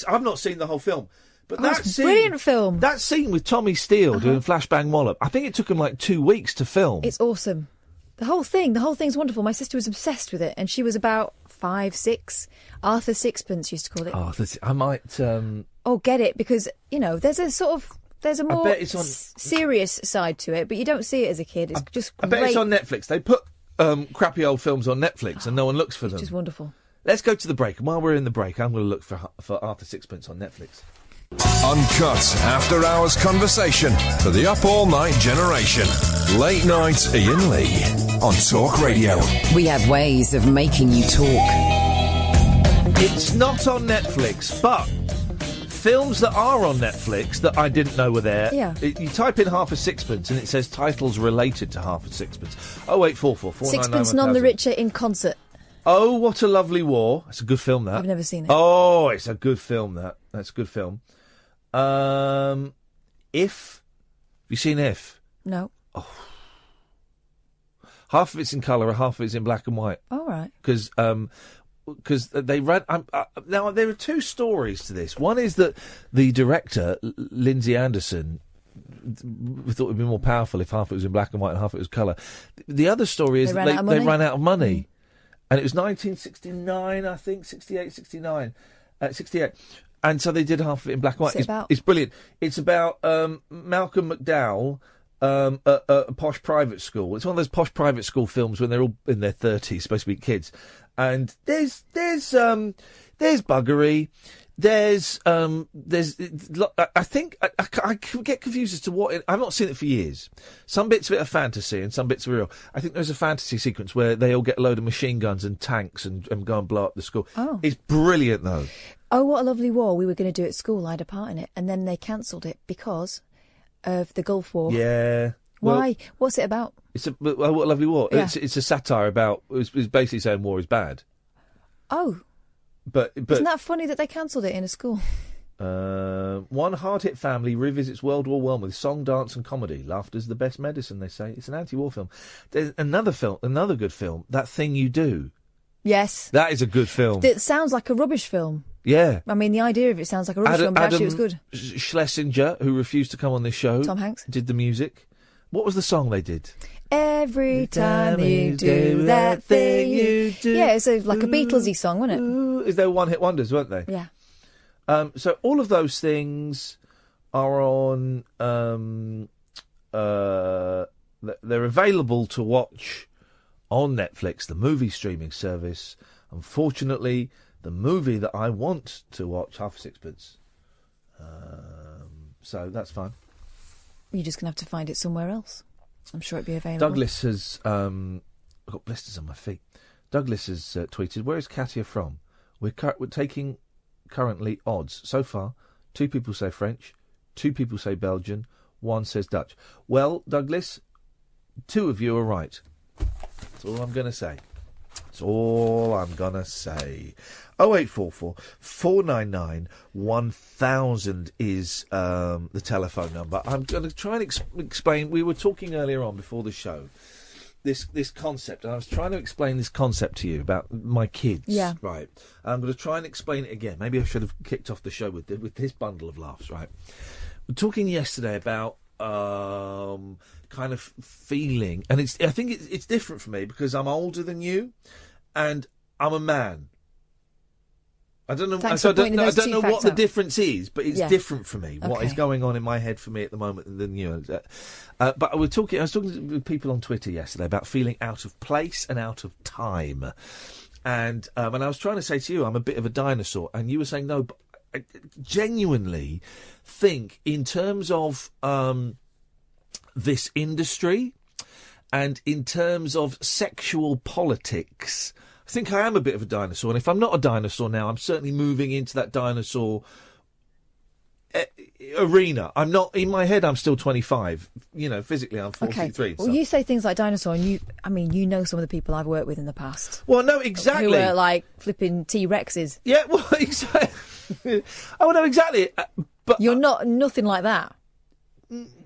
I've not seen the whole film. But that it's a scene, brilliant film. That scene with Tommy Steele doing Flashbang Wallop, I think it took him like 2 weeks to film. It's awesome. The whole thing's wonderful. My sister was obsessed with it, and she was about 5, 6. Arthur Sixpence used to call it. I might... get it, because, there's a more bet it's on... serious side to it, but you don't see it as a kid. It's just I great. bet it's on Netflix. They put crappy old films on Netflix and no one looks for them. Which is wonderful. Let's go to the break, and while we're in the break, I'm going to look for Arthur Sixpence on Netflix. Uncut after-hours conversation for the up all night generation. Late night Iain Lee on Talk Radio. We have ways of making you talk. It's not on Netflix, but films that are on Netflix that I didn't know were there. Yeah. You type in Half a Sixpence and it says titles related to Half a Sixpence. 0844 499 Sixpence None the Richer in concert. Oh, What a Lovely War. It's a good film, that. I've never seen it. Oh, it's a good film, that. That's a good film. If. Have you seen If? No. Oh. Half of it's in colour, half of it's in black and white. All right. Because they read... now, there are two stories to this. One is that the director, Lindsay Anderson, thought it would be more powerful if half it was in black and white and half it was colour. The other story is they that they ran out of money. And it was 1969, I think, 68, 69, 68. And so they did half of it in black and white. It's brilliant. It's about Malcolm McDowell at a posh private school. It's one of those posh private school films when they're all in their 30s, supposed to be kids. And there's buggery. I think I get confused as to what I've not seen it for years. Some bits of it are fantasy and some bits are real. I think there's a fantasy sequence where they all get a load of machine guns and tanks and go and blow up the school. Oh. It's brilliant, though. Oh, What a Lovely War. We were going to do at school. I had a part in it, and then they cancelled it because of the Gulf War. Yeah. Why? Well, what's it about? What a Lovely War. Yeah. It's a satire about. It's basically saying war is bad. Oh. But isn't that funny that they cancelled it in a school? One hard-hit family revisits World War I with song, dance and comedy. Laughter's the best medicine, they say. It's an anti-war film. There's another good film, That Thing You Do. Yes. That is a good film. It sounds like a rubbish film. Yeah. I mean, the idea of it sounds like a rubbish film, but actually it was good. Schlesinger, who refused to come on this show. Tom Hanks. Did the music. What was the song they did? Every time you do that thing you do. Yeah, it's like a Beatlesy song, wasn't it? They were one-hit wonders, weren't they? Yeah. So all of those things are on... they're available to watch on Netflix, the movie streaming service. Unfortunately, the movie that I want to watch, Half a Sixpence. So that's fine. You're just going to have to find it somewhere else. I'm sure it'd be available. Douglas has... I've got blisters on my feet. Douglas has tweeted, where is Katia from? We're taking currently odds. So far, 2 people say French, 2 people say Belgian, 1 says Dutch. Well, Douglas, 2 of you are right. That's all I'm going to say. That's all I'm going to say. 0844 499 1000 is the telephone number. I'm going to try and explain. We were talking earlier on before the show, this concept, and I was trying to explain this concept to you about my kids. Yeah. Right. I'm going to try and explain it again. Maybe I should have kicked off the show with this bundle of laughs, right? We were talking yesterday about kind of feeling, and I think it's different for me because I'm older than you, and I'm a man. I don't know. I don't know what the difference is, but it's different for me. Okay. What is going on in my head for me at the moment than you? But I was talking with people on Twitter yesterday about feeling out of place and out of time, and I was trying to say to you, I'm a bit of a dinosaur, and you were saying no. But I genuinely think in terms of this industry and in terms of sexual politics, I think I am a bit of a dinosaur, and if I'm not a dinosaur now, I'm certainly moving into that dinosaur arena. I'm not, in my head, I'm still 25. You know, physically, I'm 43. Okay. Well, you say things like dinosaur, and you know some of the people I've worked with in the past. Well, no, exactly. Who are like flipping T-Rexes. Yeah, well, exactly. Oh, no, exactly. But you're nothing like that.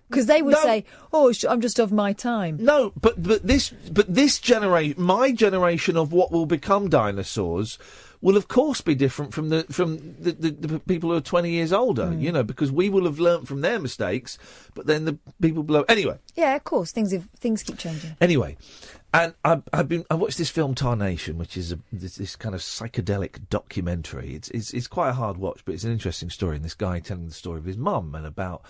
Because they would say, "Oh, I'm just of my time." No, but this generation, my generation of what will become dinosaurs, will of course be different from the people who are 20 years older. You know, because we will have learnt from their mistakes, but then the people below. Anyway. Yeah, of course, things keep changing. Anyway, and I watched this film Tarnation, which is this kind of psychedelic documentary. It's quite a hard watch, but it's an interesting story. And this guy telling the story of his mum and about.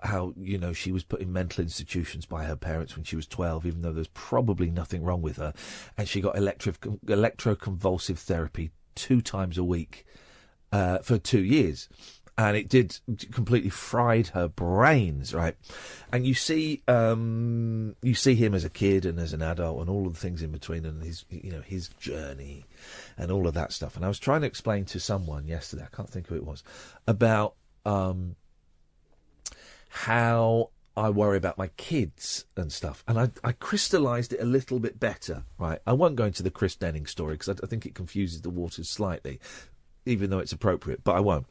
How, she was put in mental institutions by her parents when she was 12, even though there's probably nothing wrong with her. And she got electroconvulsive therapy 2 times a week for 2 years. And it did completely fried her brains, right? And you see him as a kid and as an adult and all of the things in between and his journey and all of that stuff. And I was trying to explain to someone yesterday, I can't think who it was, about... how I worry about my kids and stuff. And I crystallised it a little bit better, right? I won't go into the Chris Denning story because I think it confuses the waters slightly, even though it's appropriate, but I won't.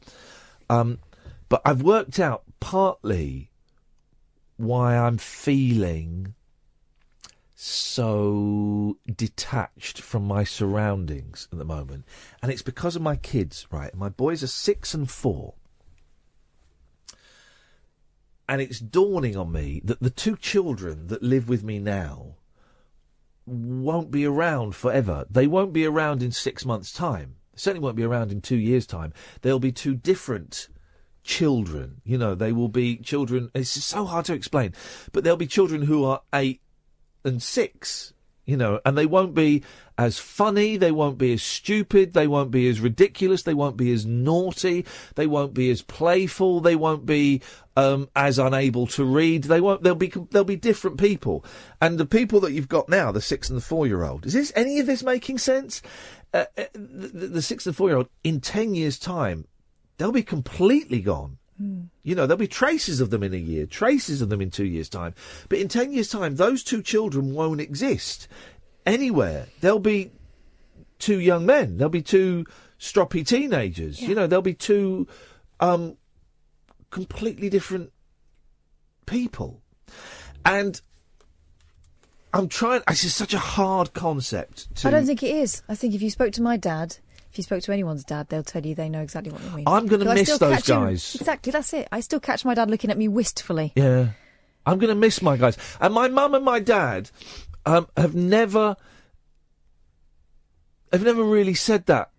But I've worked out partly why I'm feeling so detached from my surroundings at the moment. And it's because of my kids, right? My boys are 6 and 4. And it's dawning on me that the 2 children that live with me now won't be around forever. They won't be around in 6 months' time. They certainly won't be around in 2 years' time. They'll be 2 different children. They will be children. It's so hard to explain. But they'll be children who are 8 and 6. And they won't be as funny, they won't be as stupid, they won't be as ridiculous, they won't be as naughty, they won't be as playful, they won't be as unable to read. They'll be different people. And the people that you've got now, the 6 and the 4-year-old, is any of this making sense? The 6 and 4-year-old, in 10 years' time, they'll be completely gone. There'll be traces of them in a year, traces of them in 2 years' time. But in 10 years' time, those 2 children won't exist anywhere. They'll be 2 young men. They'll be 2 stroppy teenagers. Yeah. They'll be 2 completely different people. And I'm trying... It's just such a hard concept to... I don't think it is. I think if you spoke to my dad... If you spoke to anyone's dad, they'll tell you they know exactly what you mean. I'm going to miss those guys. Exactly, that's it. I still catch my dad looking at me wistfully. Yeah. I'm going to miss my guys. And my mum and my dad have never really said that.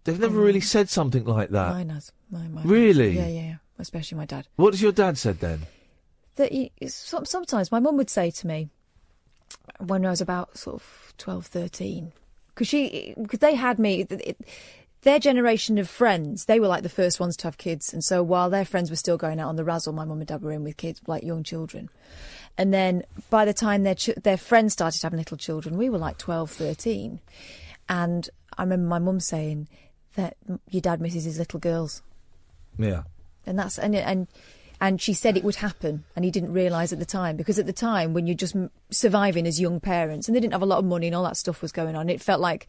They've never really said something like that. Mine has. Mine really? Yeah. Especially my dad. What has your dad said then? That sometimes my mum would say to me, when I was about sort of 12, 13... Because they had me, their generation of friends, they were like the first ones to have kids. And so while their friends were still going out on the razzle, my mum and dad were in with kids, like young children. And then by the time their friends started having little children, we were like 12, 13. And I remember my mum saying that your dad misses his little girls. Yeah. And she said it would happen, and he didn't realise at the time. Because at the time, when you're just surviving as young parents, and they didn't have a lot of money and all that stuff was going on, it felt like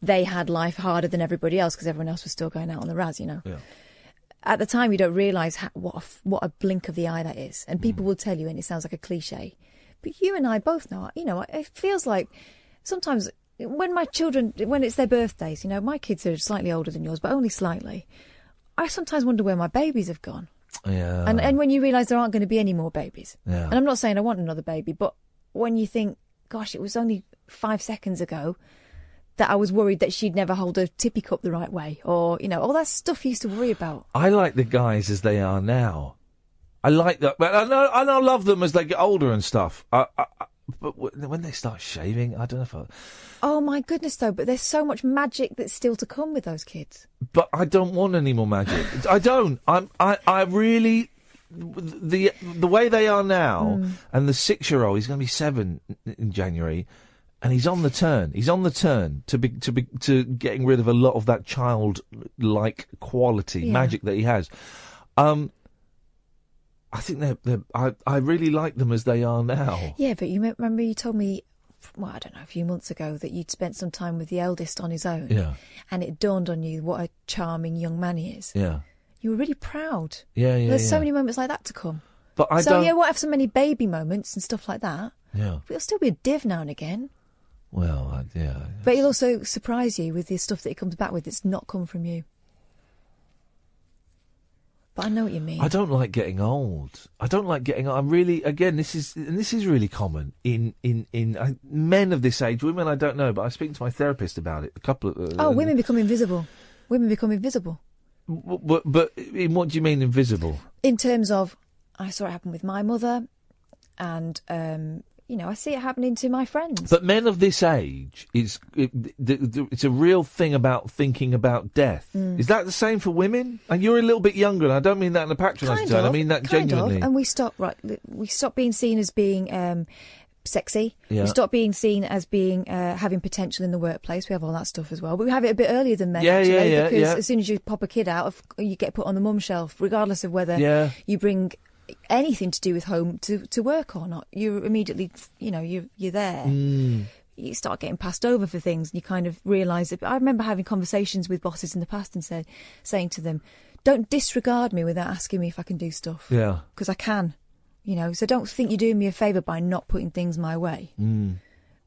they had life harder than everybody else because everyone else was still going out on the raz, Yeah. At the time, you don't realise what a blink of the eye that is. And people will tell you, and it sounds like a cliche, but you and I both know, it feels like sometimes when it's their birthdays, my kids are slightly older than yours, but only slightly, I sometimes wonder where my babies have gone. Yeah. And when you realise there aren't going to be any more babies. Yeah. And I'm not saying I want another baby, but when you think, gosh, it was only 5 seconds ago that I was worried that she'd never hold a tippy cup the right way, or, all that stuff you used to worry about. I like the guys as they are now. I like that. But I love them as they get older and stuff. But when they start shaving, I don't know if Oh, my goodness, though, but there's so much magic that's still to come with those kids. But I don't want any more magic. I don't. I really... The way they are now, and the 6-year-old, he's going to be 7 in January, and he's on the turn. He's on the turn to getting rid of a lot of that childlike quality, magic that he has. I think I really like them as they are now. Yeah, but you remember you told me, well, I don't know, a few months ago that you'd spent some time with the eldest on his own. Yeah. And it dawned on you what a charming young man he is. Yeah. You were really proud. Yeah, yeah, There's so yeah. many moments like that to come. But I so don't. yeah, we'll have so many baby moments and stuff like that. Yeah. But it'll still be a div now and again. Well, yeah. But he'll also surprise you with the stuff that he comes back with that's not come from you. But I know what you mean. I don't like getting old. I'm really, again, this is really common in men of this age. Women, I don't know, but I speak to my therapist about it. A couple of women become invisible. Women become invisible. But in what do you mean invisible? In terms of, I saw it happen with my mother, and I see it happening to my friends. But men of this age, it's a real thing about thinking about death. Mm. Is that the same for women? And you're a little bit younger, and I don't mean that in a patronising tone. I mean that genuinely. And we stop being seen as being sexy. Yeah. We stop being seen as being having potential in the workplace. We have all that stuff as well, but we have it a bit earlier than men. Yeah, because yeah. as soon as you pop a kid out, you get put on the mum shelf, regardless of whether you bring anything to do with home to work or not. You're immediately, you're there. Mm. You start getting passed over for things, and you kind of realise that. I remember having conversations with bosses in the past and saying to them, "Don't disregard me without asking me if I can do stuff." Yeah, because I can. So don't think you're doing me a favour by not putting things my way. Mm.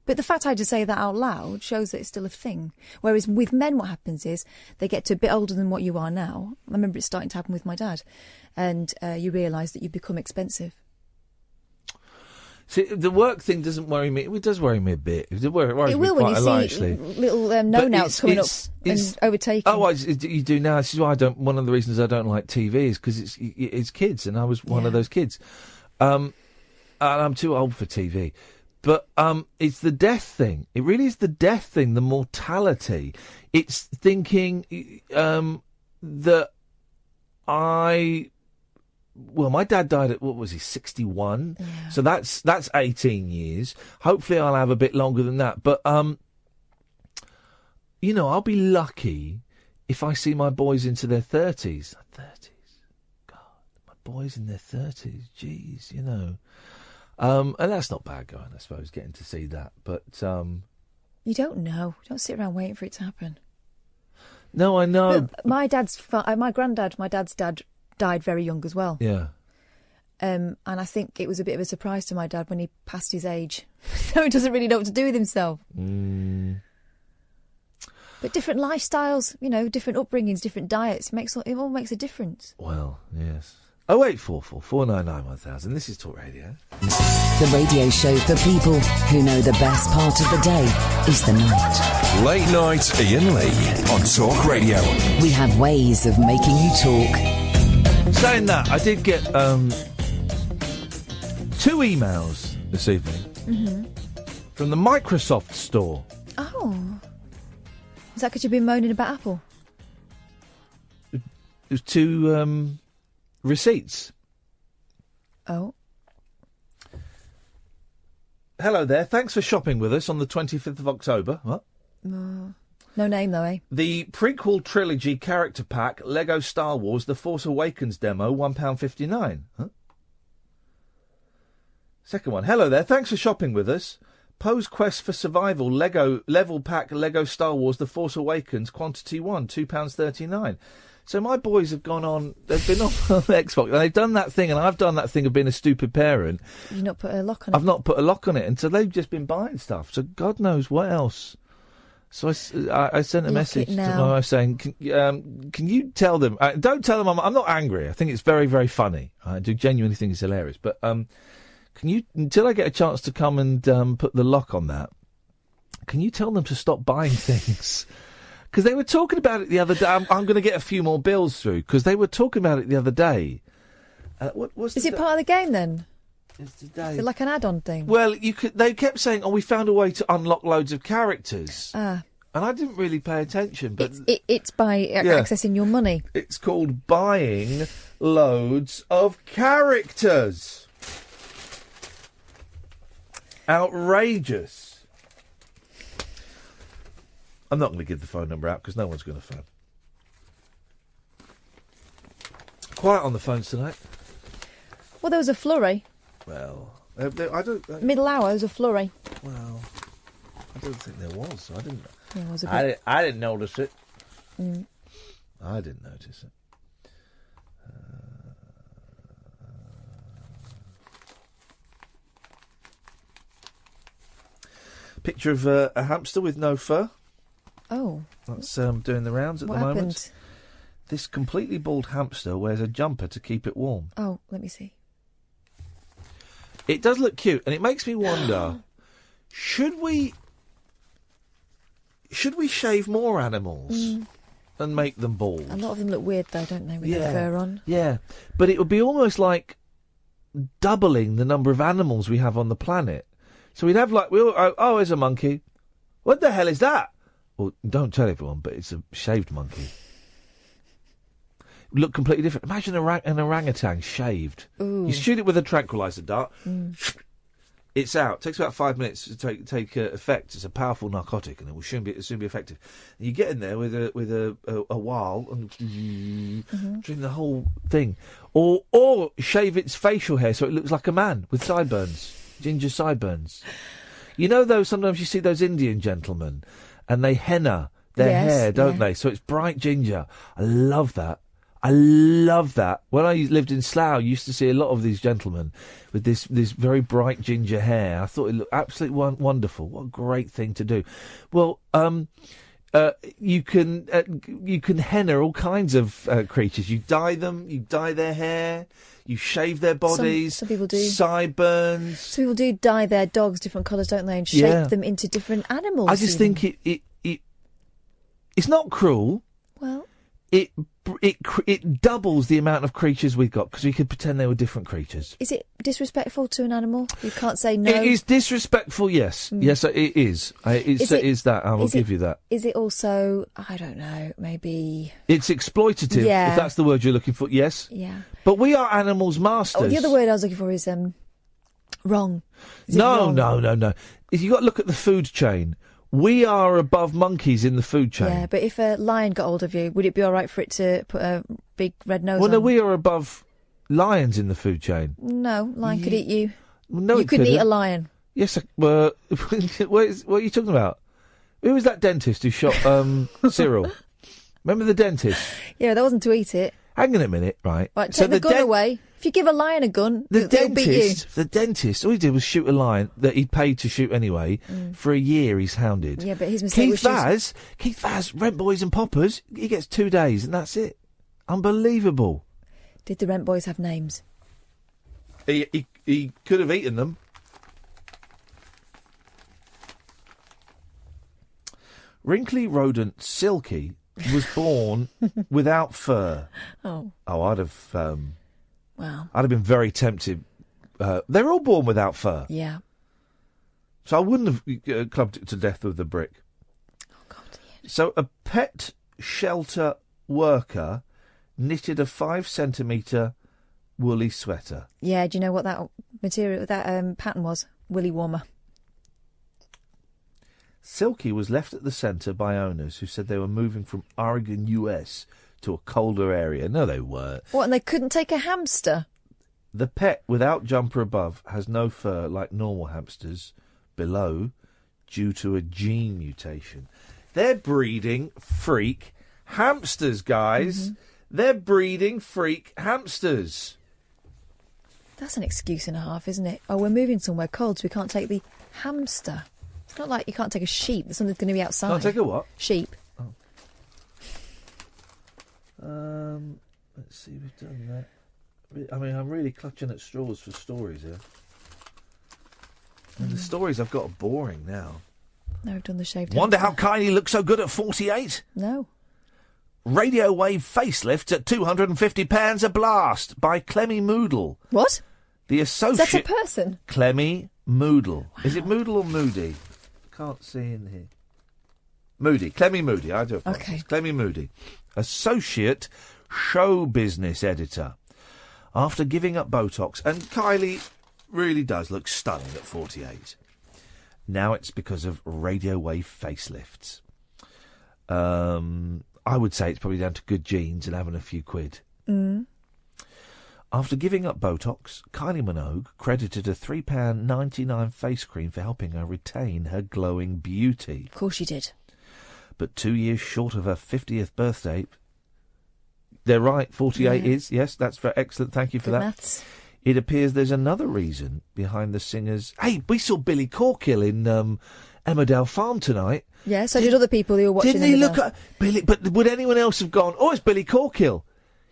But the fact I just say that out loud shows that it's still a thing. Whereas with men, what happens is they get to a bit older than what you are now. I remember it starting to happen with my dad. And you realise that you become expensive. See, the work thing doesn't worry me. It does worry me a bit. It worries It will me when quite you a lot, see actually. little no-nouts coming up and overtaking. Oh, well, you do now. This is why I don't. One of the reasons I don't like TV is because it's kids, and I was one of those kids. And I'm too old for TV. But it's the death thing. It really is the death thing, the mortality. It's thinking that my dad died at, 61? Yeah. So that's 18 years. Hopefully I'll have a bit longer than that. But, I'll be lucky if I see my boys into their 30s. 30s. God, my boys in their 30s. Jeez, and that's not bad going, I suppose, getting to see that. But you don't know. Don't sit around waiting for it to happen. No, I know. But my dad's dad died very young as well. Yeah. And I think it was a bit of a surprise to my dad when he passed his age. So he doesn't really know what to do with himself. Mm. But different lifestyles, different upbringings, different diets, it all makes a difference. Well, yes. 0844 499 1000. This is Talk Radio. The radio show for people who know the best part of the day is the night. Late night Iain Lee on Talk Radio. We have ways of making you talk. Saying that, I did get 2 emails this evening from the Microsoft store. Oh. Is that because you've been moaning about Apple? It was 2 receipts. Oh. Hello there. Thanks for shopping with us on the 25th of October. What? No name, though, eh? The prequel trilogy character pack, Lego Star Wars The Force Awakens demo, £1.59. Huh? Second one. Hello there. Thanks for shopping with us. Poe's Quest for Survival Lego Level Pack Lego Star Wars The Force Awakens Quantity 1, £2.39. So my boys have gone on, they've been on Xbox, and they've done that thing, and I've done that thing of being a stupid parent. You've not put a lock on it? I've not put a lock on it, and so they've just been buying stuff, so God knows what else. So I sent a message to my wife saying, can you tell them, don't tell them I'm not angry, I think it's very, very funny. I do genuinely think it's hilarious, but can you, until I get a chance to come and put the lock on that, can you tell them to stop buying things? Because they were talking about it the other day. I'm going to get a few more bills through, because they were talking about it the other day. Is it part of the game, then? It's today. Is it like an add-on thing? Well, they kept saying, we found a way to unlock loads of characters. Ah. And I didn't really pay attention. But it's by accessing your money. It's called buying loads of characters. Outrageous. I'm not going to give the phone number out because no one's going to phone. Quiet on the phones tonight. Well, there was a flurry. Well, I don't... Middle hour, there was a flurry. Well, I don't think there was. I didn't... There was a bit. I didn't notice it. Mm. I didn't notice it. Picture of a hamster with no fur. Oh. That's doing the rounds at What the moment. happened? This completely bald hamster wears a jumper to keep it warm. Oh, let me see. It does look cute, and it makes me wonder, should we shave more animals and make them bald? A lot of them look weird, though, don't they, with their fur on? Yeah, but it would be almost like doubling the number of animals we have on the planet. So we'd have oh, there's a monkey. What the hell is that? Well, don't tell everyone, but it's a shaved monkey. Look completely different. Imagine an orangutan shaved. Ooh. You shoot it with a tranquilizer dart. It's out. It takes about 5 minutes to take effect. It's a powerful narcotic, and it will soon be effective. And you get in there with a wile and drink the whole thing, or shave its facial hair so it looks like a man with sideburns, ginger sideburns. You know, though, sometimes you see those Indian gentlemen, and they henna their hair, don't they? So it's bright ginger. I love that. When I lived in Slough, you used to see a lot of these gentlemen with this very bright ginger hair. I thought it looked absolutely wonderful. What a great thing to do. Well, you can henna all kinds of creatures. You dye them. You dye their hair. You shave their bodies. Some people do. Sideburns. Some people do dye their dogs different colours, don't they, and shape them into different animals. I just think it's not cruel. Well, it doubles the amount of creatures we've got because we could pretend they were different creatures. is it disrespectful to an animal? You can't say no. It is disrespectful, yes. Yes, it is. It is that. I will give you that. Is it also, I don't know, maybe... It's exploitative, if that's the word you're looking for, yes. Yeah. But we are animals' masters. Oh, the other word I was looking for is wrong. Is it No. wrong? If you've got to look at the food chain, we are above monkeys in the food chain. Yeah, but if a lion got hold of you, would it be all right for it to put a big red nose on? Well, no, we are above lions in the food chain. No, lion could eat you. No, you it couldn't eat couldn't. a lion. Yes, what are you talking about? Who was that dentist who shot Cyril? Remember the dentist? Yeah, that wasn't to eat it. Hang on a minute, right? Right, take the gun away. If you give a lion a gun, they'll beat you. The dentist, all he did was shoot a lion that he'd paid to shoot anyway. For a year, he's hounded. Yeah, but his mistake was Keith Vaz, Rent Boys and Poppers, he gets 2 days, and that's it. Unbelievable. Did the Rent Boys have names? He could have eaten them. Wrinkly rodent Silky was born without fur. Oh, I'd have... wow. I'd have been very tempted. They're all born without fur. Yeah. So I wouldn't have clubbed it to death with a brick. Oh, God. So a pet shelter worker knitted a 5-centimetre woolly sweater. Yeah, do you know what that material, that pattern was? Willy warmer. Silky was left at the centre by owners who said they were moving from Oregon, US, to a colder area. No, they weren't. What, and they couldn't take a hamster? The pet, without jumper above, has no fur like normal hamsters below due to a gene mutation. They're breeding freak hamsters, guys. Mm-hmm. They're breeding freak hamsters. That's an excuse and a half, isn't it? Oh, we're moving somewhere cold, so we can't take the hamster. It's not like you can't take a sheep. Something's going to be outside. Can't take a what? Sheep. Let's see, we've done that. I mean, I'm really clutching at straws for stories here. And the stories I've got are boring now. No, we've done the shaved Wonder hamster. how Kylie looks so good at 48? No. Radio wave facelift at £250 a blast by Clemmy Moodle. What? The Is associate... that a person? Clemmy Moodle. Wow. Is it Moodle or Moody? Can't see in here. Moody. Clemmy Moody. I do apologise. Okay. Clemmy Moody. Associate show business editor. After giving up Botox, and Kylie really does look stunning at 48. Now it's because of radio wave facelifts. I would say it's probably down to good genes and having a few quid. Mm. After giving up Botox, Kylie Minogue credited a £3.99 face cream for helping her retain her glowing beauty. Of course she did. But 2 years short of her 50th birthday... They're right, 48 is. Yes, that's very excellent. Thank you for Good that. maths. It appears there's another reason behind the singer's... Hey, we saw Billy Corkill in Emmerdale Farm tonight. Yeah, so did other people who were watching. Didn't he look Emmerdale. at Billy? But would anyone else have gone? Oh, it's Billy Corkill.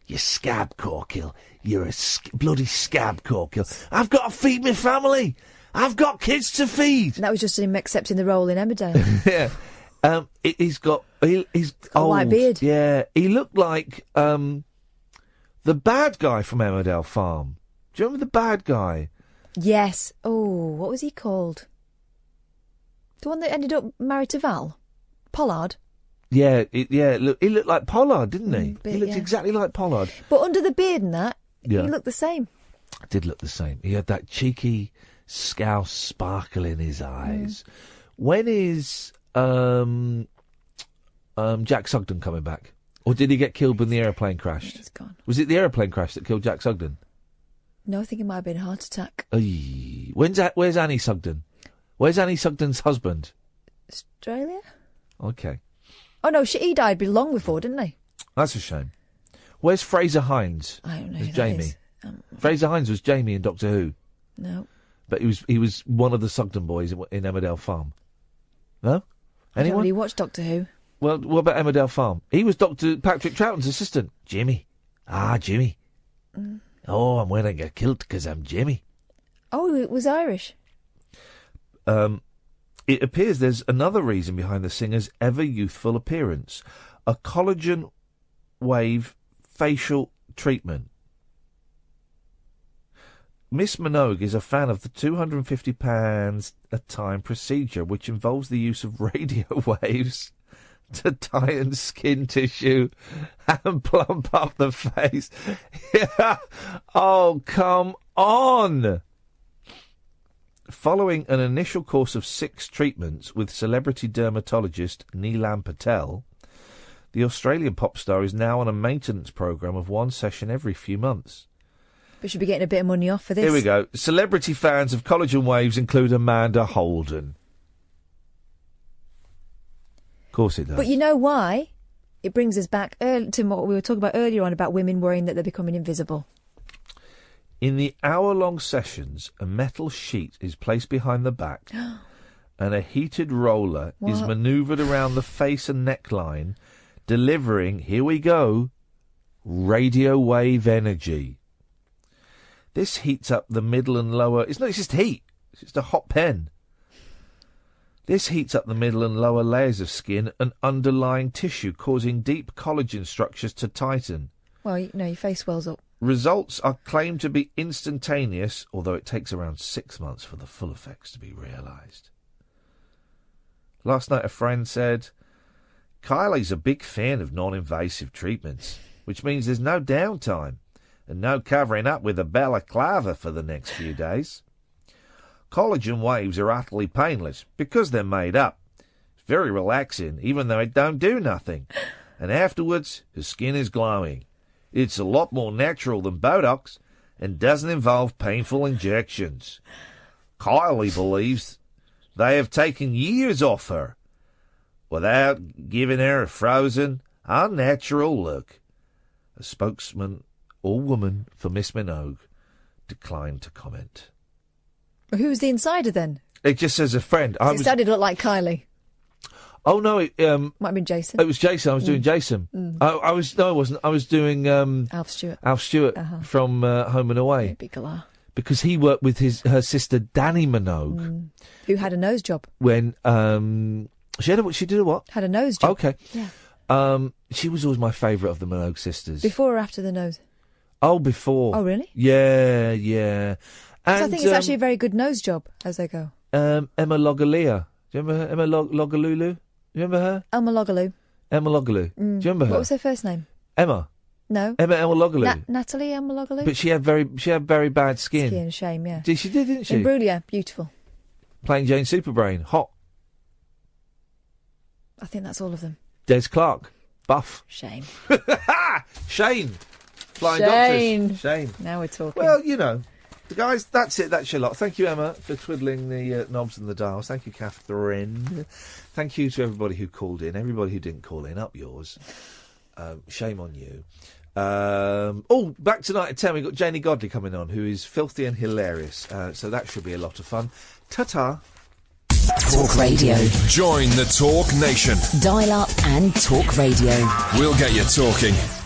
You scab Corkill. You're a bloody scab Corkill. I've got to feed my family. I've got kids to feed. And that was just him accepting the role in Emmerdale. Yeah. He's got he's a old. white beard. Yeah, he looked like the bad guy from Emmerdale Farm. Do you remember the bad guy? Yes. Oh, what was he called? The one that ended up married to Val? Pollard? Yeah, Look, he looked like Pollard, didn't he? bit, He looked yeah. exactly like Pollard. But under the beard and that, Yeah. he looked the same. Did look the same. He had that cheeky scouse sparkle in his eyes. When is Jack Sugden coming back? Or did he get killed when the aeroplane crashed? He's gone. Was it the aeroplane crash that killed Jack Sugden? No, I think it might have been a heart attack. Where's Annie Sugden? Where's Annie Sugden's husband? Australia? Okay. Oh, no, he died long before, didn't he? That's a shame. Where's Fraser Hines? I don't know As who that Jamie. is. Fraser Hines was Jamie in Doctor Who. No. But he was one of the Sugden boys in Emmerdale Farm. No? I don't Anyone? really watch Doctor Who. Well, what about Emmerdale Farm? He was Dr. Patrick Troughton's assistant. Jimmy. Jimmy. Oh, I'm going to get killed because I'm Jimmy. Oh, it was Irish. It appears there's another reason behind the singer's ever-youthful appearance. A collagen wave facial treatment. Miss Minogue is a fan of the £250 a time procedure, which involves the use of radio waves to tighten skin tissue and plump up the face. Yeah. Oh, come on! Following an initial course of 6 treatments with celebrity dermatologist Neelam Patel, the Australian pop star is now on a maintenance programme of 1 session every few months. But should be getting a bit of money off for this. Here we go. Celebrity fans of collagen waves include Amanda Holden. Of course it does. But you know why? It brings us back to what we were talking about earlier on about women worrying that they're becoming invisible. In the hour-long sessions, a metal sheet is placed behind the back and a heated roller is What? manoeuvred around the face and neckline, delivering, here we go, radio wave energy. This heats up the middle and lower... It's just heat. It's just a hot pen. This heats up the middle and lower layers of skin and underlying tissue, causing deep collagen structures to tighten. Well, your face swells up. Results are claimed to be instantaneous, although it takes around 6 months for the full effects to be realised. Last night a friend said, Kylie's a big fan of non-invasive treatments, which means there's no downtime and no covering up with a balaclava for the next few days. Collagen waves are utterly painless because they're made up. It's very relaxing, even though it don't do nothing. And afterwards, her skin is glowing. It's a lot more natural than Botox and doesn't involve painful injections. Kylie believes they have taken years off her without giving her a frozen, unnatural look. A spokesman or woman for Miss Minogue declined to comment. Well, who's the insider then? It just says a friend. It started to look like Kylie. Oh no! Might have been Jason. It was Jason. I was doing Jason. I wasn't. I was doing Alf Stewart. Alf Stewart from Home and Away. Big galah. Because he worked with her sister Danny Minogue. Who had a nose job. When she did a what? Had a nose job. Okay. Yeah. She was always my favourite of the Minogue sisters. Before or after the nose? Oh, before. Oh, really? Yeah, yeah. Because I think it's actually a very good nose job as they go. Emma Logalia. Do you remember her? Emma Logalulu? You remember her? Emma Logaloo. Emma Logaloo. Do you remember her? What was her first name? Emma. No. Emma Logaloo. Natalie Emma Logaloo. But she had very bad skin. Skin, shame, yeah. She did, didn't she? Imbruglia, beautiful. Playing Jane Superbrain, hot. I think that's all of them. Des Clark, buff. Shame. Shane. Flying Shane. Doctors. Shane. Now we're talking. Well, you know, the guys, that's it. That's your lot. Thank you, Emma, for twiddling the knobs and the dials. Thank you, Catherine. Thank you to everybody who called in. Everybody who didn't call in, up yours. Shame on you. Back tonight at 10, we've got Janie Godley coming on, who is filthy and hilarious. So that should be a lot of fun. Ta-ta. Talk Radio. Join the Talk Nation. Dial up and talk radio. We'll get you talking.